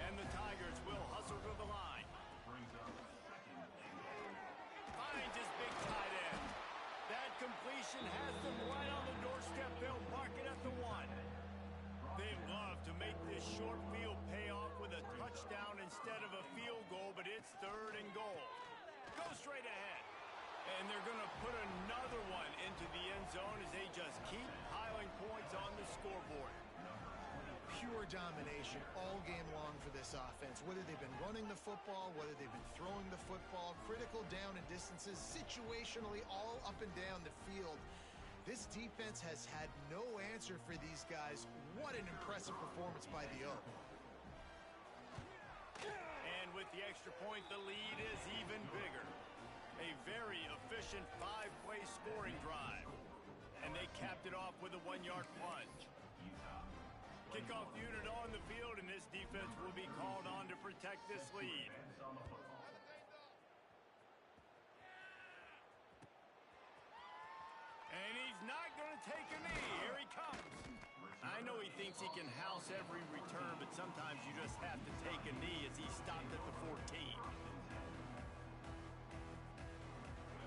And the Tigers will hustle to the line. Finds his big tight end. That completion has them right on the doorstep. They'll mark it at the 1. They love to make this short field pay off with goes straight ahead. And they're going to put another one into the end zone as they just keep piling points on the scoreboard. Pure domination all game long for this offense. Whether they've been running the football, whether they've been throwing the football, critical down and distances, situationally all up and down the field. This defense has had no answer for these guys. What an impressive performance by the Oak. And with the extra point, the lead is even bigger. A very efficient 5-play scoring drive. And they capped it off with a 1-yard plunge. Kickoff unit on the field, and this defense will be called on to protect this lead. And he's not going to take a knee. Here he comes. I know he thinks he can house every return, but sometimes you just have to take a knee as he stopped at the 14.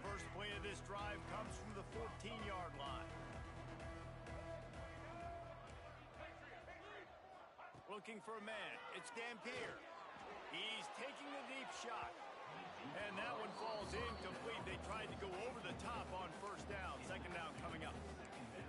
First play of this drive comes from the 14-yard line. Looking for a man. It's Dampier. He's taking the deep shot. And that one falls incomplete. They tried to go over the top on first down. Second down coming up.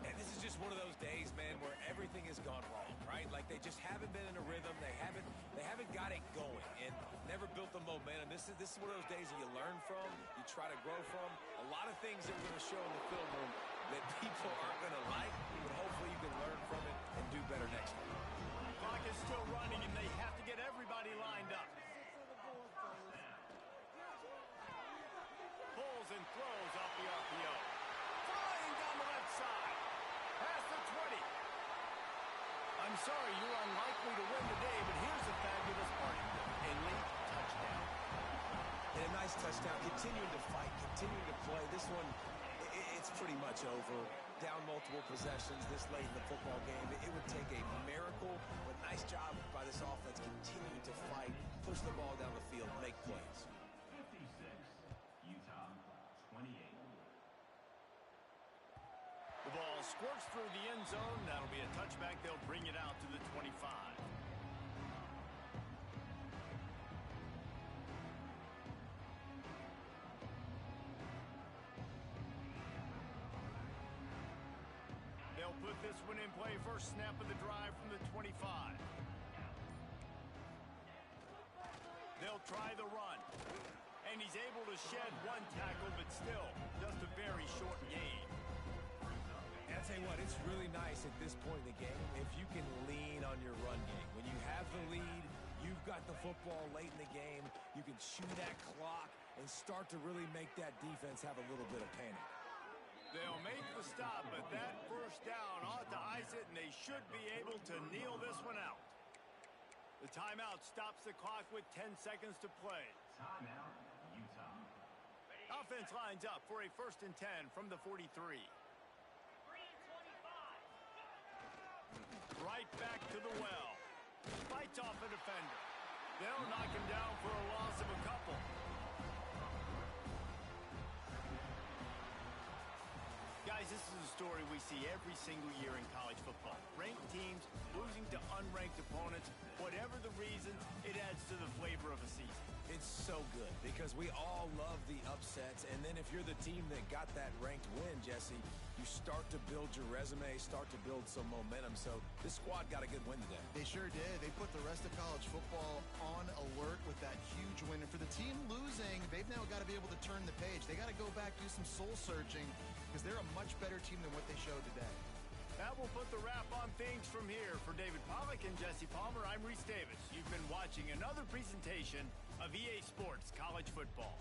And this is just one of those days, man, where everything has gone wrong, right? Like they just haven't been in a rhythm. They haven't got it going and never built the momentum. This is one of those days that you learn from, you try to grow from. A lot of things that we're going to show in the film room that people aren't going to like, but hopefully you can learn from it and do better next time. Clock is still running, and they have to get everybody lined up. Pulls and throws off the RPO. Flying down the left side. Past the 20. I'm sorry, you're unlikely to win the day, but here's a fabulous party. A late touchdown. And a nice touchdown. Continuing to fight, continuing to play. This one, it's pretty much over. Down multiple possessions this late in the football game. It would take a miracle, but nice job by this offense continuing to fight, push the ball down the field, make plays. 56, Utah, 28. The ball squirts through the end zone. That'll be a touchback. They'll bring it out to the 25. They'll put this one in play. First snap of the drive from the 25. They'll try the run. And he's able to shed one tackle, but still just a very short gain. And I'll tell you what, it's really nice at this point in the game if you can lean on your run game. When you have the lead, you've got the football late in the game, you can chew that clock and start to really make that defense have a little bit of panic. They'll make the stop, but that first down ought to ice it, and they should be able to kneel this one out. The timeout stops the clock with 10 seconds to play. Timeout, Utah. Offense lines up for a 1st and 10 from the 43. Right back to the well. Fights off a defender. They'll knock him down for a loss of a couple. Guys, this is a story we see every single year in college football. Ranked teams losing to unranked opponents. Whatever the reason, it adds to the flavor of a season. It's so good because we all love the upsets, and then if you're the team that got that ranked win, Jesse, you start to build your resume, start to build some momentum. So this squad got a good win today. They sure did. They put the rest of college football on alert with that huge win. And for the team losing, they've now got to be able to turn the page. They got to go back, do some soul searching, because they're a much better team than what they showed today. That will put the wrap on things from here. For David Pollack and Jesse Palmer, I'm Reese Davis. You've been watching another presentation of EA Sports College Football.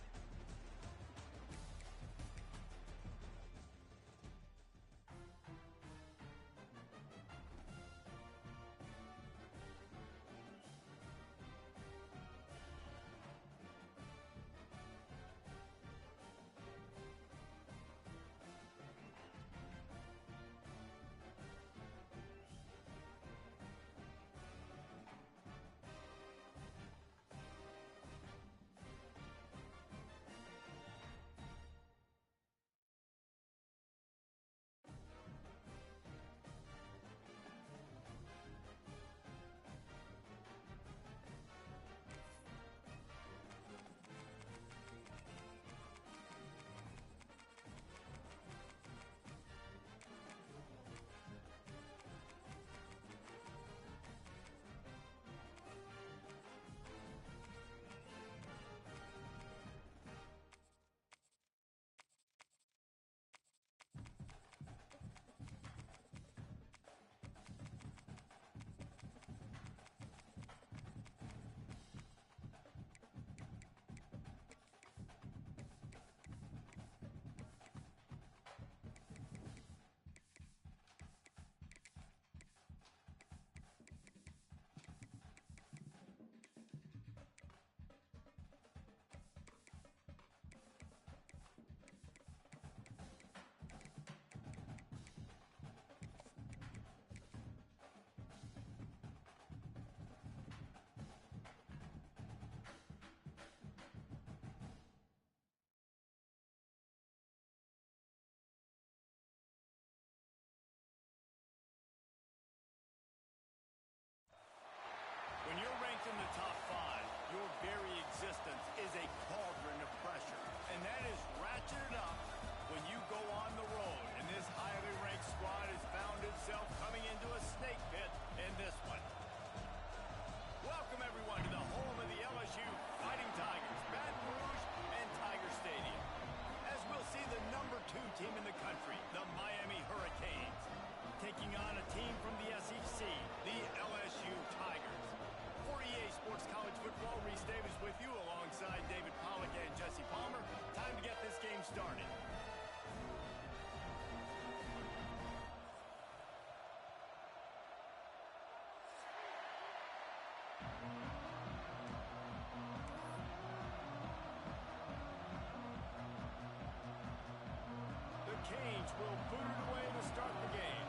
offense will boot it away to start the game.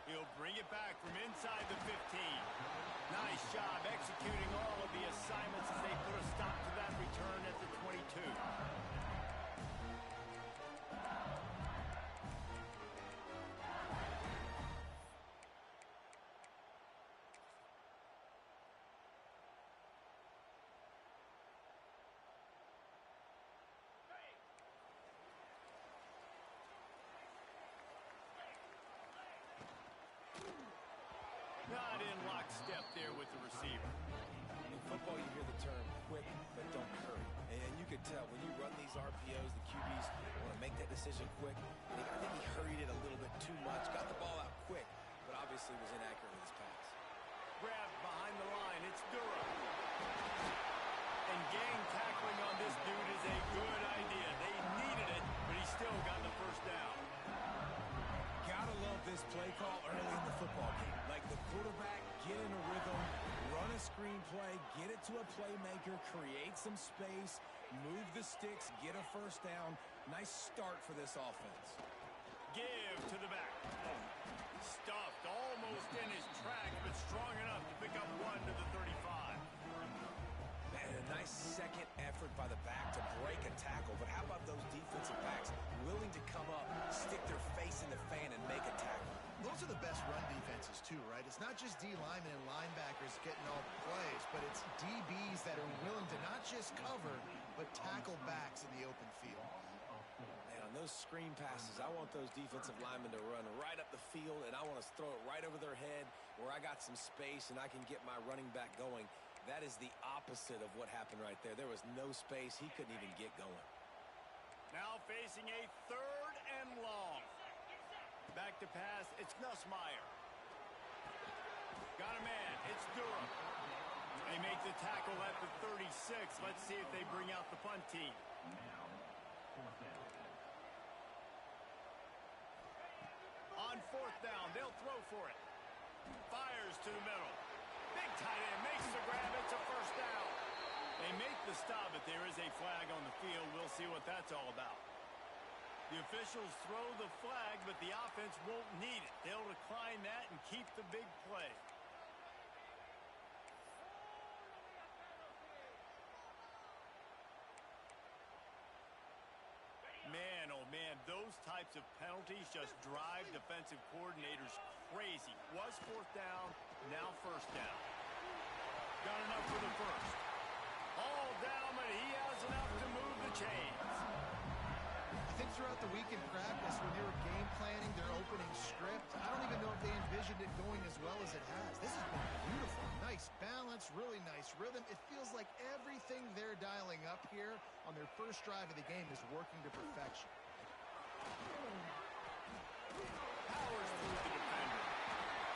He'll bring it back from inside the 15. Nice job executing all of the assignments as they put a stop to that return at the 22. Not in lockstep there with the receiver. In football, you hear the term quick, but don't hurry. And you can tell when you run these RPOs, the QBs want to make that decision quick. I think he hurried it a little bit too much, got the ball out quick, but obviously was inaccurate with his pass. Grabbed behind the line. It's Durham. And gang tackling on this dude is a good idea. They needed it, but he still got the first down. Gotta love this play call early in the football game. Like the quarterback, get in a rhythm, run a screen play, get it to a playmaker, create some space, move the sticks, get a first down. Nice start for this offense. Give to the back. Stuffed almost in his track, but strong enough to pick up one to the 35. Man, a nice second effort by the back to break a tackle. But how about those defensive backs willing to come up, stick their face in the fan, and make a tackle? Those are the best run defenses, too, right? It's not just D linemen and linebackers getting all the plays, but it's DBs that are willing to not just cover, but tackle backs in the open field. Man, on those screen passes, I want those defensive linemen to run right up the field, and I want to throw it right over their head where I got some space and I can get my running back going. That is the opposite of what happened right there. There was no space. He couldn't even get going. Now facing a 3rd and long. Back to pass, it's Nussmeier. Got a man, it's Durham. They make the tackle at the 36. Let's see if they bring out the punt team. On 4th down, they'll throw for it. Fires to the middle. Big tight end makes the grab, it's a first down. They make the stop, but there is a flag on the field. We'll see what that's all about. The officials throw the flag, but the offense won't need it. They'll decline that and keep the big play. Man, oh man, those types of penalties just drive defensive coordinators crazy. Was 4th down, now 1st down. Got enough for the first. All down, but he has enough to move the chains. I think throughout the week in practice, when they were game planning their opening script, I don't even know if they envisioned it going as well as it has. This has been beautiful. Nice balance, really nice rhythm. It feels like everything they're dialing up here on their first drive of the game is working to perfection. Powers through the defender.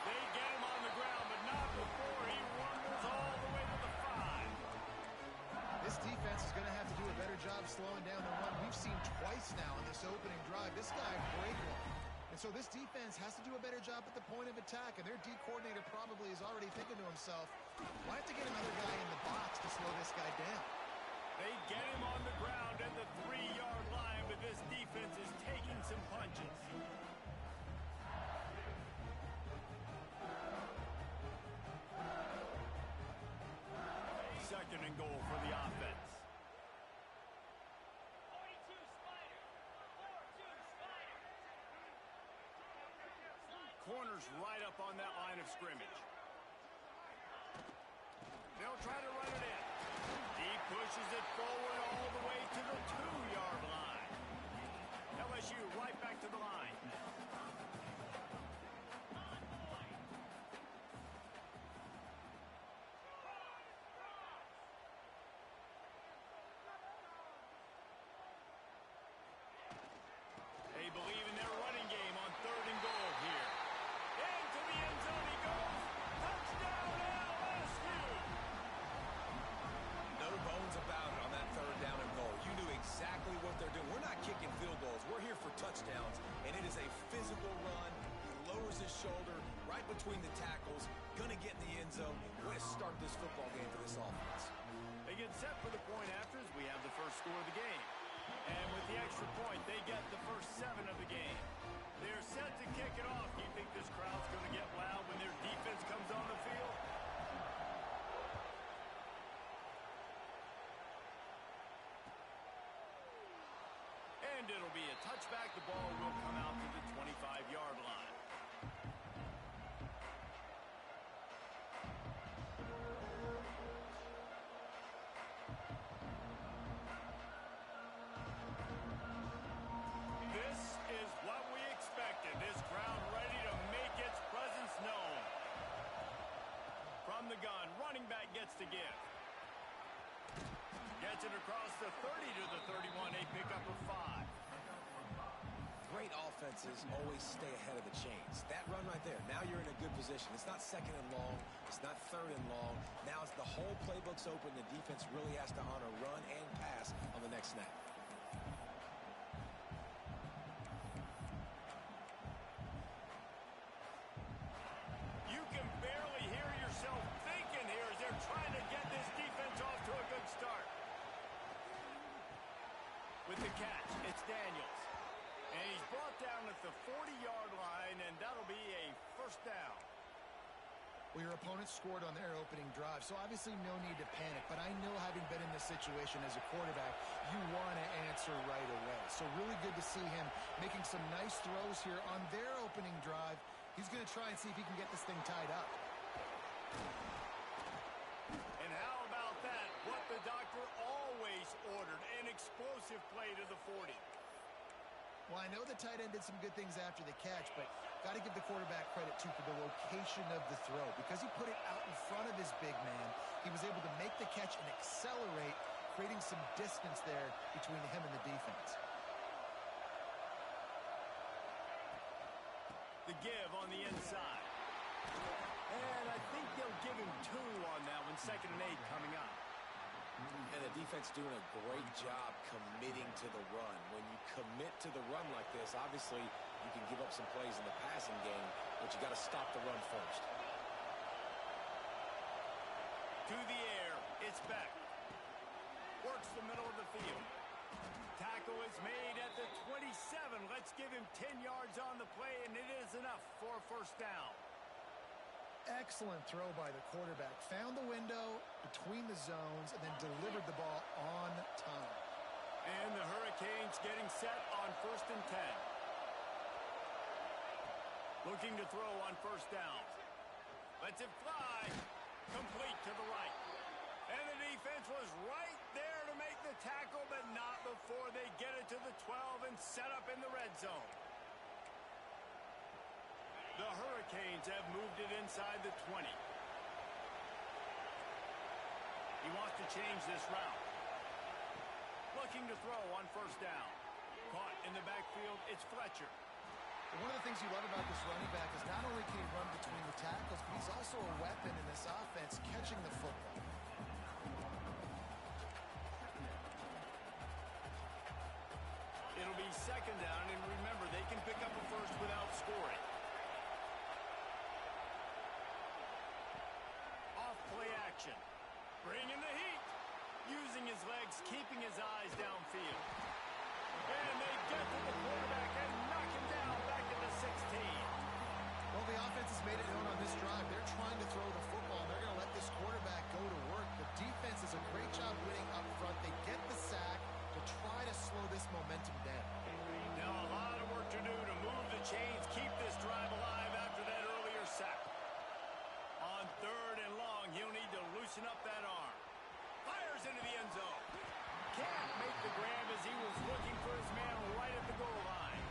They get him on the ground, but not before he rumbles all the way to the 5. This defense is going to have to do a better job slowing down the run. We've seen twice now in this opening drive. This guy break one. And so this defense has to do a better job at the point of attack. And their D coordinator probably is already thinking to himself, why have to get another guy in the box to slow this guy down? They get him on the ground at the 3-yard line, but this defense is taking some punches. Second and goal for the offense. Corners right up on that line of scrimmage. They'll try to run it in. He pushes it forward all the way to the 2-yard line. LSU right back to the line. They believe in their running game on 3rd and goal here. Into the end zone he goes. Touchdown LSU! No bones about it on that 3rd down and goal. You knew exactly what they're doing. We're not kicking field goals. We're here for touchdowns, and it is a physical run. You lowers his shoulder right between the tackles, gonna get in the end zone. Way to start this football game for this offense. They get set for the point after as we have the first score of the game. And with the extra point, they get the first 7 of the game. They're set to kick it off. Do you think this crowd's going to get loud when their defense comes on the field? And it'll be a touchback. The ball will come out to the 25-yard line. This is what we expected. This crowd ready to make its presence known. From the gun, running back gets to give. Gets it across the 30 to the 31. A pickup of 5. Great offenses always stay ahead of the chains. That run right there, now you're in a good position. It's not second and long. It's not third and long. Now it's the whole playbook's open. The defense really has to honor run and pass on the next snap. You can barely hear yourself thinking here as they're trying to get this defense off to a good start. With the catch, it's Daniels. And he's brought down at the 40-yard line, and that'll be a first down. Well, your opponent scored on their opening drive, so obviously no need to panic. But I know, having been in this situation as a quarterback, you want to answer right away. So really good to see him making some nice throws here on their opening drive. He's going to try and see if he can get this thing tied up. And how about that? What the doctor always ordered, an explosive play to the 40. Well, I know the tight end did some good things after the catch, but got to give the quarterback credit, too, for the location of the throw. Because he put it out in front of his big man, he was able to make the catch and accelerate, creating some distance there between him and the defense. The give on the inside. And I think they'll give him 2 on that one, 2nd and 8 coming up. And the defense doing a great job committing to the run. When you commit to the run like this, obviously you can give up some plays in the passing game, but you got to stop the run first. To the air, it's Beck. Works the middle of the field. Tackle is made at the 27. Let's give him 10 yards on the play, and it is enough for a first down. Excellent throw by the quarterback. Found the window between the zones and then delivered the ball on time. And the Hurricanes getting set on 1st and 10. Looking to throw on first down. Lets it fly. Complete to the right. And the defense was right there to make the tackle, but not before they get it to the 12 and set up in the red zone. The Hurricanes have moved it inside the 20. He wants to change this route. Looking to throw on first down. Caught in the backfield, it's Fletcher. One of the things you love about this running back is not only can he run between the tackles, but he's also a weapon in this offense, catching the football. It'll be 2nd down, and remember, they can pick up a first without scoring. Off-play action. Bringing the heat. Using his legs, keeping his eyes downfield. And they get to the quarterback and knock him down back at the 16. Well, the offense has made it known on this drive. They're trying to throw the football, and they're going to let this quarterback go to work. The defense does a great job winning up front. They get the sack to try to slow this momentum down. Now a lot of work to do to move the chains, keep this drive alive after that earlier sack. On 3rd and long, he'll need to loosen up that arm. Fires into the end zone. Can't make the grab as he was looking for his man right at the goal line.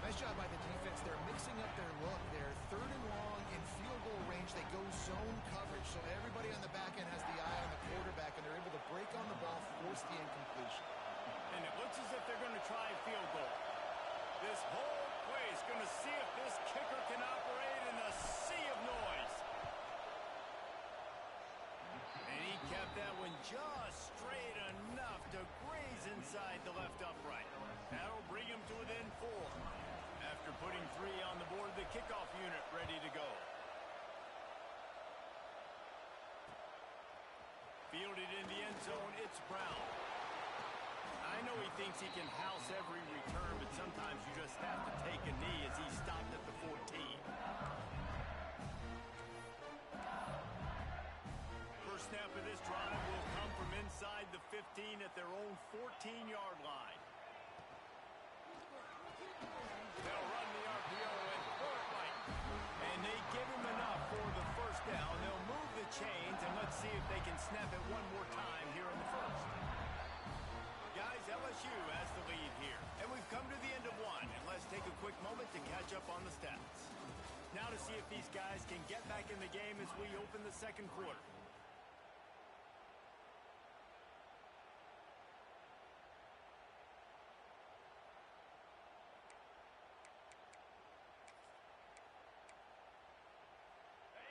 Nice job by the defense. They're mixing up their look. They're 3rd and long in field goal range. They go zone coverage, so everybody on the back end has the eye on the quarterback, and they're able to break on the ball, force the incompletion. And it looks as if they're going to try a field goal. This whole play is going to see if this kicker can operate in the sea of noise. And he kept that one just straight enough to graze inside the left upright. That'll bring him to within 4. After putting 3 on the board, the kickoff thinks he can house every return, but sometimes you just have to take a knee as he stopped at the 14. First snap of this drive will come from inside the 15 at their own 14-yard line. They'll run the RPO and throw it right. And they give him enough for the first down. They'll move the chains, and let's see if they can snap it one more time here in the first. Guys, LSU has the lead here. And we've come to the end of one. And let's take a quick moment to catch up on the stats. Now to see if these guys can get back in the game as we open the second quarter.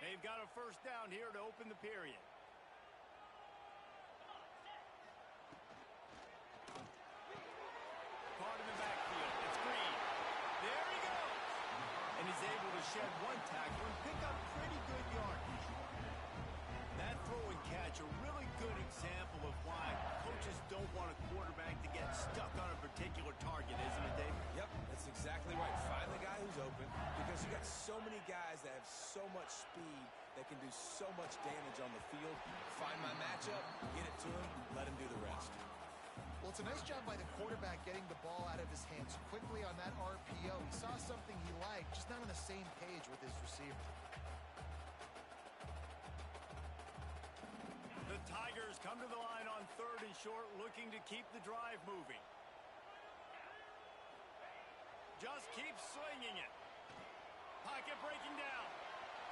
They've got a first down here to open the period. Caught in the backfield. It's Green. There he goes. And he's able to shed one tackle and pick up pretty good yardage. That throw and catch, a really good example of why coaches don't want a quarterback to get stuck on a particular target, isn't it, Dave? Yep, that's exactly right. Find the guy who's open, because you got so many guys that have so much speed that can do so much damage on the field. Find my matchup, get it to him, let him do the rest. Well, it's a nice job by the quarterback getting the ball out of his hands quickly on that RPO. He saw something he liked, just not on the same page with his receiver. The Tigers come to the line on 3rd and short, looking to keep the drive moving. Just keeps slinging it. Pocket breaking down.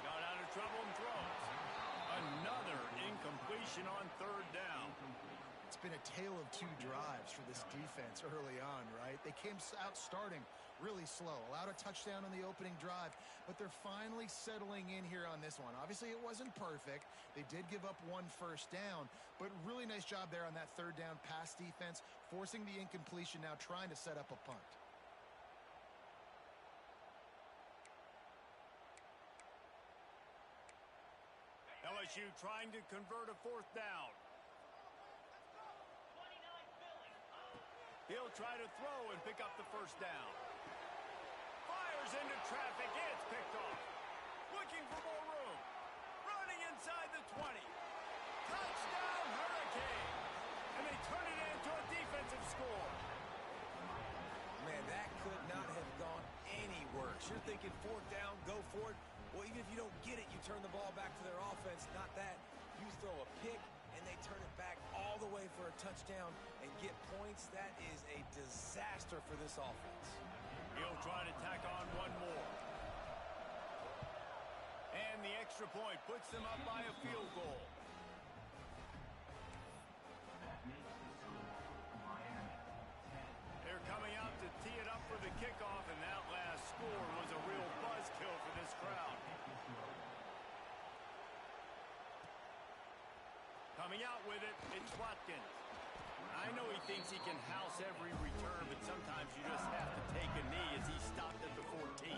Got out of trouble and throws. Another incompletion on 3rd down. It's been a tale of two drives for this defense early on, right? They came out starting really slow, allowed a touchdown on the opening drive, but they're finally settling in here on this one. Obviously, it wasn't perfect. They did give up one first down, but really nice job there on that 3rd down pass defense, forcing the incompletion, now trying to set up a punt. LSU trying to convert a 4th down. He'll try to throw and pick up the first down. Fires into traffic. It's picked off. Looking for more room. Running inside the 20. Touchdown, Hurricane. And they turn it into a defensive score. Man, that could not have gone any worse. You're thinking 4th down, go for it. Well, even if you don't get it, you turn the ball back to their offense. Not that. You throw a pick, and they turn it back all the way for a touchdown and get points. That is a disaster for this offense. He'll try to tack on one more. And the extra point puts them up by a field goal. They're coming out to tee it up for the kickoff, and that last score was a real buzzkill for this crowd. Coming out with it, it's Watkins. I know he thinks he can house every return, but sometimes you just have to take a knee as he stopped at the 14.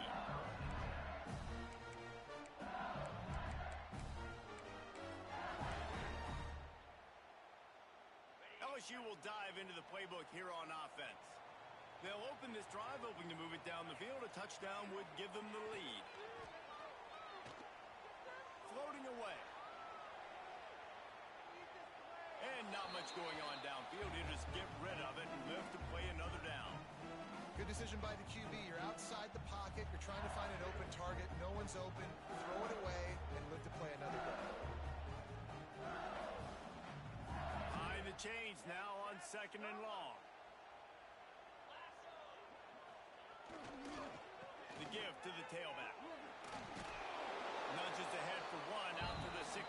LSU will dive into the playbook here on offense. They'll open this drive, hoping to move it down the field. A touchdown would give them the lead. Floating away. And not much going on downfield. You just get rid of it and live to play another down. Good decision by the QB. You're outside the pocket. You're trying to find an open target. No one's open. Throw it away and live to play another down. High the chains now on 2nd and long. The give to the tailback. Nudges ahead for one out to the 16.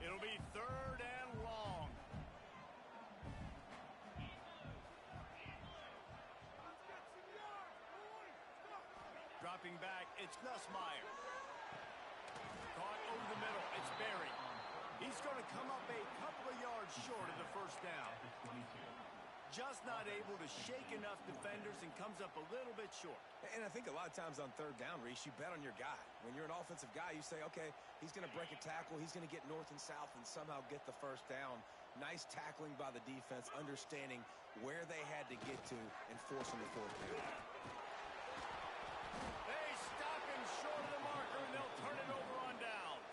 It'll be 3rd and long. Dropping back, it's Nussmeier. Caught over the middle, it's Berry. He's going to come up a couple of yards short of the first down. At the 22. Just not able to shake enough defenders and comes up a little bit short. And I think a lot of times on third down, Reese, you bet on your guy. When you're an offensive guy, you say, okay, he's going to break a tackle. He's going to get north and south and somehow get the first down. Nice tackling by the defense, understanding where they had to get to and forcing the fourth down. They stop him short of the marker, and they'll turn it over on downs.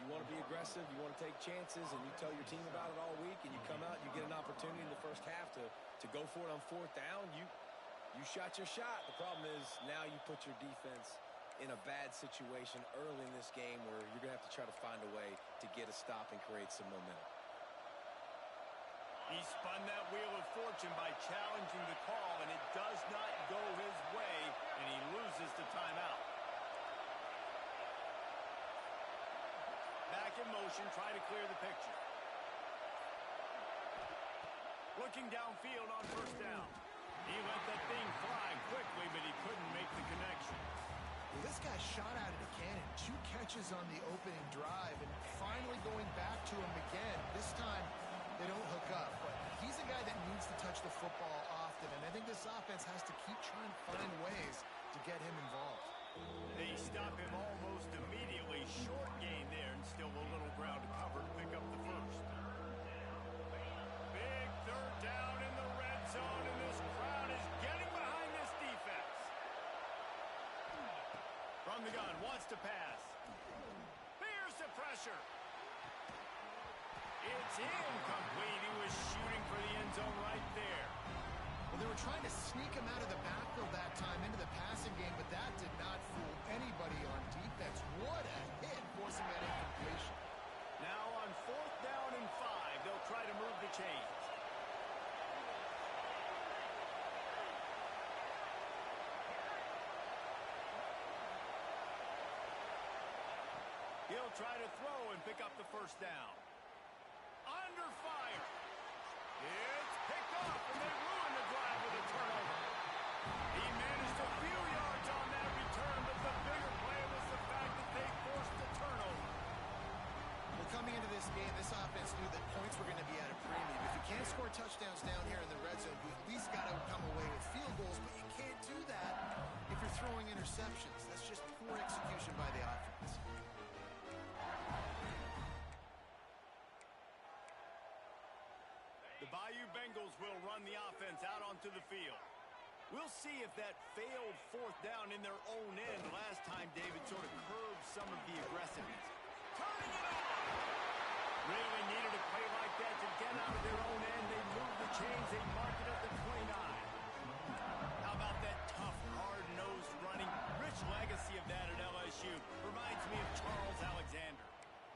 You want to be aggressive, you want to take chances, and you tell your team about it all week, and you come out and you get an opportunity in the first half to go for it on fourth down. You shot your shot. The problem is now you put your defense in a bad situation early in this game where you're going to have to try to find a way to get a stop and create some momentum. He spun that wheel of fortune by challenging the call, and it does not go his way, and he loses the timeout. Back in motion, try to clear the picture. Looking downfield on first down. He let that thing fly quickly, but he couldn't make the connection. Well, this guy shot out of the cannon. 2 catches on the opening drive, and finally going back to him again. This time, they don't hook up, but he's a guy that needs to touch the football often, and I think this offense has to keep trying to find ways to get him involved. They stop him almost immediately. Short gain there, and still a little ground to cover to pick up the first. Big third down in the red zone, and this crowd is getting behind this defense. From the gun, wants to pass. Here's the pressure. It's incomplete. He was shooting for the end zone right there. Well, they were trying to sneak him out of the backfield that time into the passing game, but that did not fool anybody on defense. What a hit, forcing that incompletion. Now on fourth down and 5, they'll try to move the chains. He'll try to throw and pick up the first down. Under fire. It's picked off, and they ruin the drive with a turnover. He managed a few yards on that return, but the bigger play was the fact that they forced the turnover. Well, coming into this game, this offense knew that points were going to be at a premium. If you can't score touchdowns down here in the red zone, you at least got to come away with field goals, but you can't do that if you're throwing interceptions. That's just poor execution by the offense. The Bayou Bengals will run the offense out onto the field. We'll see if that failed fourth down in their own end last time, David, sort of curbed some of the aggressiveness. Turning it on! Really needed a play like that to get out of their own end. They moved the chains. They mark it at the 29. How about that tough, hard-nosed running? Rich legacy of that at LSU. Reminds me of Charles Alexander.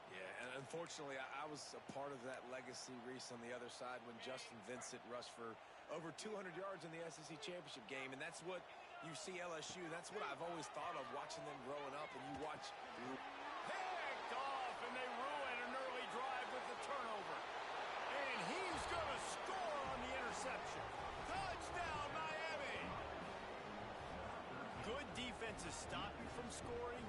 Yeah, and unfortunately, I was a part of that legacy, Reese, on the other side when Justin Vincent rushed for over 200 yards in the SEC Championship game, and that's what you see LSU. That's what I've always thought of watching them growing up, and you watch. Picked off, and they ruin an early drive with the turnover. And he's going to score on the interception. Touchdown, Miami! Good defenses stop you from scoring.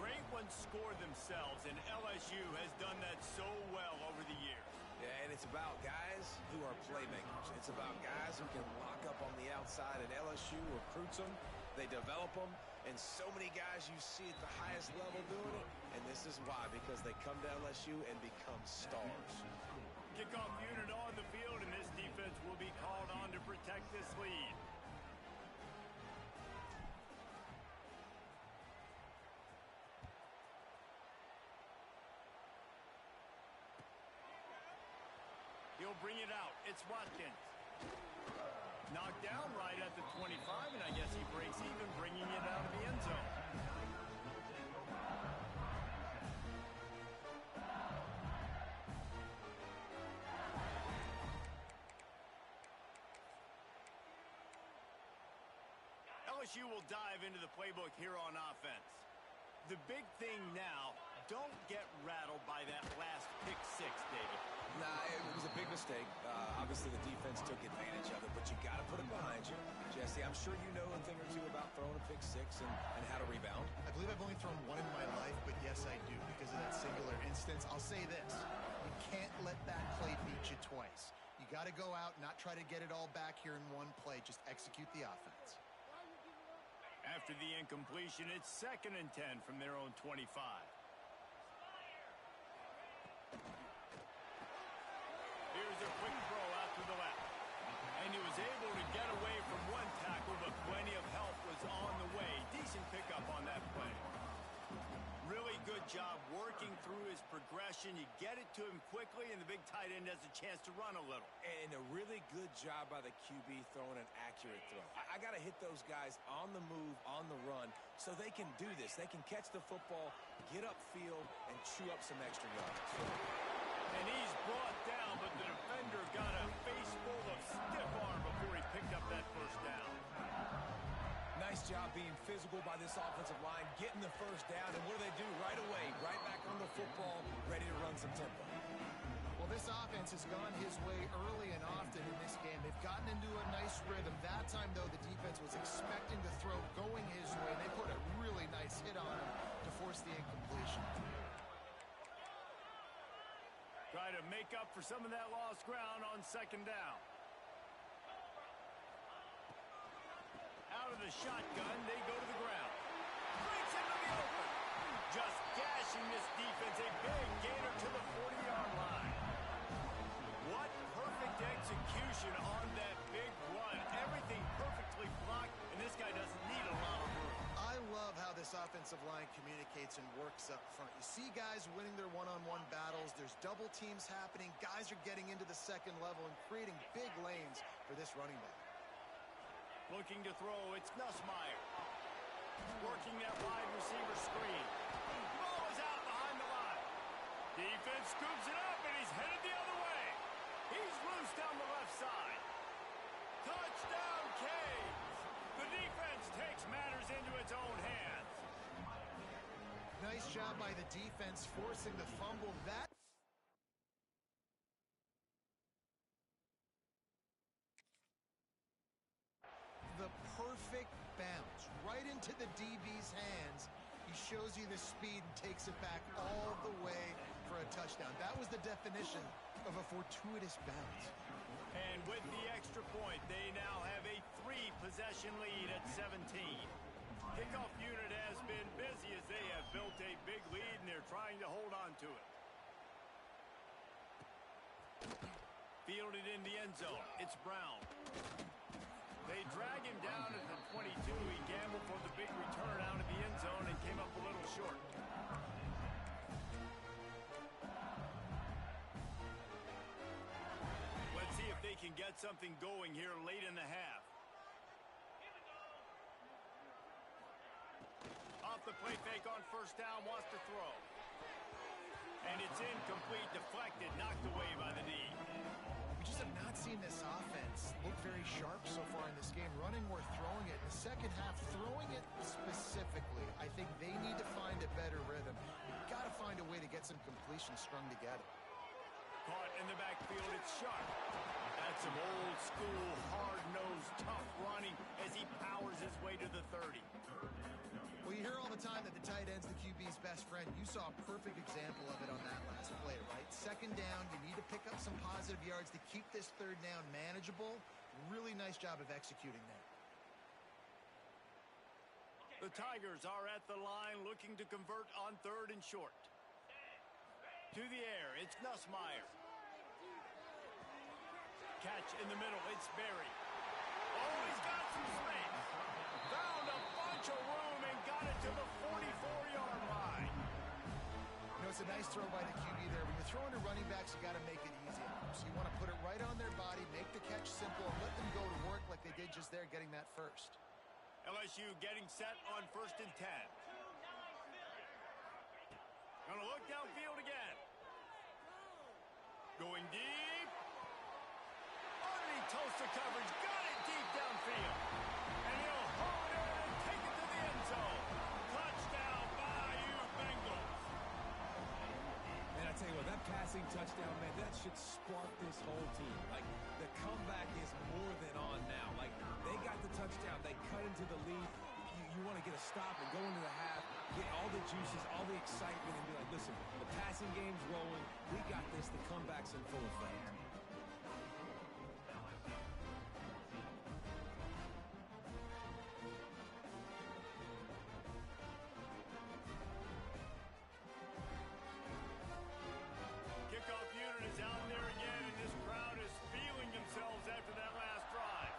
Great ones score themselves, and LSU has done that so well over the years. Yeah, and it's about guys who are playmakers. It's about guys who can lock up on the outside, and LSU recruits them. They develop them, and so many guys you see at the highest level doing it, and this is why, because they come to LSU and become stars. Kickoff unit on the field, and this defense will be called on to protect this lead. He'll bring it out. It's Watkins. Knocked down right at the 25, and I guess he breaks even, bringing it out of the end zone. LSU will dive into the playbook here on offense. The big thing now, don't get rattled by that last pick six, David. Nah, it was a big mistake. Obviously, the defense took advantage of it, but you got to put it behind you. Jesse, I'm sure you know a thing or two about throwing a pick six and how to rebound. I believe I've only thrown one in my life, but yes, I do because of that singular instance. I'll say this. You can't let that play beat you twice. You got to go out, not try to get it all back here in one play. Just execute the offense. After the incompletion, it's 2nd and 10 from their own 25. Here's a quick throw out to the left. And he was able to get away from one tackle, but plenty of help was on the way. Decent pickup on that play. Really good job working through his progression. You get it to him quickly, and the big tight end has a chance to run a little. And a really good job by the QB throwing an accurate throw. I got to hit those guys on the move, on the run, so they can do this. They can catch the football, get upfield, and chew up some extra yards. And he's brought down, but the defender got a face full of stiff arm before he picked up that first down. Nice job being physical by this offensive line, getting the first down, and what do? Right away, right back on the football, ready to run some tempo. Well, this offense has gone his way early and often in this game. They've gotten into a nice rhythm. That time, though, the defense was expecting the throw going his way. They put a really nice hit on him to force the incompletion. Try to make up for some of that lost ground on 2nd down. Out of the shotgun, they go to the ground. Breaks into the open. Just gashing this defense. A big gainer to the 40-yard line. What perfect execution on that big run. Everything perfectly blocked, and this guy doesn't need a lot of room. I love how this offensive line communicates and works up front. You see guys winning their one-on-one battles. There's double teams happening. Guys are getting into the second level and creating big lanes for this running back. Looking to throw, it's Nussmeier. Working that wide receiver screen. Ball is out behind the line. Defense scoops it up, and he's headed the other way. He's loose down the left side. Touchdown, Canes! The defense takes matters into its own hands. Nice job by the defense forcing the fumble. That the perfect bounce right into the DB's hands. He shows you the speed and takes it back all the way for a touchdown. That was the definition of a fortuitous bounce. And with the extra point, they now have a 3-possession lead at 17. Kickoff unit has been busy as they have built a big lead, and they're trying to hold on to it. Fielded in the end zone. It's Brown. They drag him down at the 22. He gambled for the big return out of the end zone and came up a little short. Let's see if they can get something going here late in the half. Off the play fake on 1st down, wants to throw. And it's incomplete, deflected, knocked away by the D. We just have not seen this offense look very sharp so far in this game. Running or throwing it. In the second half, throwing it specifically, I think they need to find a better rhythm. You've got to find a way to get some completions strung together. Caught in the backfield, it's Sharp. That's some old school, hard-nosed, tough running as he powers his way to the 30. Well, you hear all the time that the tight end's the QB's best friend. You saw a perfect example of it on that last play, right? 2nd down, you need to pick up some positive yards to keep this 3rd down manageable. Really nice job of executing that. The Tigers are at the line looking to convert on 3rd and short. To the air, it's Nussmeier. Catch in the middle, it's Berry. Oh, he's got some space. Found a bunch of room and got it to the 44-yard line. You know, it's a nice throw by the QB there. When you're throwing to running backs, you got to make it easy. So you want to put it right on their body, make the catch simple, and let them go to work like they did just there, getting that first. LSU getting set on 1st and 10. Gonna look downfield again. Going deep. Underneath Tulsa coverage. Got it deep downfield. And he'll hold it and take it to the end zone. Touchdown, Bayou Bengals. Man, I tell you what, that pass passing touchdown, man, that should spark this whole team. Like, the comeback is more than on now. Like, they got the touchdown. They cut into the lead. You want to get a stop and go into the half, get all the juices, all the excitement, and be like, listen, the passing game's rolling. We got this. The comeback's in full effect. Kickoff unit is out there again, and this crowd is feeling themselves after that last drive.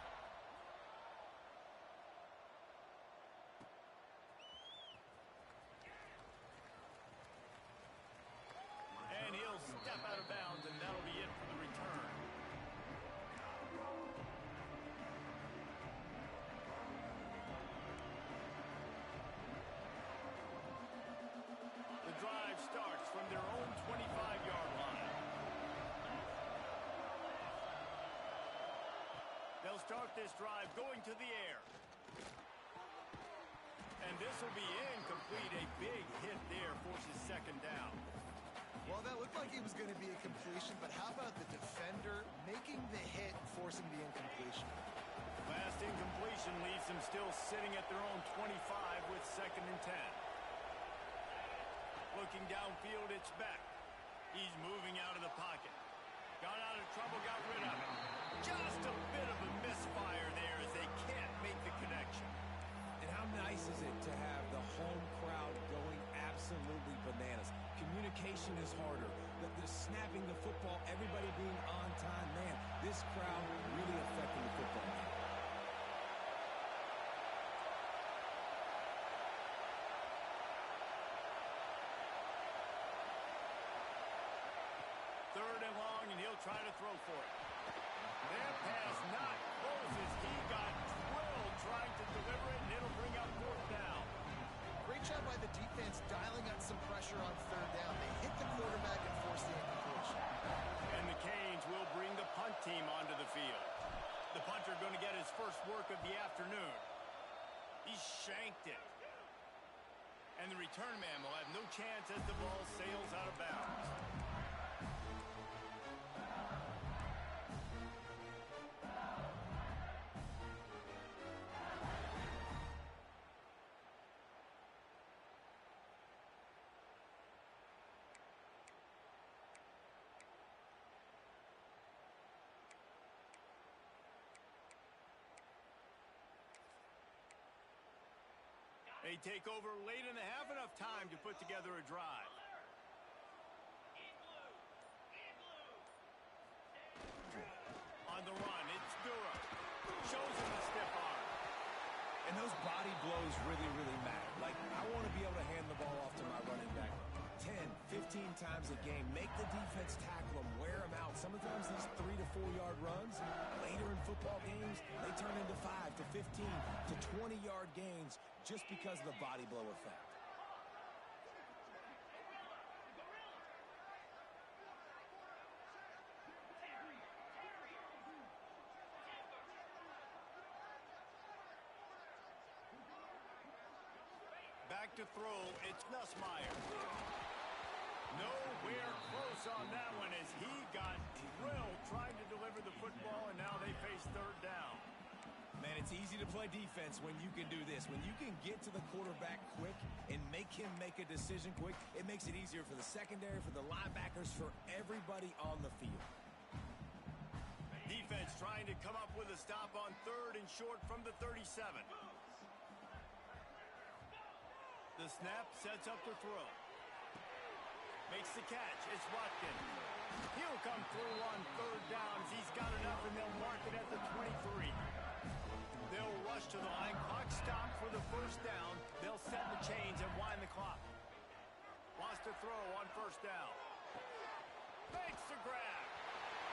And he'll step out of bounds, and that'll be it for the return. The drive starts from their own 25-yard line. They'll start this drive going to the air. And this will be incomplete. A big hit there forces second down. Well, that looked like it was going to be a completion, but how about the defender making the hit and forcing the incompletion? Last incompletion leaves them still sitting at their own 25 with second and 10. Looking downfield, it's Beck. He's moving out of the pocket. Got out of trouble, got rid of it. Just a bit of a misfire there as they can't make the connection. And how nice is it to have the home crowd going absolutely bananas? Communication is harder. The snapping the football, everybody being on time. Man, this crowd really affecting the football game. Third and long, and he'll try to throw for it. That pass not close as he got drilled trying to deliver it, and it'll bring up fourth down. Great job by the defense dialing up some pressure on third down. They hit the quarterback and forced the incompletion. And the Canes will bring the punt team onto the field. The punter going to get his first work of the afternoon. He shanked it. And the return man will have no chance as the ball sails out of bounds. They take over late in the half, enough time to put together a drive. On the run, it's Dura. Shows him the stiff arm. And those body blows really, really matter. Like, I want to be able to hand the ball off to my running back 10, 15 times a game. Make the defense tackle them, wear them out. Sometimes these 3 to 4 yard runs, later in football games, they turn into 5 to 15 to 20 yard gains just because of the body blow effect. Back to throw, it's Nussmeier. Nowhere close on that one as he got drilled trying to deliver the football, and now they face third down. Man, it's easy to play defense when you can do this. When you can get to the quarterback quick and make him make a decision quick, it makes it easier for the secondary, for the linebackers, for everybody on the field. Defense trying to come up with a stop on third and short from the 37. The snap sets up the throw. Makes the catch. It's Watkins. He'll come through on third down as he's got enough, and they'll mark it at the 23. They'll rush to the line. Clock stop for the first down. They'll set the chains and wind the clock. Wants to throw on first down. Fakes the grab.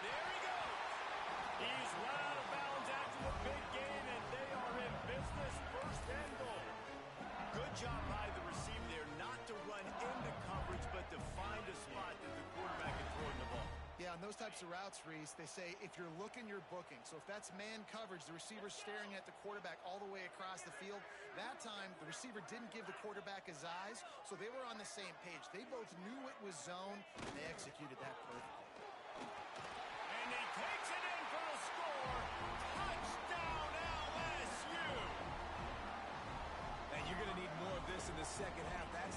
There he goes. He's run out of bounds after the big gain, and they are in business. First and goal. Good job by the receiver there not to run into coverage, but to find a spot that the quarterback can throw in the ball. Yeah, on those types of routes, Reese, they say if you're looking, you're booking. So if that's man coverage, the receiver's staring at the quarterback all the way across the field. That time, the receiver didn't give the quarterback his eyes, so they were on the same page. They both knew it was zone, and they executed that perfectly.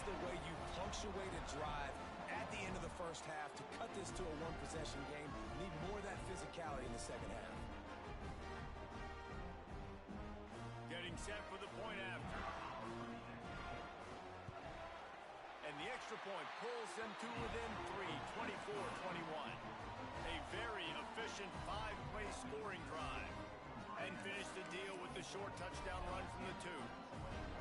the way you punctuate a drive at the end of the first half to cut this to a one-possession game. You need more of that physicality in the second half. Getting set for the point after. And the extra point pulls them to within 3, 24-21. A very efficient 5-play scoring drive. And finish the deal with the short touchdown run from the 2.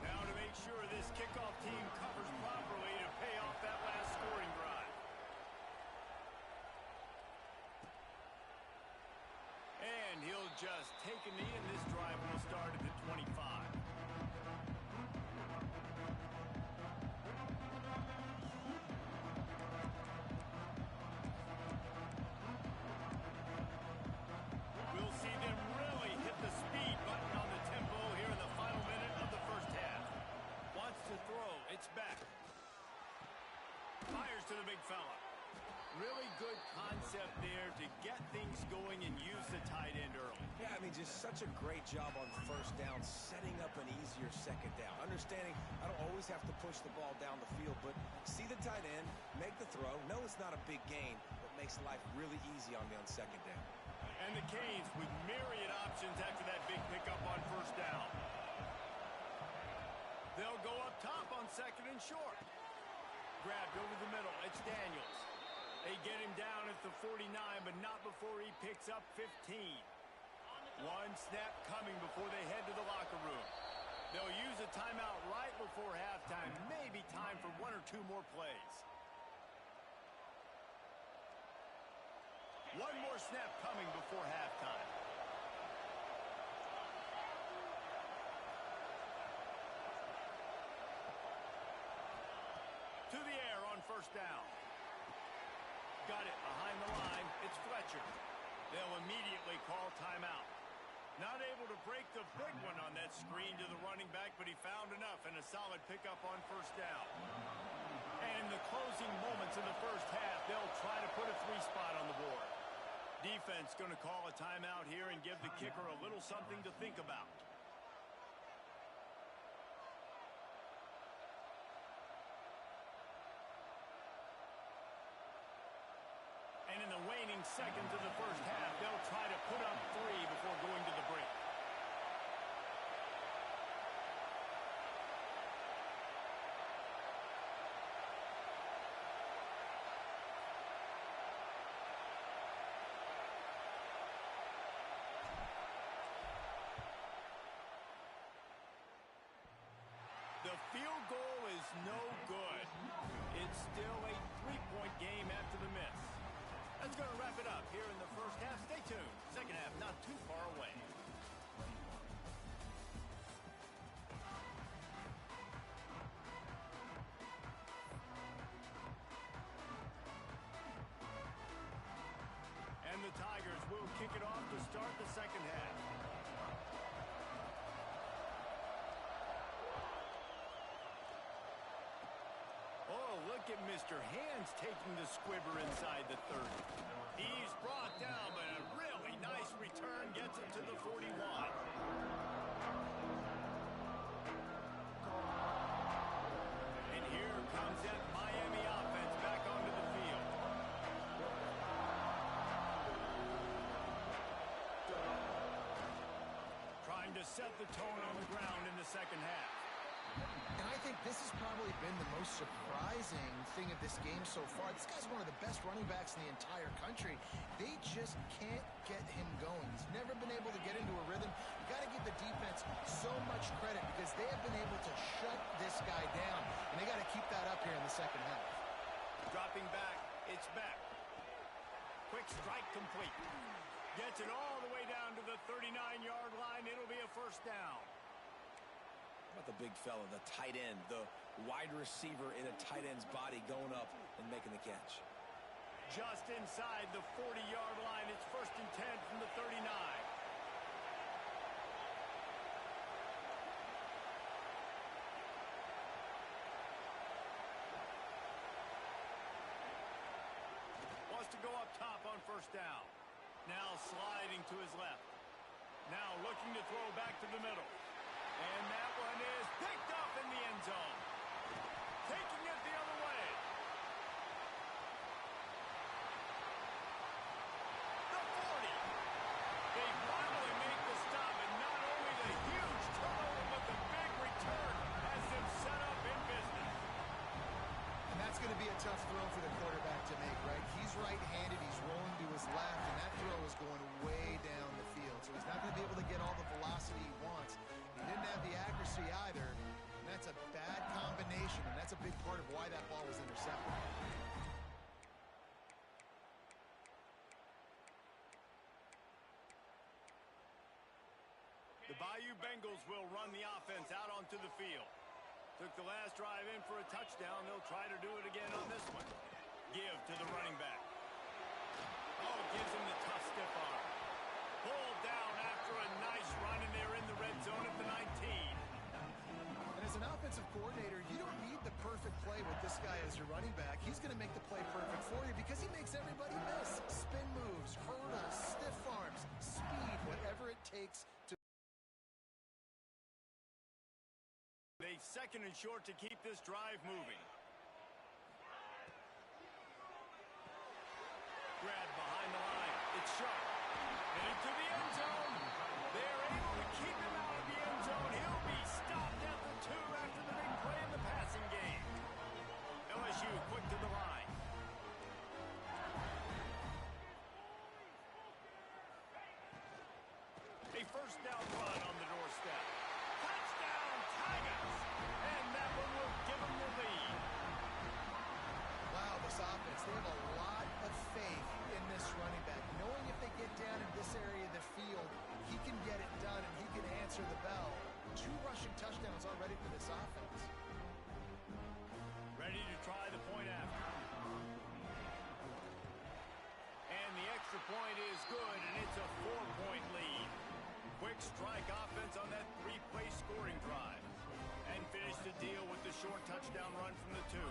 Now to make sure this kickoff team covers properly to pay off that last scoring drive. And he'll just take a knee, and this drive will start at the 25. We'll see them really hit the speed button on the tempo here in the final minute of the first half. Wants to throw. It's back. Fires to the big fella. Really good concept there to get things going and use the tight end early. Yeah, I mean, just such a great job on first down, setting up an easier second down. Understanding I don't always have to push the ball down the field, but see the tight end, make the throw. No, it's not a big gain, but makes life really easy on me on second down. And the Canes with myriad options after that big pickup on first down. They'll go up top on second and short. Grabbed over the middle. It's Daniels. They get him down at the 49, but not before he picks up 15. One snap coming before they head to the locker room. They'll use a timeout right before halftime. Maybe time for 1 or 2 more plays. One more snap coming before halftime. To the air on first down. Got it behind the line. It's Fletcher. They'll immediately call timeout. Not able to break the big one on that screen to the running back, but he found enough and a solid pickup on first down. And in the closing moments of the first half, they'll try to put a 3-spot on the board. Defense going to call a timeout here and give the kicker a little something to think about. And in the waning seconds of the first half, they'll try to put up 3 before going to the break. The field goal is no good. It's still a 3-point game after the miss. That's going to wrap it up here in the first half. Stay tuned. Second half not too far away. And the Tigers will kick it off to start the second half. Oh, look at Mr. Hands taking the squibber inside the 30. He's brought down, but a really nice return gets him to the 41. And here comes that Miami offense back onto the field. Trying to set the tone on the ground in the second half. And I think this has probably been the most surprising thing of this game so far. This guy's one of the best running backs in the entire country. They just can't get him going. He's never been able to get into a rhythm. You got to give the defense so much credit because they have been able to shut this guy down. And they got to keep that up here in the second half. Dropping back, it's back. Quick strike complete. Gets it all the way down to the 39-yard line. It'll be a first down. How about the big fella, the tight end, the wide receiver in a tight end's body going up and making the catch? Just inside the 40-yard line. It's first and 10 from the 39. Wants to go up top on first down. Now sliding to his left. Now looking to throw back to the middle. And that one is picked up in the end zone. Taking tough throw for the quarterback to make, right? He's right-handed, he's rolling to his left, and that throw is going way down the field. So he's not going to be able to get all the velocity he wants. He didn't have the accuracy either, and that's a bad combination, and that's a big part of why that ball was intercepted. The Bayou Bengals will run the offense out onto the field. Took the last drive in for a touchdown. They'll try to do it again on this one. Give to the running back. Oh, gives him the tough stiff arm. Pulled down after a nice run, and they're in the red zone at the 19. And as an offensive coordinator, you don't need the perfect play with this guy as your running back. He's going to make the play perfect for you because he makes everybody miss. Spin moves, hurdles, stiff arms, speed, whatever it takes to... They second and short to keep this drive moving. Grab behind the line. It's sharp. Headed to the end zone. They're able to keep him out of the end zone. He'll be stopped at the 2 after the big play in the passing game. LSU quick to the line. A first down run on the doorstep. Touchdown, Tigers! And that one will give them the lead. Wow, this offense, they have a lot of faith in this running back. Knowing if they get down in this area of the field, he can get it done and he can answer the bell. 2 rushing touchdowns already for this offense. Ready to try the point after. And the extra point is good, and it's a 4-point lead. Quick strike offense on that 3-play scoring drive. And finish the deal with the short touchdown run from the 2.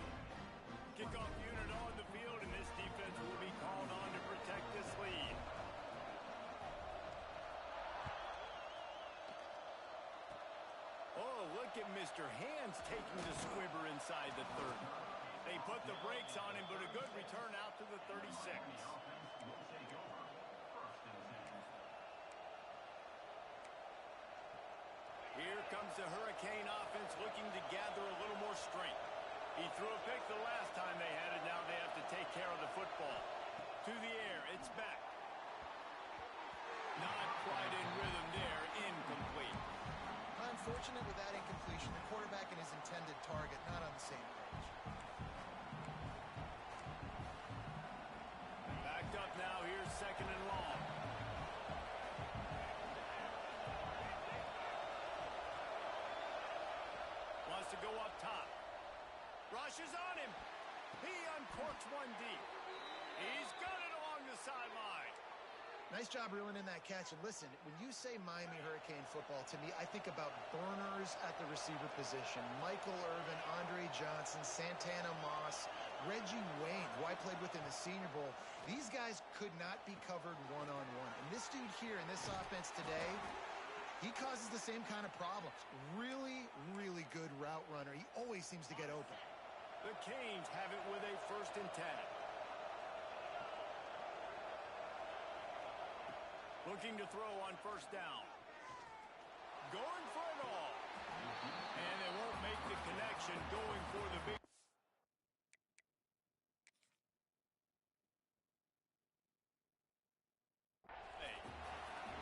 Kickoff unit on the field, and this defense will be called on to protect this lead. Oh, look at Mr. Hands taking the squibber inside the 30. They put the brakes on him, but a good return out to the 36. Here comes the Hurricane offense looking to gather a little more strength. He threw a pick the last time they had it. Now they have to take care of the football. To the air, it's back. Not quite in rhythm there, incomplete. Unfortunate with that incompletion. The quarterback and his intended target not on the same page. Backed up now, here's second and long. Wants to go up top. Rushes on him. He uncorks one deep. He's got it along the sideline. Nice job reeling in that catch. And listen, when you say Miami Hurricane football, to me, I think about burners at the receiver position. Michael Irvin, Andre Johnson, Santana Moss, Reggie Wayne, who I played with in the Senior Bowl. These guys could not be covered one-on-one. And this dude here in this offense today, he causes the same kind of problems. Really, really good route runner. He always seems to get open. The Canes have it with a 1st and 10. Looking to throw on 1st down. Going for it all. And they won't make the connection, going for the big...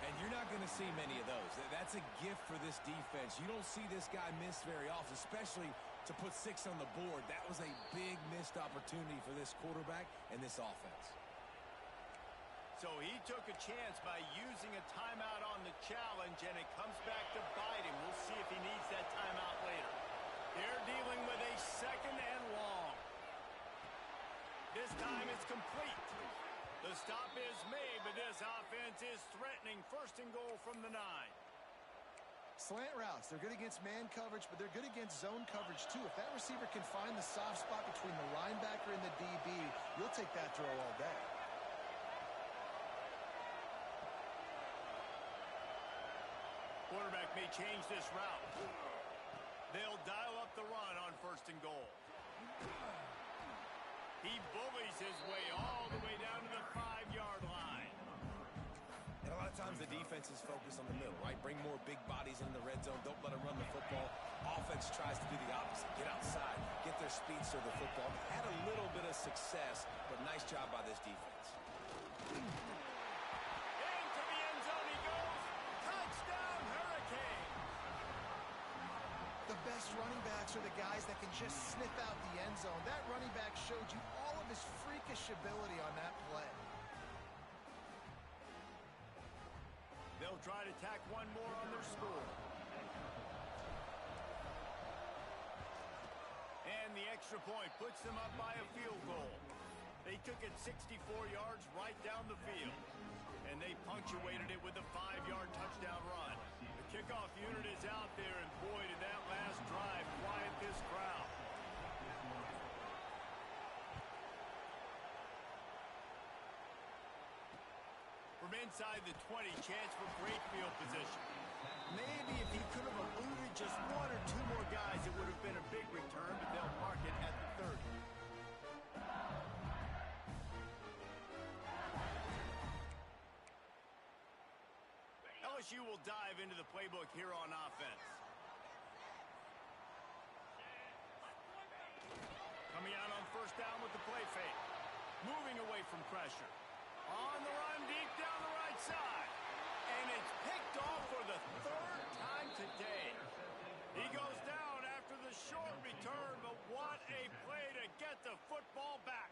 And you're not going to see many of those. That's a gift for this defense. You don't see this guy miss very often, especially to put 6 on the board. That was a big missed opportunity for this quarterback and this offense. So he took a chance by using a timeout on the challenge, and it comes back to bite him. We'll see if he needs that timeout later. They're dealing with a 2nd and long. This time it's complete. The stop is made, but this offense is threatening 1st and goal from the 9. Slant routes, they're good against man coverage, but they're good against zone coverage too. If that receiver can find the soft spot between the linebacker and the DB, you'll take that throw all day. Quarterback may change this route. They'll dial up the run on 1st and goal. He bullies his way all the way down to the 5-yard line. And a lot of times the defense is focused on the middle, right? Bring more big bodies into the red zone. Don't let them run the football. Offense tries to do the opposite. Get outside, get their speedster the football. Had a little bit of success, but nice job by this defense. Into the end zone he goes. Touchdown, Hurricane. The best running backs are the guys that can just sniff out the end zone. That running back showed you all of his freakish ability on that play. They'll try to tack one more on their score. And the extra point puts them up by a field goal. They took it 64 yards right down the field. And they punctuated it with a 5-yard touchdown run. The kickoff unit is out there, and boy, did that last drive quiet this crowd. From inside the 20, chance for great field position. Maybe if he could have eluded just one or two more guys, it would have been a big return, but they'll mark it at the 30. LSU will dive into the playbook here on offense. Coming out on first down with the play fake. Moving away from pressure. On the run deep down the right side. And it's picked off for the third time today. He goes down after the short return, but what a play to get the football back.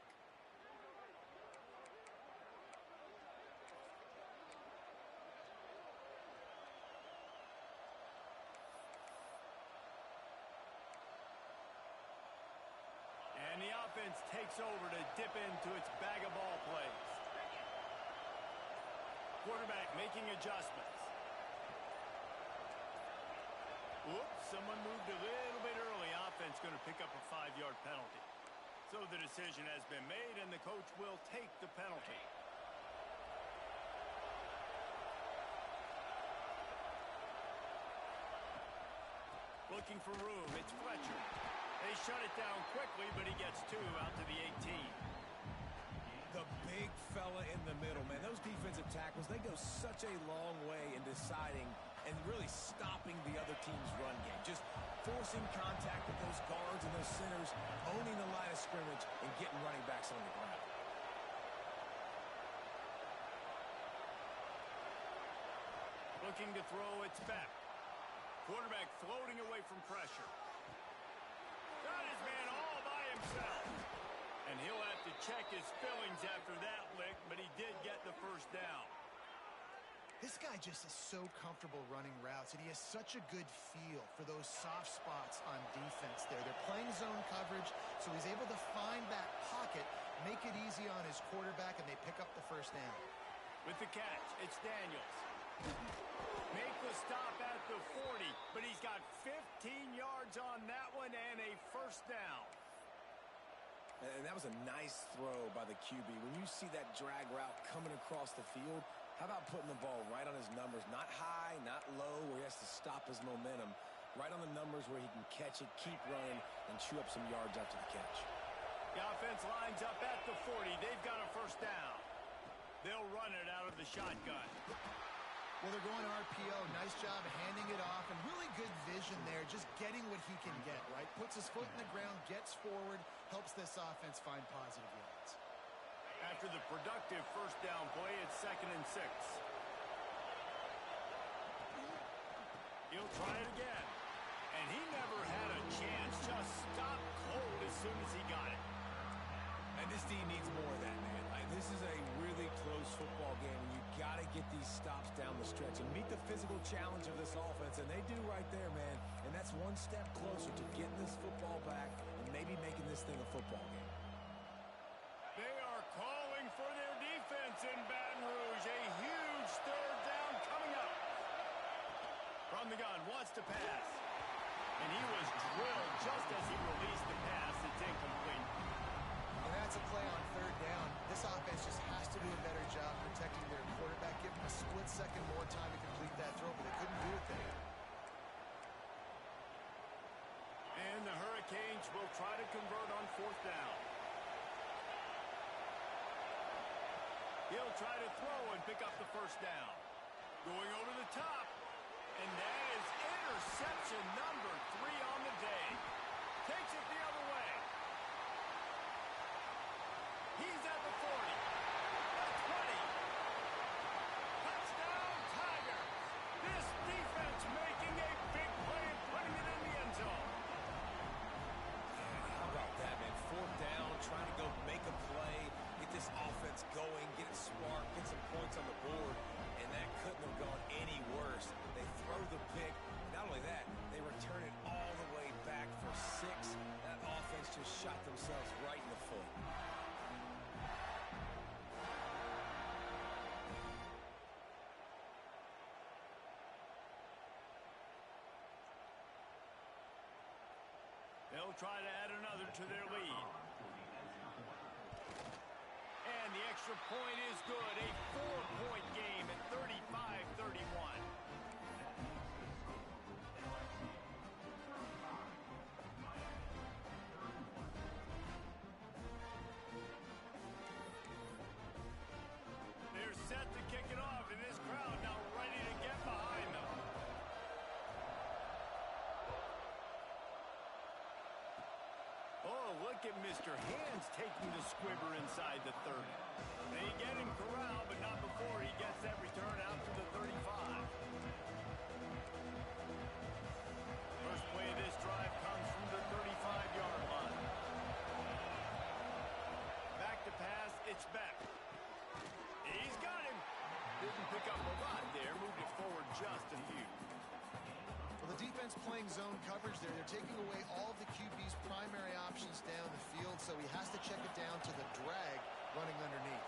And the offense takes over to dip into its bag of ball plays. Quarterback making adjustments. Oops, someone moved a little bit early. Offense going to pick up a 5-yard penalty. So the decision has been made, and the coach will take the penalty. Looking for room. It's Fletcher. They shut it down quickly, but he gets 2 out to the 18. The big fella in the middle, man. Those defensive tackles, they go such a long way in deciding and really stopping the other team's run game. Just forcing contact with those guards and those centers, owning the line of scrimmage, and getting running backs on the ground. Looking to throw, it's back. Quarterback floating away from pressure. Got his man all by himself. And he'll have to check his fillings after that lick, but he did get the first down. This guy just is so comfortable running routes, and he has such a good feel for those soft spots on defense there. They're playing zone coverage, so he's able to find that pocket, make it easy on his quarterback, and they pick up the first down. With the catch, it's Daniels. Make the stop at the 40, but he's got 15 yards on that one and a first down. And that was a nice throw by the QB. When you see that drag route coming across the field, how about putting the ball right on his numbers? Not high, not low, where he has to stop his momentum. Right on the numbers where he can catch it, keep running, and chew up some yards after the catch. The offense lines up at the 40. They've got a first down. They'll run it out of the shotgun. Well, they're going RPO. Nice job handing it off, and really good vision there, just getting what he can get, right? Puts his foot in the ground, gets forward, helps this offense find positive yards. After the productive first down play, it's 2nd and 6. He'll try it again. And he never had a chance. Just stopped cold as soon as he got it. And this team needs more of that, man. This is a really close football game, and you got to get these stops down the stretch and meet the physical challenge of this offense, and they do right there, man. And that's one step closer to getting this football back and maybe making this thing a football game. They are calling for their defense in Baton Rouge. A huge third down coming up. From the gun, wants to pass. And he was drilled just as he released the pass. It's incomplete. And that's a play on third down. This offense just has to do a better job protecting their quarterback. Give him a split second more time to complete that throw, but they couldn't do it there. And the Hurricanes will try to convert on fourth down. He'll try to throw and pick up the first down. Going over the top. And that is Interception number 3 on the day. Takes it the other way. He's at the 40. The 20. Touchdown, Tigers. This defense making a big play and putting it in the end zone. How about that, man? 4th down, trying to go make a play, get this offense going, get it sparked, get some points on the board, and that couldn't have gone any worse. They throw the pick. Not only that, they return it all the way back for 6. That offense just shot themselves right in the foot. They'll try to add another to their lead. And the extra point is good. A 4-point game at 35-31. They're set to kick it off, and this crowd now ready to get behind them. Oh, look at Mr. Hands taking the squibber inside the 30. They get him corralled, but not before he gets that return out to the 35. First play of this drive comes from the 35-yard line. Back to pass, it's Beck. He's got him. Didn't pick up a lot there, moved it forward just a few. Well, the defense playing zone coverage there. They're taking away all of the QB's primary options down the field, so he has to check it down to the drag running underneath.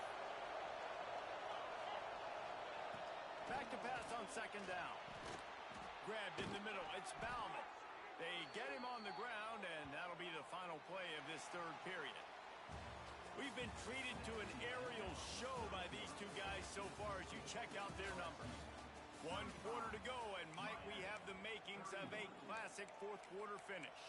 Back to pass on 2nd down. Grabbed in the middle. It's Bauman. They get him on the ground, and that'll be the final play of this 3rd period. We've been treated to an aerial show by these two guys so far as you check out their numbers. 1 quarter to go, and might we have the makings of a classic 4th quarter finish.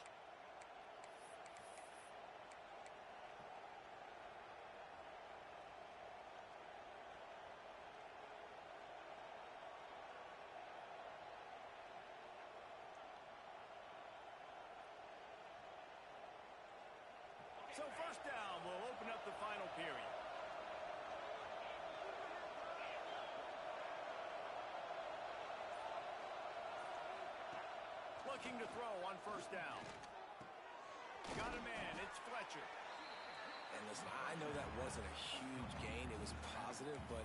So 1st down will open up the final period. Looking to throw on 1st down. Got a man. It's Fletcher. And listen, I know that wasn't a huge gain. It was positive, but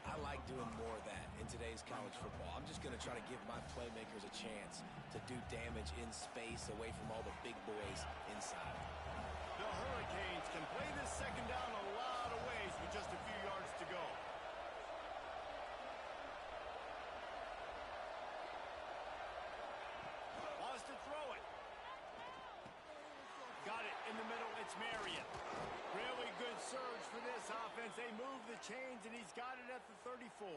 I like doing more of that in today's college football. I'm just going to try to give my playmakers a chance to do damage in space away from all the big boys inside. The Hurricanes can play this 2nd down a lot of ways with just a few yards to go. Wants to throw it. Got it in the middle. It's Marion. Really good surge for this offense. They move the chains, and he's got it at the 34.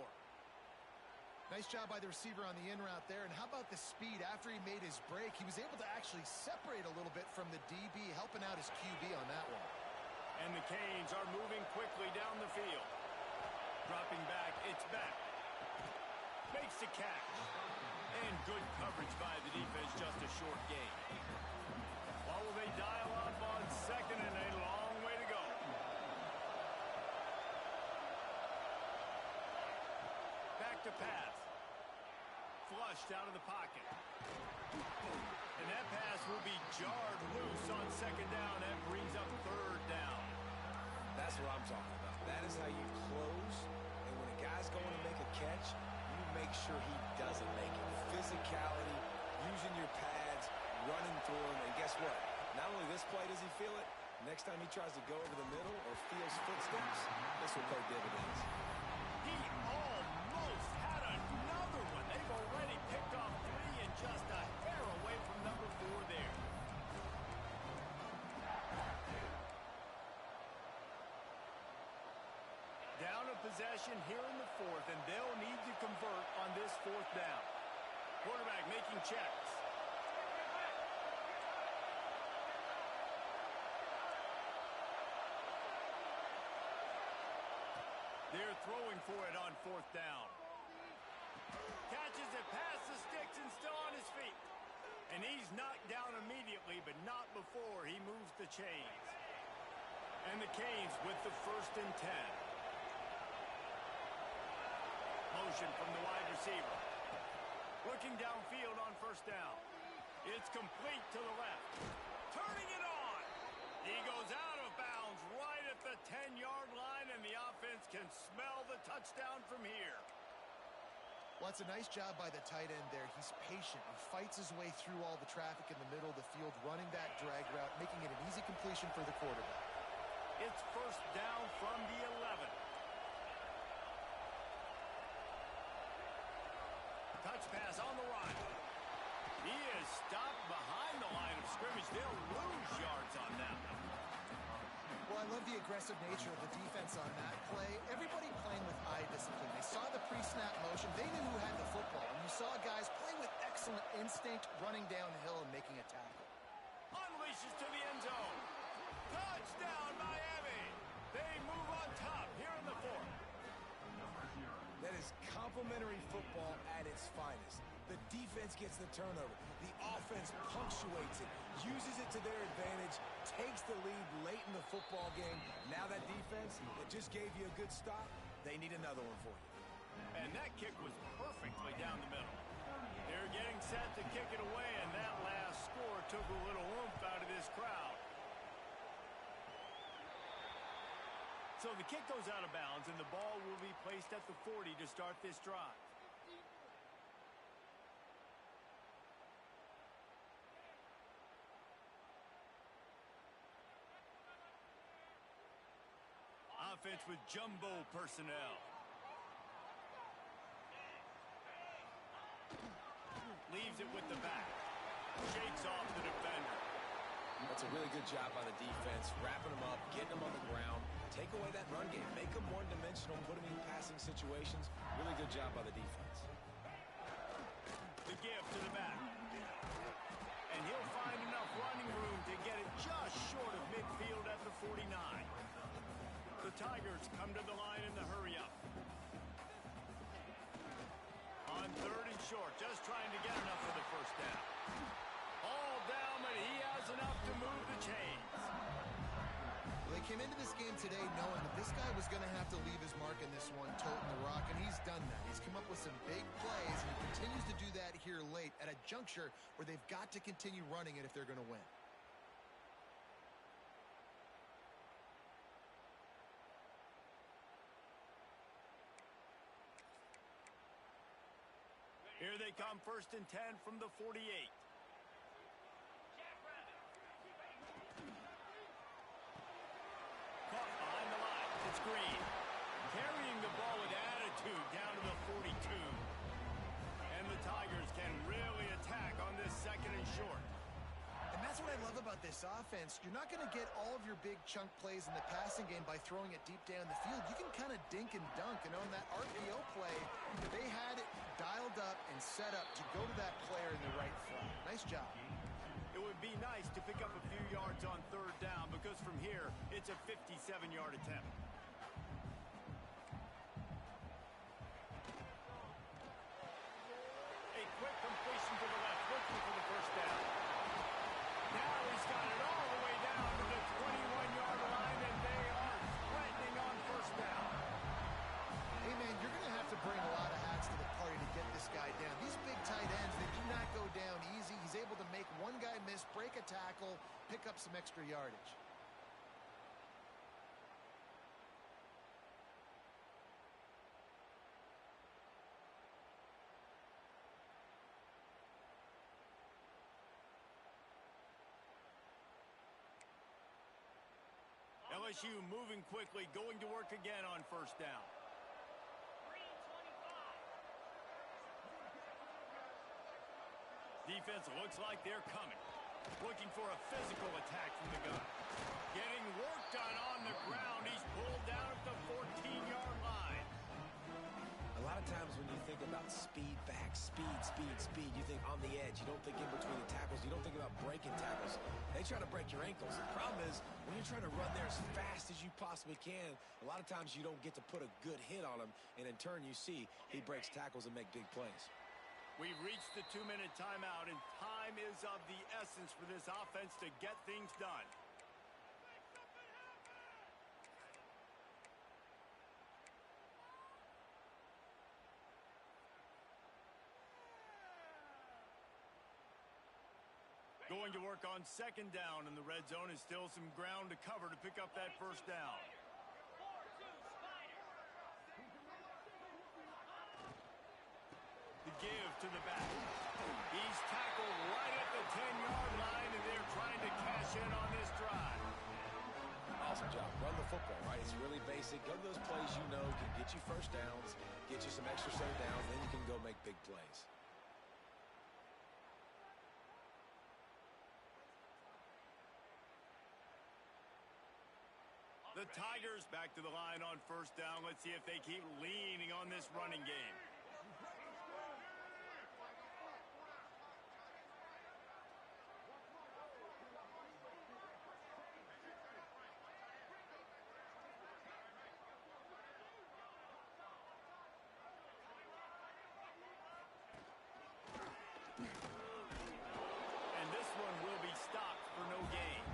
Nice job by the receiver on the in route there. And how about the speed after he made his break? He was able to actually separate a little bit from the DB, helping out his QB on that one. And the Canes are moving quickly down the field. Dropping back, it's Beck. Makes the catch. And good coverage by the defense, just a short gain. What will they dial up on 2nd and a long way to go? Back to pass. Flushed out of the pocket. And that pass will be jarred loose on 2nd down. That brings up 3rd down. That's what I'm talking about. That is how you close. And when a guy's going to make a catch, you make sure he doesn't make it. Physicality, using your pads, running through him. And guess what? Not only this play does he feel it, next time he tries to go over the middle or feels footsteps, this will pay dividends. He almost had another one. They've already picked off 3 and just a hair away from number 4 there. Down a possession here in the 4th, and they'll need to convert on this 4th down. Quarterback making checks. They're throwing for it on 4th down. Catches it past the sticks and still on his feet. And he's knocked down immediately, but not before he moves the chains. And the Canes with the 1st and 10. Motion from the wide receiver. Looking downfield on 1st down. It's complete to the left. Turning it on. He goes out of bounds right at the 10-yard line, and the offense can smell the touchdown from here. Well, it's a nice job by the tight end there. He's patient. He fights his way through all the traffic in the middle of the field, running that drag route, making it an easy completion for the quarterback. It's 1st down from the 11. Touch pass on the run. He is stopped behind the line of scrimmage. They'll lose yards on that one. Well, I love the aggressive nature of the defense on that play. Everybody playing with eye discipline. They saw the pre-snap motion. They knew who had the football. And you saw guys play with excellent instinct, running downhill and making a tackle. Unleashes to the end zone. Touchdown, Miami. They move on top here in the 4th. That is complimentary football at its finest. The defense gets the turnover. The offense punctuates it, uses it to their advantage, takes the lead late in the football game. Now that defense that just gave you a good stop, they need another one for you. And that kick was perfectly down the middle. They're getting set to kick it away, and that last score took a little oomph out of this crowd. So the kick goes out of bounds, and the ball will be placed at the 40 to start this drive. Offense with jumbo personnel. Leaves it with the back. Shakes off the defender. That's a really good job by the defense, wrapping them up, getting them on the ground. Take away that run game. Make them one-dimensional, put them in passing situations. Really good job by the defense. The give to the back. And he'll find enough running room to get it just short of midfield at the 49. The Tigers come to the line in the hurry-up. On 3rd and short, just trying to get enough for the 1st down. All down, but he has enough to move the chains. Well, they came into this game today knowing that this guy was going to have to leave his mark in this one, toting the rock, and he's done that. He's come up with some big plays, and he continues to do that here late at a juncture where they've got to continue running it if they're going to win. Here they come, 1st and 10 from the 48. Caught behind the line. It's Green. Carrying the ball with attitude down to the 42. And the Tigers can really attack on this 2nd and short. And that's what I love about this offense. You're not going to get all of your big chunk plays in the passing game by throwing it deep down the field. You can kind of dink and dunk. And on that RPO play, they had it dialed up and set up to go to that player in the right flat. Nice job. It would be nice to pick up a few yards on 3rd down because from here, it's a 57-yard attempt. A quick completion to the left, looking for the 1st down. Now he's got it all the way down to the 21-yard line, and they are threatening on 1st down. Hey, man, you're going to have to bring a lot of hats to the party to get this guy down. These big tight ends, they do not go down easy. He's able to make one guy miss, break a tackle, pick up some extra yardage. LSU moving quickly, going to work again on 1st down. Defense looks like they're coming. Looking for a physical attack from the gun. Getting work done on the ground. He's pulled down at the 14-yard line. A lot of times when you think about speed back, speed, you think on the edge. You don't think in between the tackles. You don't think about breaking tackles. They try to break your ankles. The problem is when you're trying to run there as fast as you possibly can, a lot of times you don't get to put a good hit on him, and in turn you see he breaks tackles and make big plays. We've reached the 2-minute timeout, and time is of the essence for this offense to get things done. Going to work on second down, and the red zone is still some ground to cover to pick up that first down. The give to the back. He's tackled right at the 10-yard line, and they're trying to cash in on this drive. Awesome job. Run the football, right? It's really basic. Go to those plays you know can get you first downs, get you some extra set of downs, then you can go make big plays. The Tigers back to the line on first down. Let's see if they keep leaning on this running game. And this one will be stopped for no gain.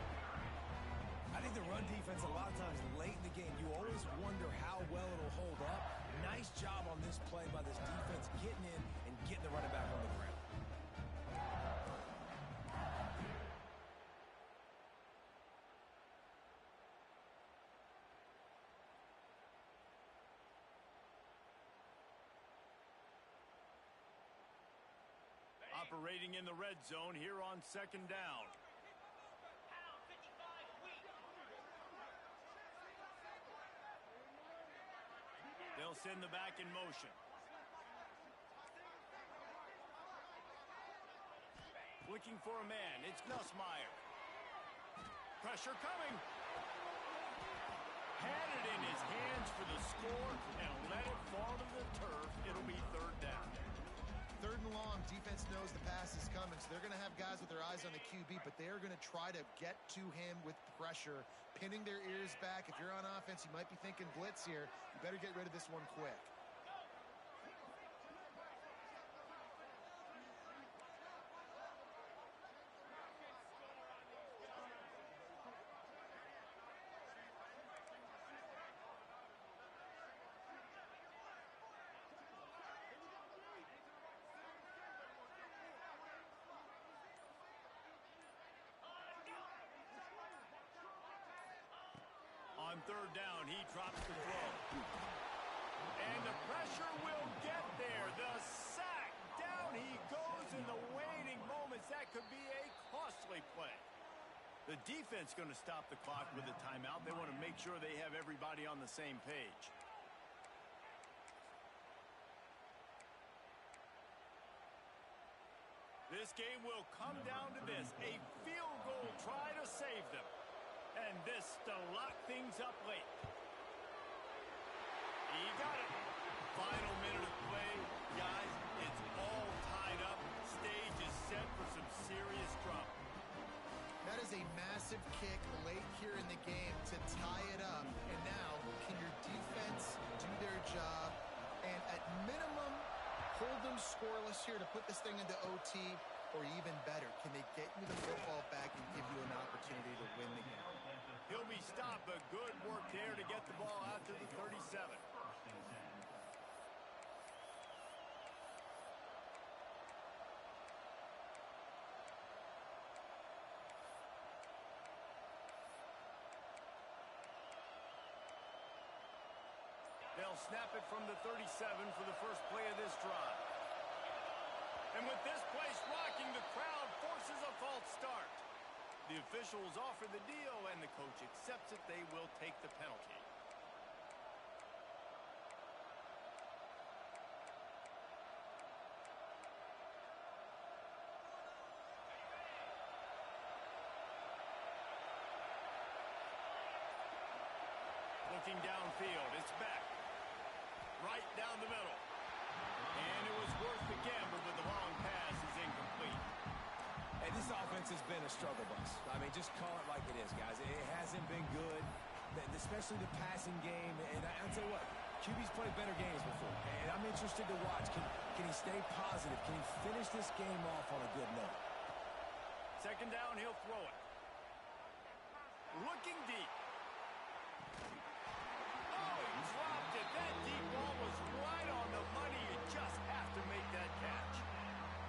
I think the run defense, a lot of times late in the game, you always wonder how well it'll hold up. Nice job on this play by this defense getting in and getting the running back on the ground. Operating in the red zone here on second down. They'll send the back in motion. Looking for a man. It's Nussmeier. Pressure coming. Had it in his hands for the score and let it fall to the turf. It'll be third down. Third and long, defense knows the pass is coming, so they're going to have guys with their eyes on the QB, but they are going to try to get to him with pressure, pinning their ears back. If you're on offense, you might be thinking blitz here. You better get rid of this one quick. On third down, he drops the throw. And the pressure will get there. The sack. Down he goes in the waiting moments. That could be a costly play. The defense going to stop the clock with a timeout. They want to make sure they have everybody on the same page. This game will come down to this. A field goal try to save them. And this to lock things up late. He got it. Final minute of play. Guys, it's all tied up. Stage is set for some serious trouble. That is a massive kick late here in the game to tie it up. And now, can your defense do their job and at minimum hold them scoreless here to put this thing into OT? Or even better, can they get you the football back and give you an opportunity to win the game? He'll be stopped, but good work there to get the ball out to the 37. They'll snap it from the 37 for the first play of this drive. And with this place rocking, the crowd forces a false start. The officials offer the deal, and the coach accepts it. They will take the penalty. Looking downfield, it's back. Right down the middle. And it was worth the gamble, but the long pass is incomplete. Hey, this offense has been a struggle bus. I mean, just call it like it is, guys. It hasn't been good, especially the passing game. And I'll tell you what, QB's played better games before, and I'm interested to watch. Can he stay positive? Can he finish this game off on a good note? Second down, he'll throw it. Looking deep. Oh, he dropped it. That deep ball was right on the money. You just have to make that catch.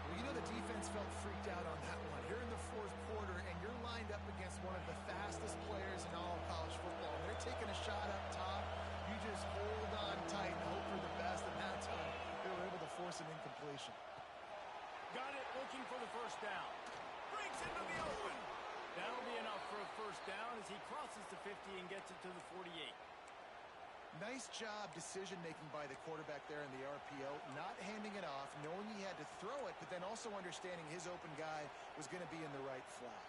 Well, you know the defense felt freaked out on that one. Here in the fourth quarter, and you're lined up against one of the fastest players in all of college football. And they're taking a shot up top. You just hold on tight and hope for the best, and that time they were able to force an incompletion. Got it, looking for the first down. Breaks into the open. That'll be enough for a first down as he crosses the 50 and gets it to the 48. Nice job decision-making by the quarterback there in the RPO, not handing it off, knowing he had to throw it, but then also understanding his open guy was going to be in the right flat.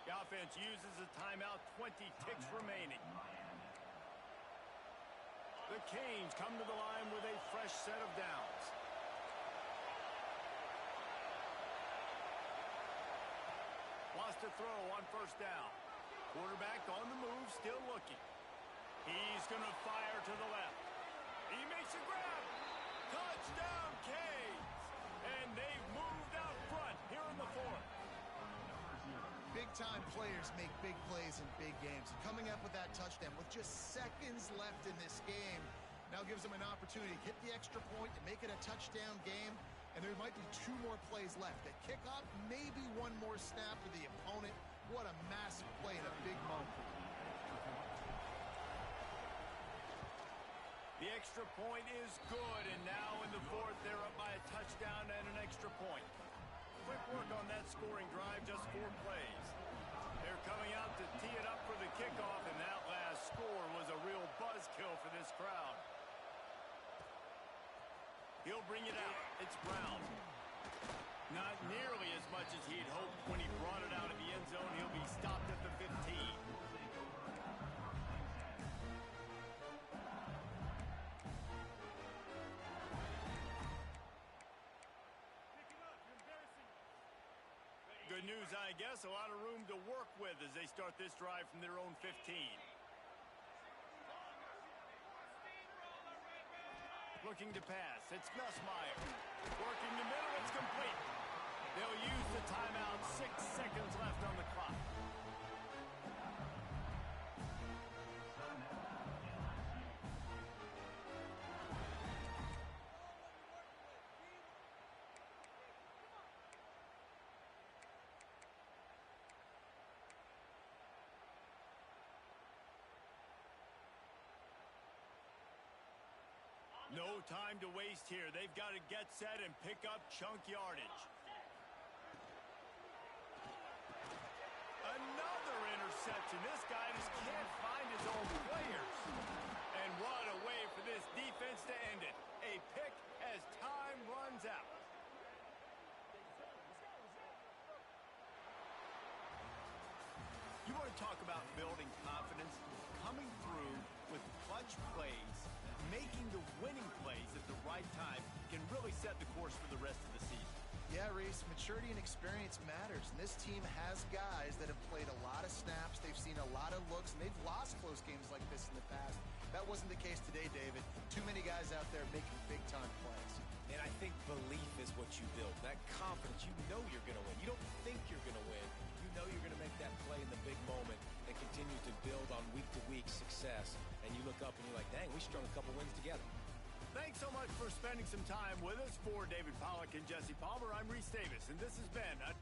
The offense uses a timeout, 20 ticks remaining. The Canes come to the line with a fresh set of downs. Lost to throw on first down. Quarterback on the move, still looking. He's going to fire to the left. He makes a grab. Touchdown, Canes. And they've moved out front here in the fourth. Big-time players make big plays in big games. And coming up with that touchdown with just seconds left in this game now gives them an opportunity to hit the extra point and make it a touchdown game. And there might be 2 more plays left. The kickoff, maybe 1 more snap to the opponent. What a massive play in a big moment. The extra point is good, and now in the fourth, they're up by a touchdown and an extra point. Quick work on that scoring drive, just 4 plays. They're coming out to tee it up for the kickoff, and that last score was a real buzzkill for this crowd. He'll bring it out. It's Brown. Not nearly as much as he'd hoped when he brought it out of the end zone. He'll be stopped at the 15. Good news, I guess. A lot of room to work with as they start this drive from their own 15. Looking to pass. It's Nussmeier. Working the middle. It's complete. They'll use the timeout. 6 seconds left on the clock. No time to waste here. They've got to get set and pick up chunk yardage. Another interception. This guy just can't find his own players. And what a way for this defense to end it. A pick as time runs out. You want to talk about building confidence? Coming through with clutch plays, making the winning plays at the right time can really set the course for the rest of the season. Yeah, Reese, maturity and experience matters, and this team has guys that have played a lot of snaps, they've seen a lot of looks, and they've lost close games like this in the past. That wasn't the case today, David. Too many guys out there making big-time plays. And I think belief is what you build. That confidence, you know you're going to win. You don't think you're going to win. You know you're going to make that play in the big moment and continue to build on week-to-week success. And you look up and you're like, dang, we strung a couple wins together. Thanks so much for spending some time with us. For David Pollack and Jesse Palmer, I'm Reese Davis, and this has been a